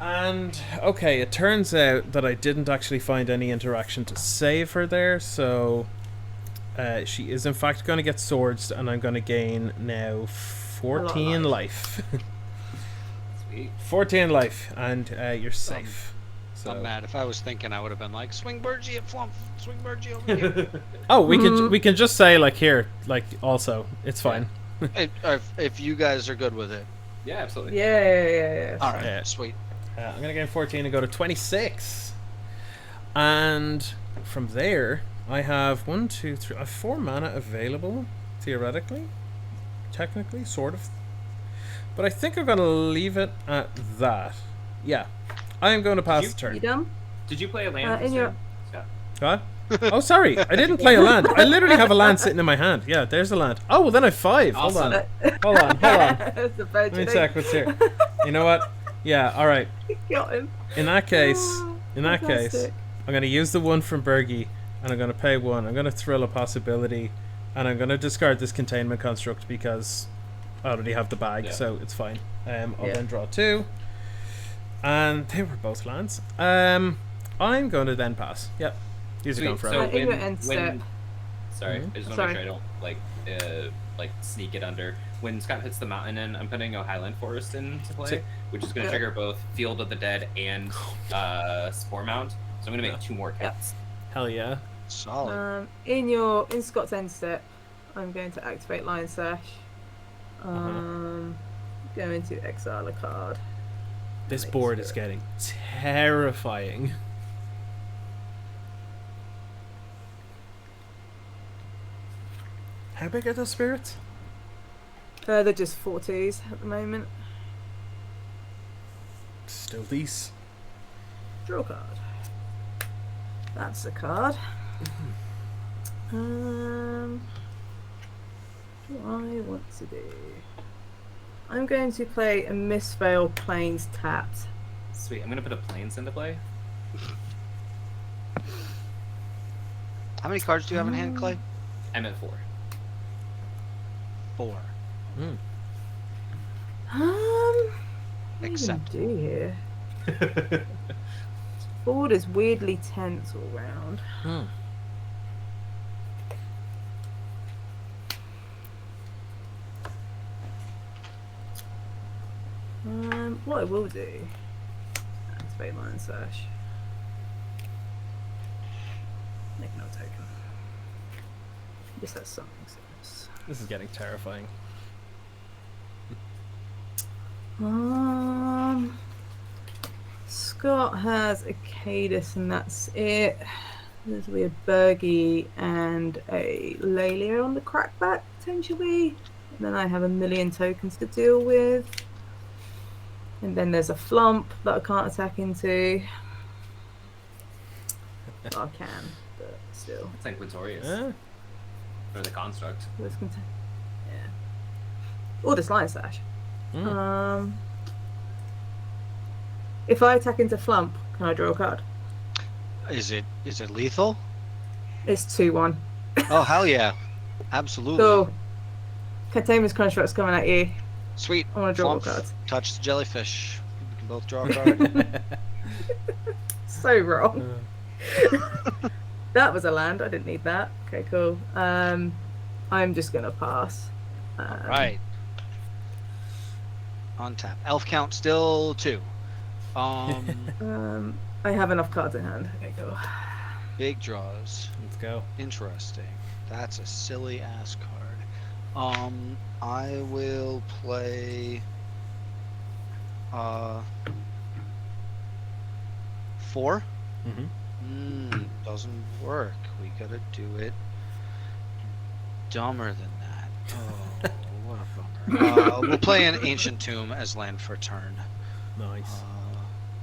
And okay, it turns out that I didn't actually find any interaction to save her there, so she is in fact going to get swords, and I'm going to gain now 14 life. Sweet. 14 life, and you're safe. I'm So. mad. If I was thinking, I would have been like, swing Burgie at Flump, swing Burgie over here. Oh, we can just say like here, like also, it's fine. if you guys are good with it. Yeah, absolutely. Yeah. All right, Yeah. sweet. I'm gonna gain 14 and go to 26, and from there I have 1, 2, 3. I have 4 mana available, theoretically, technically, sort of. But I think I'm gonna leave it at that. Yeah, I am going to pass the You turn. done? Did you play a land? in your- Scott? What? Oh, sorry, I didn't play a land. I literally have a land sitting in my hand. Yeah, there's a land. Oh, well then I have 5. Awesome. Hold on. That's a Let me check what's here. You know what? Yeah, all right. Got him. In that case, Oh, I'm fantastic. going to use the 1 from Bergie, and I'm going to pay 1. I'm going to thrill a possibility, and I'm going to discard this containment construct because I already have the bag, Yeah. so it's fine. I'll Yeah. then draw 2, and they were both lands. I'm going to then pass. Yep, these are Sweet. gone forever. in your end step. Sorry, Mhm. I just want to Sorry. make sure I don't like sneak it under. When Scott hits the mountain in, I'm putting a Highland Forest into play, Sick. which is going to Yeah. trigger both Field of the Dead and Spore Mount. So I'm going to make 2 more cats. Hell yeah. Solid. In Scott's end step, I'm going to activate Lion Sash. Going to exile a card. This Makes board it- is getting terrifying. How big are those spirits? They're just 40s at the moment. Still these. Draw a card. That's a card. What I want to do. I'm going to play a Mistveil Plains tapped. Sweet. I'm gonna put a planes into play. How many cards do you have in hand, Clay? I'm at 4. 4. Mm. What Accept. do you here? Board is weirdly tense all round. Mm. What I will do. Activate Lion Sash. Make no token. This has something serious. This is getting terrifying. Scott has a Cadus and that's it. There's a weird Bergie and a Lelia on the crackback potentially. And then I have a million tokens to deal with. And then there's a Flump that I can't attack into. Well, I can, but still. It's like Victorious. Ah. Or the construct. Yeah. Or this Lion Sash. Mm. If I attack into Flump, can I draw a card? Is it lethal? It's 2-1. Oh hell yeah, absolutely. Cool. Katamer's Construct's coming at you. Sweet. I want to draw Flump, cards. touch the jellyfish. We can both draw a card. So wrong. That was a land. I didn't need that. Okay, cool. I'm just gonna pass. Right. On tap. Elf count still 2. I have enough cards in hand. Okay, cool. Big draws. Let's go. Interesting. That's a silly ass card. I will play 4. Mm-hmm. Doesn't work. We gotta do it dumber than that. Oh, what a bummer. We'll play an Ancient Tomb as land for turn. Nice.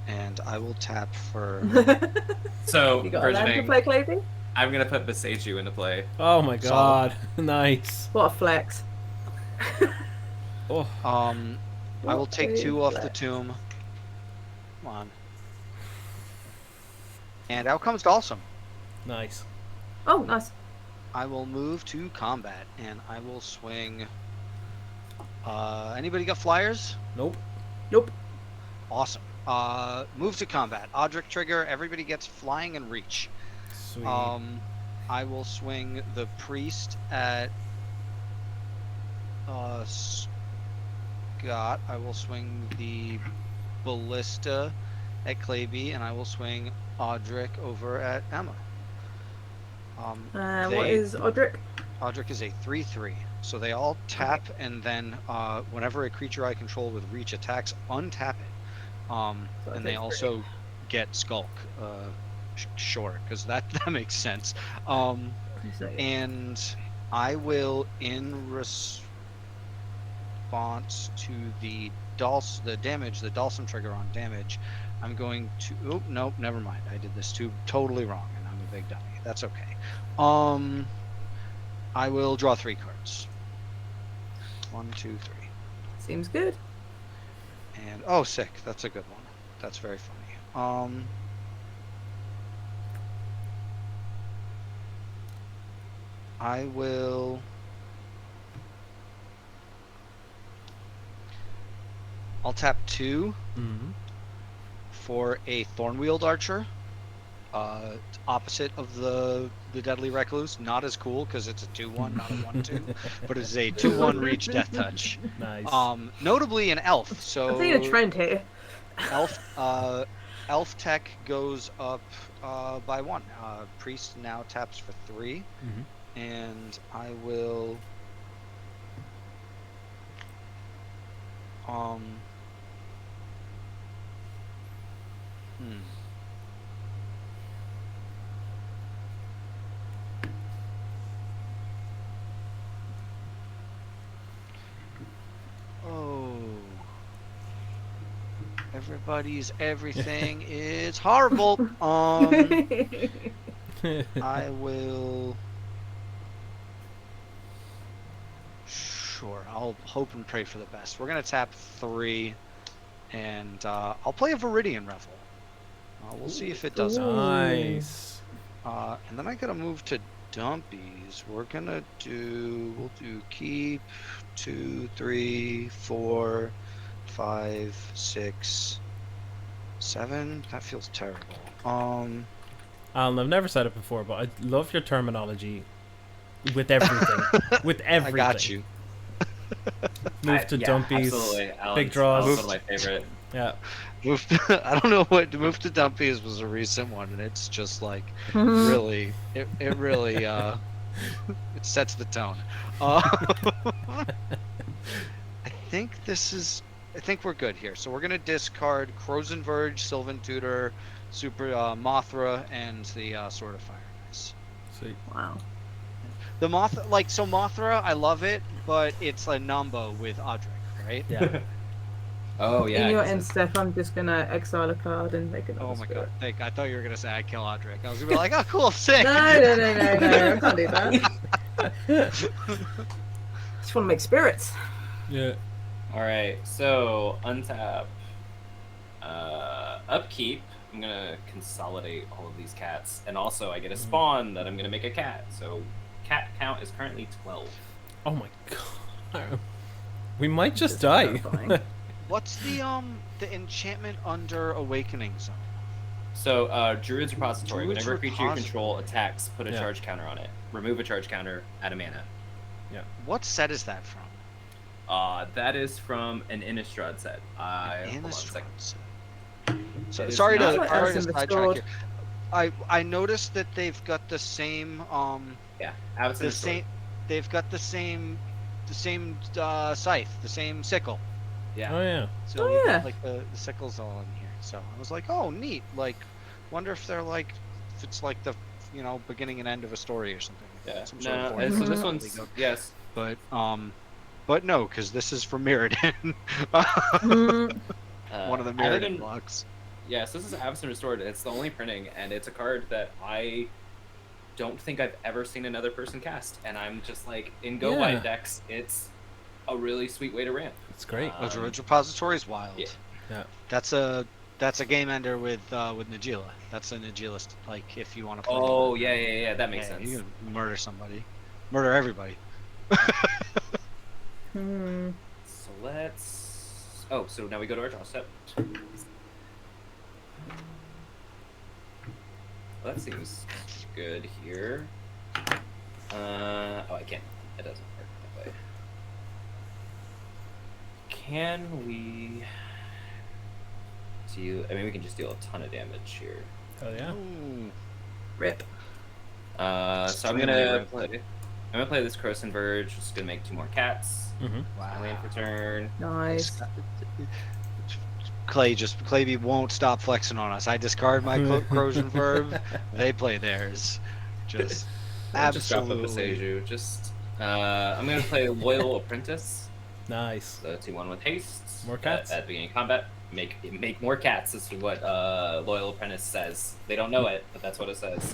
And I will tap for... So, You got a land to Bridgeting, play, Clavey? I'm gonna put Beseiju into play. Oh my god. Nice. What a flex. Oh. I will take 2 off the tomb. Come on. And out comes Dalsum. Nice. Oh, nice. I will move to combat, and I will swing... anybody got flyers? Nope. Nope. Awesome. Move to combat. Audric trigger, everybody gets flying and reach. Sweet. I will swing the priest at Scott. I will swing the ballista at Claby, and I will swing Audric over at Emma. What is Audric? Audric is a 3/3, so they all tap, and then whenever a creature I control with reach attacks, untap it. And they also get Skulk. Sure, because that makes sense. And I will, in response to the damage, the Dalsum trigger on damage, I'm going to... Oh, nope, never mind. I did this totally wrong, and I'm a big dummy. That's okay. I will draw 3 cards. 1, 2, 3. Seems good. And, oh, sick. That's a good one. That's very funny. I will... I'll tap 2 Mm-hmm. for a Thornwield Archer. Opposite of the Deadly Recluse. Not as cool because it's a 2/1, not a 1/2. But it's a 2/1 reach death touch. Nice. Notably an elf. So I'm seeing a trend here. Elf tech goes up by 1. Priest now taps for 3. Mm-hmm. And I will Oh, everybody's everything is horrible. I will Sure, I'll hope and pray for the best. We're gonna tap 3, and I'll play a Viridian Revel. We'll see if it does it. Nice. And then I gotta move to dumpies. We'll do keep 2, 3, 4, 5, 6, 7. That feels terrible. Alan, I've never said it before, but I love your terminology with everything. With everything. I got you. Move to dumpies. Absolutely. Alan's, Big draws. Alan's one of my favorite. Yeah. I don't know what move to dumpies was a recent one, and it's just like really, it really it sets the tone. I think we're good here. So we're gonna discard Crozen Verge, Sylvan Tutor, Super Mothra, and the Sword of Fire. Nice. Sweet. Wow. The Mothra, I love it, but it's a Numbo with Audric, right? Yeah. Oh yeah. In your 'cause end step, I'm just gonna exile a card and make another Oh my spirit. god! I thought you were gonna say I kill Audric. I was gonna be like, oh cool, sick. No, I can't do that. Just want to make spirits. Yeah. All right, so untap, upkeep. I'm gonna consolidate all of these cats, and also I get a spawn that I'm gonna make a cat. So cat count is currently 12. Oh my god. We might just die. Terrifying. What's the enchantment under Awakening Zone? So Druid's Repository. Druid's Whenever a creature you Repository. control attacks, put a Yeah. charge counter on it. Remove a charge counter. Add a mana. What set is that from? That is from an Innistrad set. Hold on a second. So, It is sorry not- to That's sorry to in the sidetrack sword. here. I noticed that they've got the same Yeah, Abbott's the Innistrad. same they've got the same scythe, the same sickle. Yeah. Oh yeah. So Oh, you yeah. got, like the sickle's all in here. So I was like, oh neat. Like, wonder if they're like if it's like the beginning and end of a story or something. Yeah. Some sort of No, so this Mhm. one's yes. But no, because this is from Mirrodin. Mm, One of the Abaddon- Mirrodin blocks. Yes, this is Absent Restored. It's the only printing, and it's a card that I don't think I've ever seen another person cast. And I'm just like, in Go Yeah. Wide decks, it's a really sweet way to ramp. It's great. Um, Druid's Repository is wild. yeah. Yeah. That's a game ender with Najila. That's a Najila like if you want to play. Oh, yeah, that makes Yeah, sense. You can murder somebody, murder everybody. mm. So let's... Oh, so now we go to our draw step. Well, that seems good here. Oh, I can't. It doesn't work that way. Can we deal... I mean, we can just deal a ton of damage here. Hell yeah. Ooh. Rip. So I'm Extremely gonna rip. play... I'm gonna play this Croson Verge. Just gonna make 2 more cats. Mm-hmm. I land for turn. Nice. Clay won't stop flexing on us. I discard my corrosion verb. They play theirs. Just Just drop up a absolutely. Seiju. Just I'm gonna play Loyal Apprentice. Nice. So 2/1 with haste. More cats? At the beginning of combat. Make more cats. This is what Loyal Apprentice says. They don't know it, but that's what it says.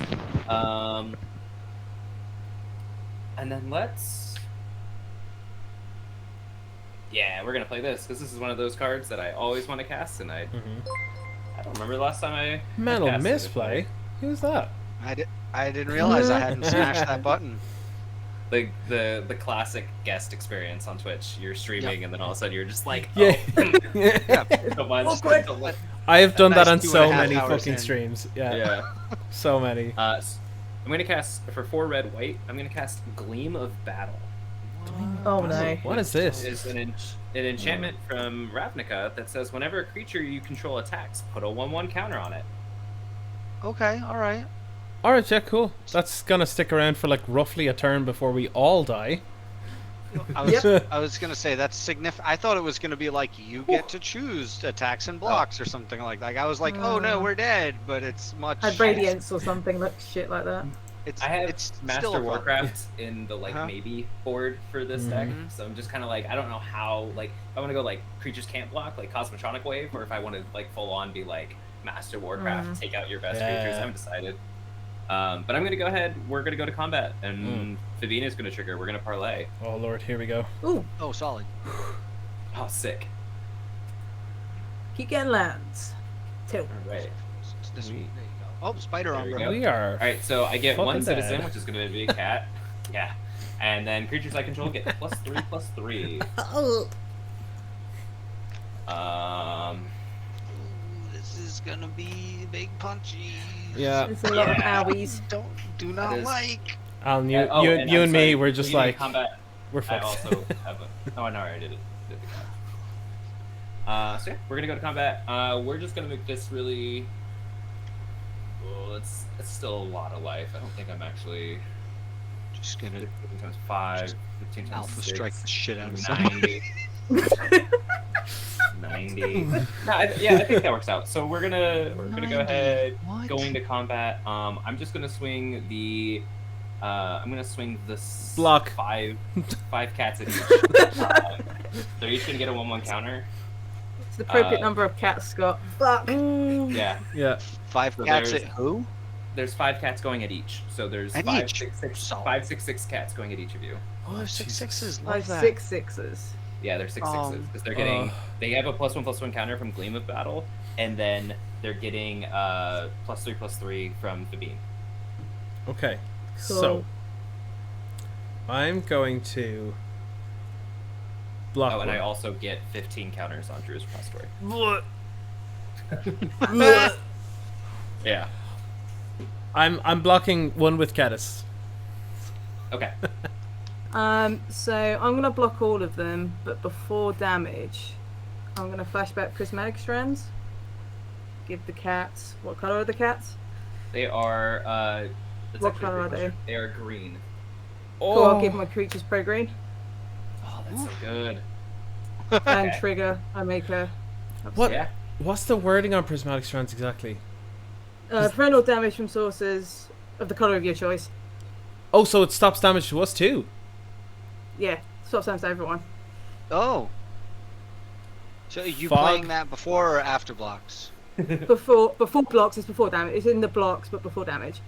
And then let's. Yeah, we're gonna play this because this is one of those cards that I always want to cast, and I don't remember the last time I Metal cast it. misplay? Who's that? I didn't realize I hadn't smashed that button. The classic guest experience on Twitch. You're streaming, and then all of a sudden you're just like, oh, Yeah. don't mind, just Awkward. don't let- I have done that on Nice so 2.5 many hours fucking in. streams. Yeah. Yeah. So many. I'm gonna cast for 4 red white. I'm gonna cast Gleam of Battle. Oh no. What is this? It's an enchantment from Ravnica that says whenever a creature you control attacks, put a 1/1 counter on it. Okay, all right. Alright, yeah, cool. That's gonna stick around for like roughly a turn before we all die. I was gonna say that's significant. I thought it was gonna be like you get to choose attacks and blocks or something like that. I was like, oh no, we're dead, but it's much. Had radiance or something like shit like that. It's I have it's still Master a fun- Warcraft in the Uh-huh. maybe board for this deck, Mhm. so I'm just kind of like I don't know how if I want to go creatures can't block Cosmotronic Wave, or if I want to full on be Master Warcraft, take out your best creatures. I haven't decided. But I'm gonna go ahead. We're gonna go to combat, and Fabine is gonna trigger. We're gonna parlay. Oh lord, here we go. Ooh, Oh, solid. Oh, sick. keep getting lands. Two. All right. This one. There you go. Oh, spider There armor. we go. We are. All right. So I get one Fucking citizen, dead. which is gonna be a cat. Yeah. And then creatures I control get +3/+3. Ooh, this is gonna be big punchy. Yeah. There's a lot of owies. Do not That is- like. Alan, you, Oh, you, and you I'm and me, sorry, we're just beginning like, of combat. we're I fucked. also have a. Oh no, I already did the cat. So yeah, we're gonna go to combat. We're just gonna make this really. Well, it's still a lot of life. I don't think I'm actually. Just gonna 15 times 5, 15 times alpha 6, strike the shit out of something. 90. 90. No, I think that works out. So we're gonna go 90. ahead, What? going to combat. I'm just gonna swing the. I'm gonna swing the Block. five cats at each. They're each gonna get a 1/1 counter. It's the appropriate number of cats, Scott. Fuck. Yeah, Yeah. 5 So cats at there's- who? there's 5 cats going at each. So there's At five, each? six, six, Solid. 5, 6, 6 cats going at each of you. Oh, there's 6 Jesus. sixes. Love Like that. 6 sixes. Yeah, they're 6 sixes because they're getting. They have a +1/+1 counter from Gleam of Battle, and then they're getting +3/+3 from Fabine. Okay. Cool. So, I'm going to block Oh, and I one. also get 15 counters on Drew's repository. Yeah. I'm blocking one with Caddis. Okay. So I'm gonna block all of them, but before damage, I'm gonna flashback prismatic strands. Give the cats. What color are the cats? They are. That's What actually a colour are great they? question. They are green. Cool, I'll give my creatures pro green Oh, that's so good. and Okay. trigger. I make a What? Yeah. What's the wording on prismatic strands exactly? prevent all damage from sources of the color of your choice. Oh, so it stops damage to us too. Yeah, stops damage to everyone. Oh. So are you Fog. playing that before or after blocks? Before blocks is before damage. It's in the blocks, but before damage,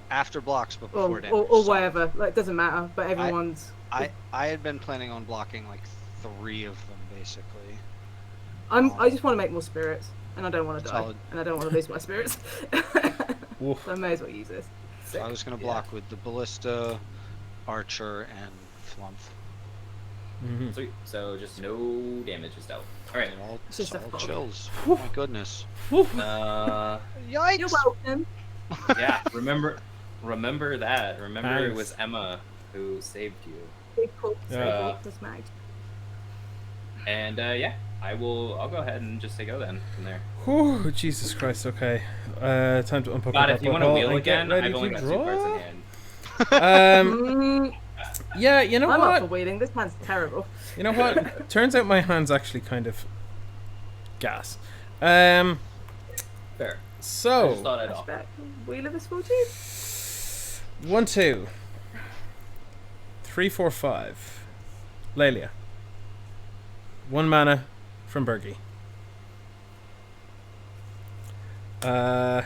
After blocks, but or before damage. or So whatever. Like, it doesn't matter. But everyone's. I had been planning on blocking like 3 of them basically. I just want to make more spirits, and I don't want to die, Solid. and I don't want to lose my spirits. Oof. So I may as well use this. So I was gonna Yeah. block with the ballista, archer, and flump. Mhm. Sweet. So just no damage is dealt. All right. They're all It's just a solid fog. chills. Oh my goodness. Uh, Yikes! You're welcome. yeah. Remember that. Remember it was Thanks. Emma who saved you. Big corpse. Yeah. Prismatic. And yeah, I'll go ahead and just say go then from there. Whew, Jesus Christ. Okay. Time to unpoke God, my if you want to butthole wheel and get again, ready I've only to got 2 cards in draw. hand. Mm, Yeah. You know I'm up for what? wheeling. This man's terrible. You know what? Turns out my hand's actually kind of gas. Um. Fair. I So just thought I'd offer. Flashback. Wheel of Misfortune. 1, 2, 3, 4, 5. Lelia. 1 mana from Bergie. Uh,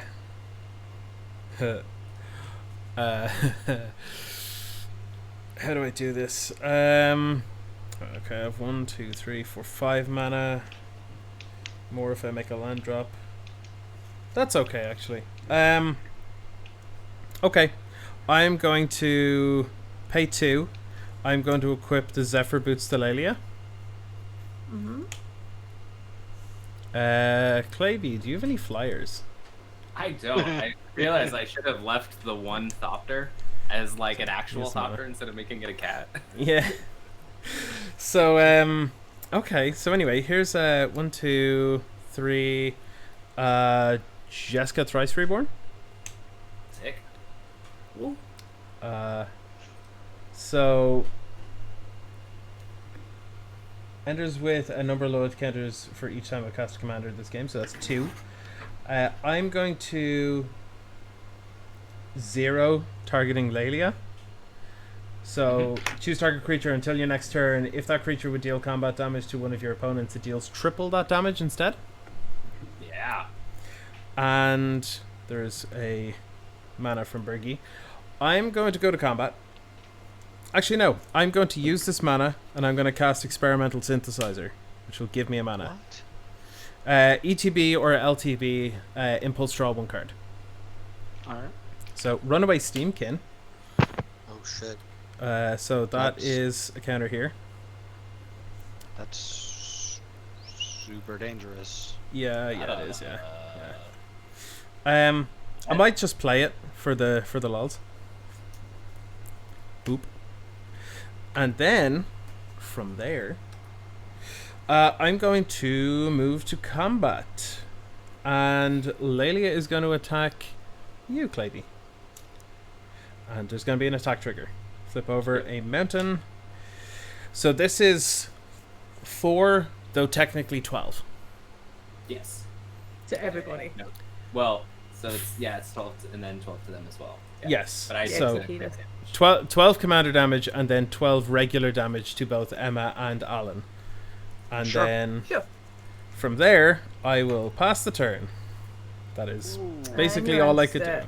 how do I do this? Okay, I have 1, 2, 3, 4, 5 mana. More if I make a land drop. That's okay, actually. Okay, I'm going to pay 2. I'm going to equip the Zephyr Boots to Lelia. Mm-hmm. Clayby, do you have any flyers? I don't. I realized I should have left the one Thopter as like an actual Yes, Mama. Thopter instead of making it a cat. Yeah. So, okay. So anyway, here's 1, 2, 3. Jessica Thrice Reborn. Sick. So enters with a number of load counters for each time I cast a commander this game, so that's 2. I'm going to 0 targeting Lelia. So choose target creature until your next turn. If that creature would deal combat damage to one of your opponents, it deals triple that damage instead. Yeah. And There's a mana from Bergie. I'm going to go to combat. Actually, no. I'm going to use this mana, and I'm going to cast Experimental Synthesizer, which will give me a mana. What? ETB or LTB, impulse draw 1 card. Alright. So Runaway Steamkin. Oh shit. So that That's- is a counter here. That's super dangerous. Yeah, it is. Yeah. I might just play it for the lols. Boop. And then from there, I'm going to move to combat, and Lelia is going to attack you, Clady. And there's going to be an attack trigger. Flip over a mountain. So this is 4, though technically 12. Yes. To everybody. No. Well, so it's 12 and then 12 to them as well. Yeah. Yes. But I So did crit damage. 12 commander damage and then 12 regular damage to both Emma and Alan. And Sure. then Sure. from there, I will pass the turn. That is basically And all I you're could do. set.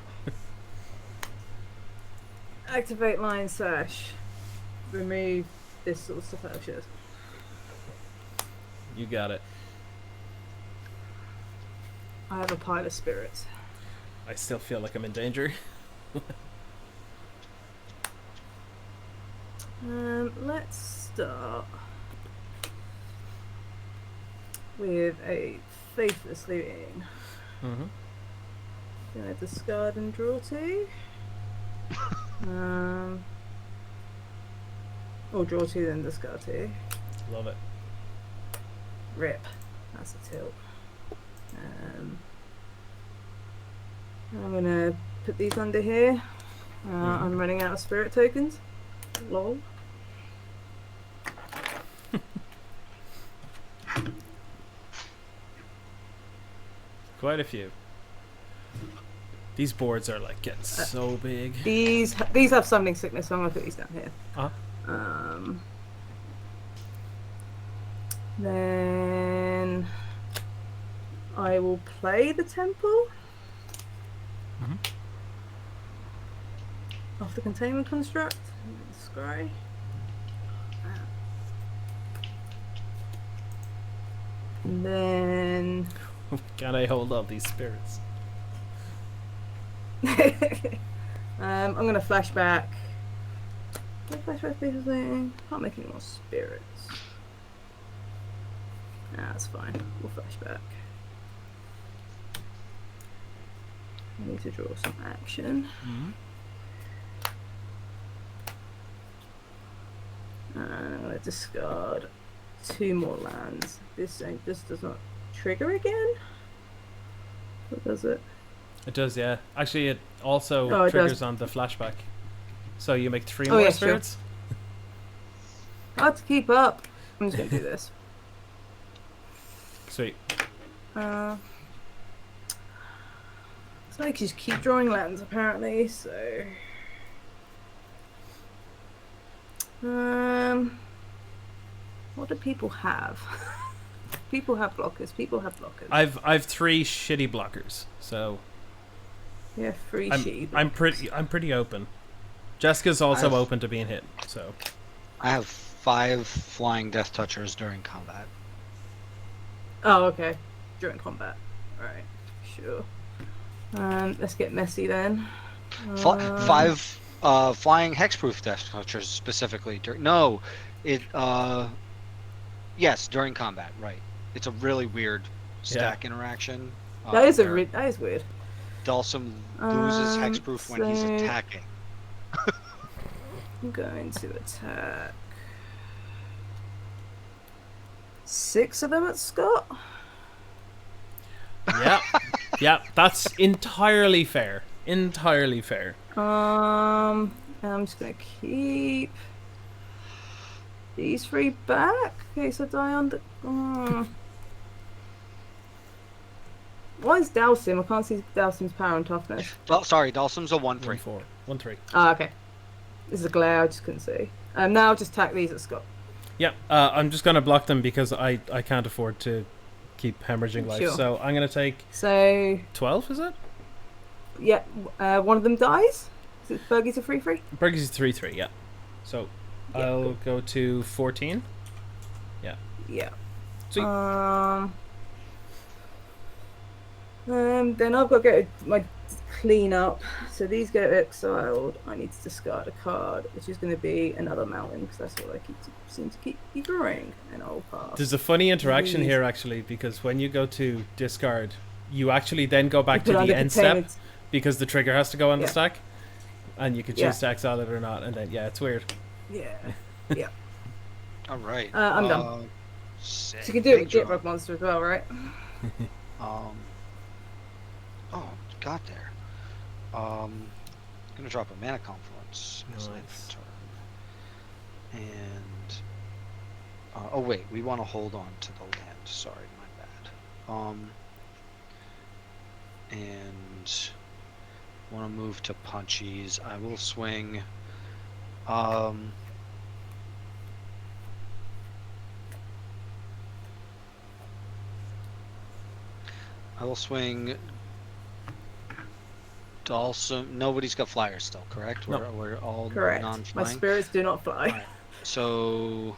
Activate Line Sash. Remove this sort of stuff out of shit. You got it. I have a pile of spirits. I still feel like I'm in danger. Let's start with a Faithless Looting. Mm-hmm. Gonna discard and draw 2. Or draw 2 then discard 2. Love it. Rip. That's a tilt. I'm gonna put these under here. I'm running out of spirit tokens. Lol. Quite a few. These boards are like getting so big. These have summoning sickness, so I'm gonna put these down here. Then I will play the temple. Mhm. Off the containment construct. Scry. And then Can I hold all these spirits? I'm gonna flashback. Flashback basically. Can't make any more spirits. Nah, that's fine. We'll flashback. I need to draw some action. Mm-hmm. And I'm gonna discard 2 more lands. This does not trigger again. What does it? It does, yeah. Actually, it also Oh, it triggers does. on the flashback. So you make 3 Oh, more yeah, sure. spirits. Hard to keep up. I'm just gonna do this. Sweet. So I can just keep drawing lands apparently, so what do people have? People have blockers. I've 3 shitty blockers, so Yeah, free sheep. I'm pretty open. Jessica's also I've- open to being hit, so I have 5 flying death touchers during combat. Oh, okay. During combat. Alright, sure. Let's get messy then. 5 flying hexproof death touchers specifically. Yes, during combat, right. It's a really weird stack interaction. That is where that is weird. Dalsum loses hexproof when he's so- attacking. I'm going to attack 6 of them at Scott. yeah, that's entirely fair. Entirely fair. And I'm just gonna keep these 3 back. Okay, so die on the. Why is Dalsim? I can't see Dalsim's power and toughness. Sorry, Dalsum's a 1/3. 1-4. 1-3. Ah, okay. This is a glare. I just couldn't see. Now I'll just attack these at Scott. Yeah, I'm just gonna block them because I can't afford to keep hemorrhaging life. Sure. So I'm gonna take So 12. Is it? Yeah, one of them dies. Bergie's a 3/3. Burgess is 3/3. Yeah. So Yeah, I'll cool. go to 14. Yeah. Sweet. Then I've got to get my clean up. So these get exiled. I need to discard a card, which is going to be another mountain because that's what I seem to keep drawing. And I'll pass. There's a funny interaction These- here actually, because when you go to discard, you actually then go back You to put the under end step containment. because the trigger has to go on the Yeah. stack, and you can choose Yeah. to exile it or not, and then it's weird. Yeah. All right. I'm done. Sick. So you can do it Big with draw. Jitbug Monster as well, right? Oh, got there. Gonna drop a mana confluence as an Nice. turn. And oh wait, we want to hold on to the land. Sorry, my bad. And want to move to punchies. I will swing. I will swing. Also, nobody's got flyers still, correct? No. We're all Correct. My non-flying. spirits do not fly. Alright. So,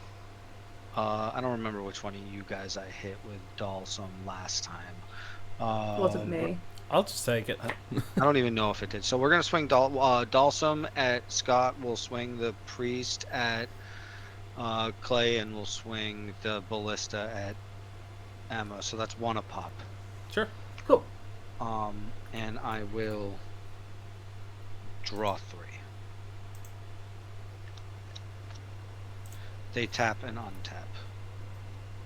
I don't remember which one of you guys I hit with Dalsum last time. Wasn't me. I'll just take it. I don't even know if it did. So we're gonna swing Dalsum at Scott. We'll swing the priest at Clay, and we'll swing the ballista at Emma. So that's one a pop. Sure. Cool. And I will draw 3. They tap and untap.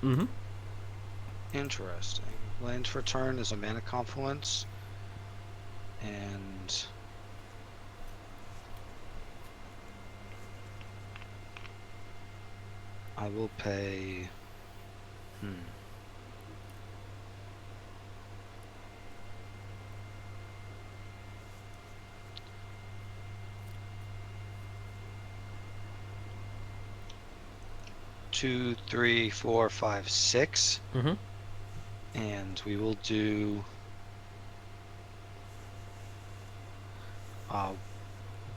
Mm-hmm. Interesting. Land for turn is a mana confluence. And I will pay. Two, three, four, five, 6. Mm-hmm. And we will do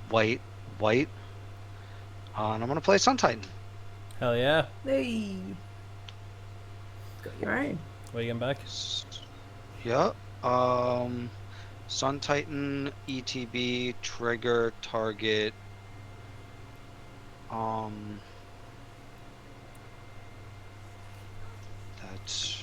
white. And I'm gonna play Sun Titan. Hell yeah. Hey. Got your own. What are you getting back? Yeah. Sun Titan, ETB, trigger, target. That's.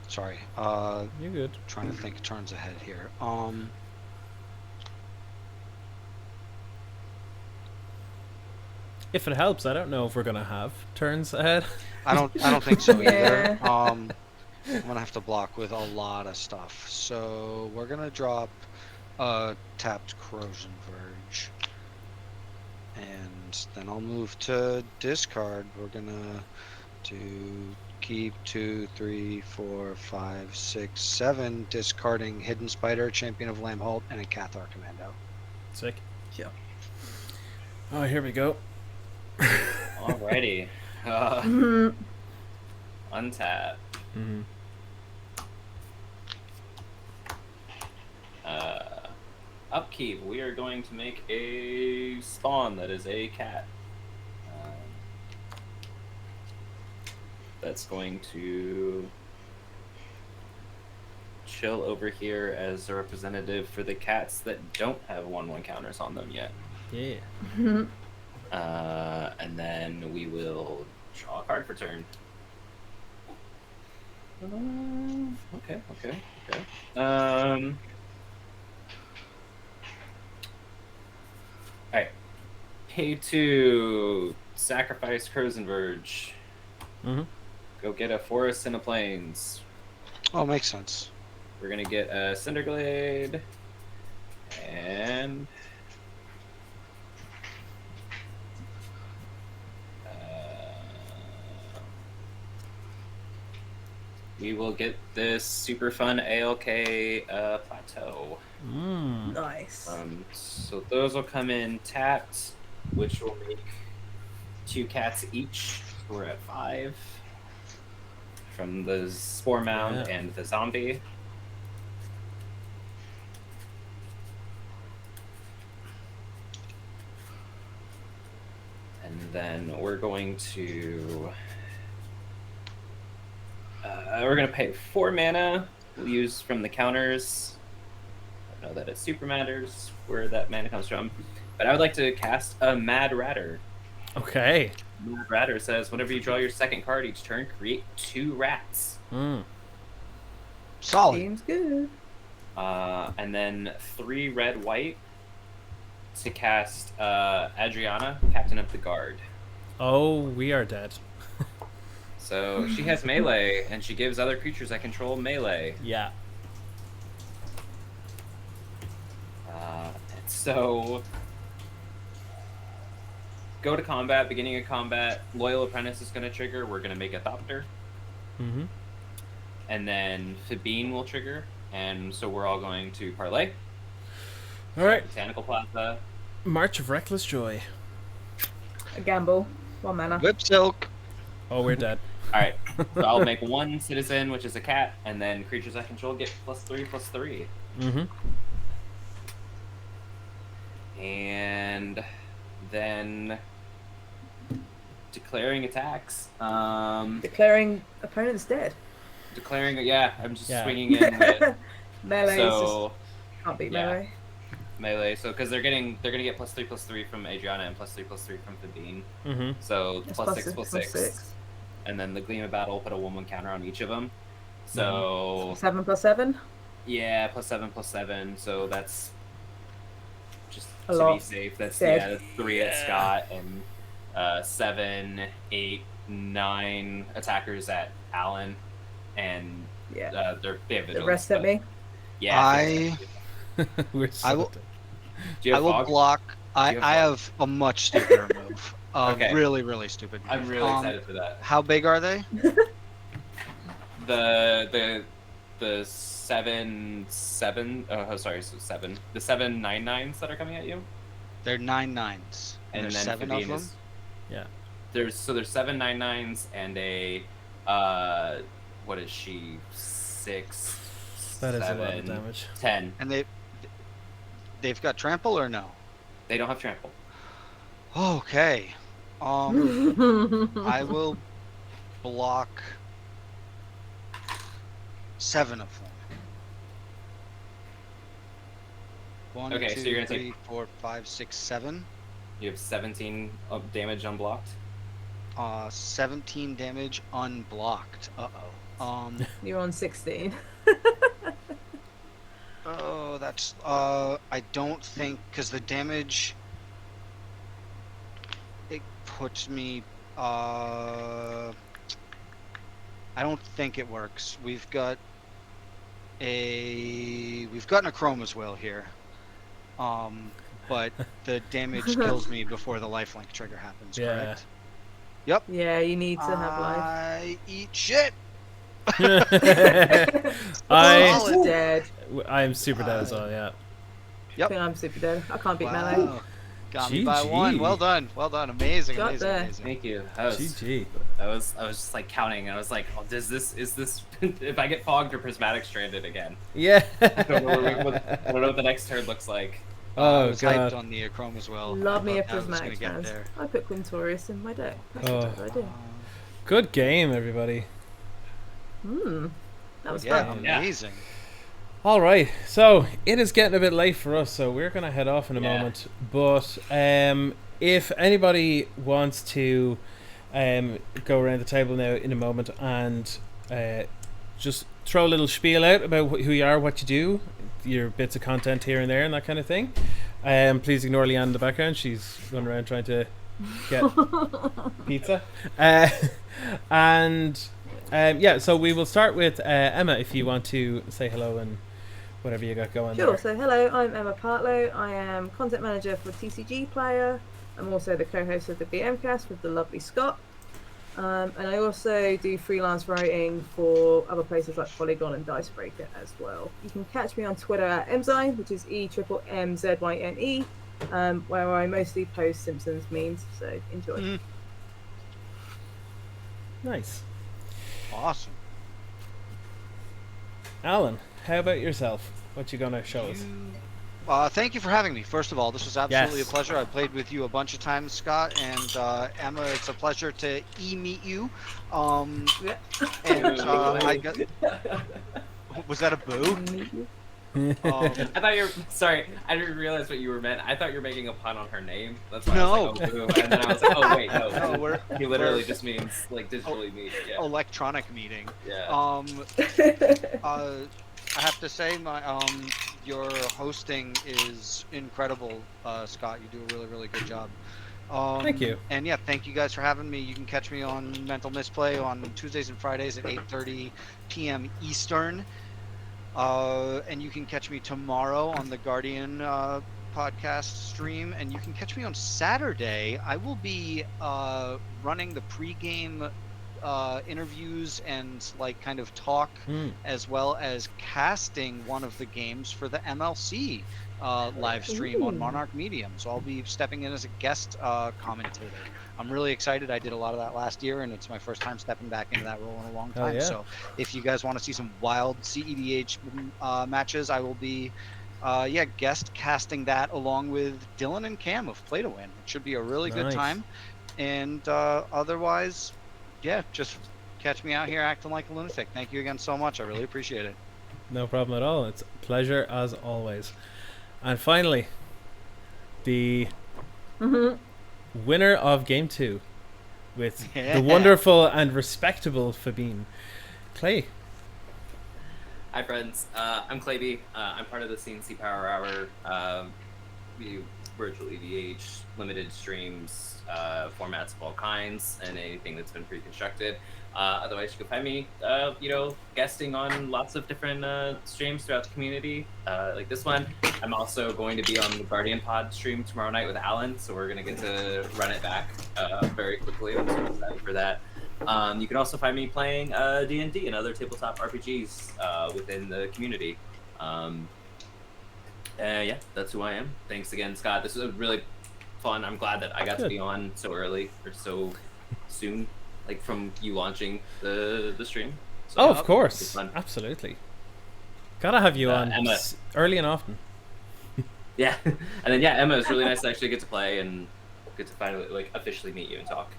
Sorry. You're good. Trying to think turns ahead here. If it helps, I don't know if we're gonna have turns ahead. I don't think so Yeah. either. I'm gonna have to block with a lot of stuff. So we're gonna drop tapped Corrosion Verge. And then I'll move to discard. We're gonna do keep 2, 3, 4, 5, 6, 7, discarding Hidden Spider, Champion of Lambholt, and a Cathar Commando. Sick. Sure. Oh, here we go. Alrighty. Mhm. Untap. Mm-hmm. Upkeep. We are going to make a spawn that is a cat. That's going to chill over here as a representative for the cats that don't have 1/1 counters on them yet. Yeah. And then we will draw a card for turn. Okay. Alright. Pay to sacrifice Crozen Verge. Mm-hmm. Go get a Forest and a Plains. Oh, makes sense. We're gonna get a Cinderglade. And... we will get this super fun ALK plateau. Nice. So those will come in tapped, which will make 2 cats each. We're at 5 from the spore mound and the zombie. And then we're going to pay 4 mana. We'll use from the counters. I don't know that it super matters where that mana comes from, but I would like to cast a Mad Ratter. Okay. Mad Ratter says, whenever you draw your second card each turn, create 2 rats. Solid. Seems good. And then 3 red white to cast Adriana, Captain of the Guard. Oh, we are dead. So she has melee, and she gives other creatures that control melee. Yeah. So go to combat, beginning of combat, Loyal Apprentice is going to trigger. We're going to make a Thopter. Mm-hmm. And then Fabine will trigger, and so we're all going to parlay. All right. Botanical Plaza. March of Reckless Joy. A gamble. 1 mana. Whip Silk. Oh, we're dead. All right, so I'll make 1 citizen, which is a cat, and then creatures I control get +3/+3. Mm-hmm. And then declaring attacks. Declaring opponent's dead. Declaring, yeah, I'm just Yeah. swinging in with Melee so can't beat yeah. melee. melee. So because they're gonna get +3/+3 from Adriana and +3/+3 from Fabine. Mm-hmm. So That's +6/+6. And then the Gleam of Battle will put a 1/1 counter on each of them. So 7/7. yeah, +7/+7. So that's just A to lot. be safe. That's Dead. that's 3 at Scott and 7, 8, 9 attackers at Alan, and Yeah. they have The vigilance, rest at but- me. Yeah. We're so I will- dead. Do you I have will fog? block. I Do you have have a much stupider move. Okay. Really, really stupid move. I'm really excited for that. How big are they? The 7/7. Oh, sorry, so 7. The 7/9/9s that are coming at you, They're 9/9s. And there's 7 of Fabine them. is- Yeah. There's 7/9/9s and a what is she? 6. That is a 7, lot of damage. 10. And they've got trample or no? They don't have trample. Okay. I will block 7 of them. 1, Okay, 2, so you're gonna 3, 4, 5, 6, 7. You have 17 of damage unblocked. 17 damage unblocked. You're on 16. Oh, that's I don't think because the damage it puts me I don't think it works. We've got Chroma's Will here. But the damage kills me before the lifelink trigger happens, Yeah. correct? Yep. Yeah, you need to have life. I eat shit. I'm dead. I'm super dead as well, yeah. I think I'm super dead. I can't beat melee. Wow. Got me by GG. 1. Well done. Well done. Amazing. Got Amazing. there. Amazing. Thank you. GG. I was just like counting. I was like, oh, is this if I get fogged or prismatic stranded again? Yeah. I don't know what the next turn looks like. I Oh was hyped god. on the Chrome as well. Love me I a thought that was prismatic gonna get trans. there. I put Quintorius in my deck. That's Oh. what I do. Good game, everybody. That was Yeah, fun. Yeah. amazing. All right, so it is getting a bit late for us, so we're gonna head off in a Yeah. moment. But if anybody wants to go around the table now in a moment and just throw a little spiel out about who you are, what you do, your bits of content here and there, and that kind of thing, please ignore Leanne in the background. She's running around trying to get pizza. Yeah, so we will start with Emma, if you want to say hello and whatever you got going Sure. there. So hello, I'm Emma Partlow. I am content manager for TCG Player. I'm also the co-host of the BMcast with the lovely Scott. And I also do freelance writing for other places like Polygon and Dicebreaker as well. You can catch me on Twitter at Mzyne, which is EMMZYNE, where I mostly post Simpsons memes. So enjoy. Nice. Awesome. Alan, how about yourself? What you gonna show us? Thank you for having me. First of all, this was absolutely Yes. a pleasure. I played with you a bunch of times, Scott, and Emma. It's a pleasure to meet you. Yeah. And I got. Was that a boo? I thought you were sorry. I didn't realize what you were meant. I thought you were making a pun on her name. That's why No. I was like, oh, boo. And then I was like, oh wait, no. No, he literally just means like digitally meet. Yeah. Electronic meeting. Yeah. I have to say, your hosting is incredible, Scott. You do a really, really good job. Thank you. And yeah, thank you guys for having me. You can catch me on Mental Misplay on Tuesdays and Fridays at 8:30 p.m. Eastern. And you can catch me tomorrow on the Guardian podcast stream. And you can catch me on Saturday. I will be running the pregame interviews and like kind of talk, as well as casting one of the games for the MLC live stream on Monarch Medium. So I'll be stepping in as a guest commentator. I'm really excited. I did a lot of that last year, and it's my first time stepping back into that role in a long time. Yeah. So if you guys want to see some wild CEDH matches, I will be guest casting that along with Dylan and Cam of Play to Win. It should be a really good Nice. time. And otherwise, yeah, just catch me out here acting like a lunatic. Thank you again so much. I really appreciate it. No problem at all. It's a pleasure as always. And finally, the winner of Game 2 with Yeah. the wonderful and respectable Fabine. Clay. Hi friends, I'm Clayby. I'm part of the CNC Power Hour. We do virtual EDH, limited streams, formats of all kinds, and anything that's been pre-constructed. Otherwise, you can find me, guesting on lots of different streams throughout the community, like this one. I'm also going to be on the Guardian Pod stream tomorrow night with Alan, so we're going to get to run it back very quickly. I'm so excited for that. You can also find me playing D&D and other tabletop RPGs within the community. Yeah, that's who I am. Thanks again, Scott. This was really fun. I'm glad that I got to be on so early or so soon, like from you launching the stream. So, Oh, of it was course. fun. Absolutely. Gotta have you on Emma. early and often. Yeah, and then yeah, Emma, it's really nice to actually get to play and get to finally like officially meet you and talk.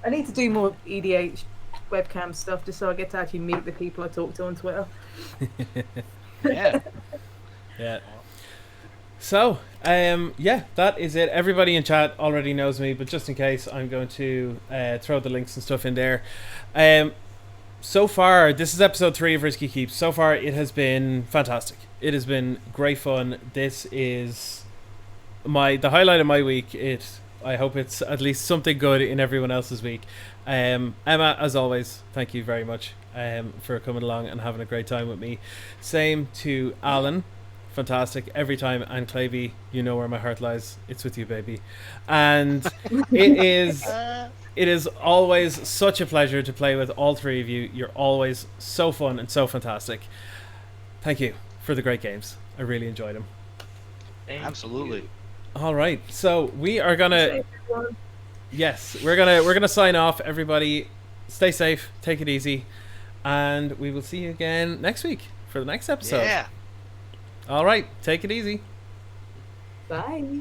I need to do more EDH webcam stuff just so I get to actually meet the people I talk to on Twitter. Yeah. Yeah. So, that is it. Everybody in chat already knows me, but just in case, I'm going to throw the links and stuff in there. So far, this is episode 3 of Risky Keeps. So far, it has been fantastic. It has been great fun. This is the highlight of my week. I hope it's at least something good in everyone else's week. Emma, as always, thank you very much for coming along and having a great time with me. Same to Alan. Fantastic every time. And Clayby, you know where my heart lies. It's with you, baby. And it is always such a pleasure to play with all three of you. You're always so fun and so fantastic. Thank you for the great games. I really enjoyed them. Thank Absolutely. you. All right, so we are gonna we're gonna sign off. Everybody, stay safe, take it easy, and we will see you again next week for the next episode. Yeah. All right, take it easy. Bye.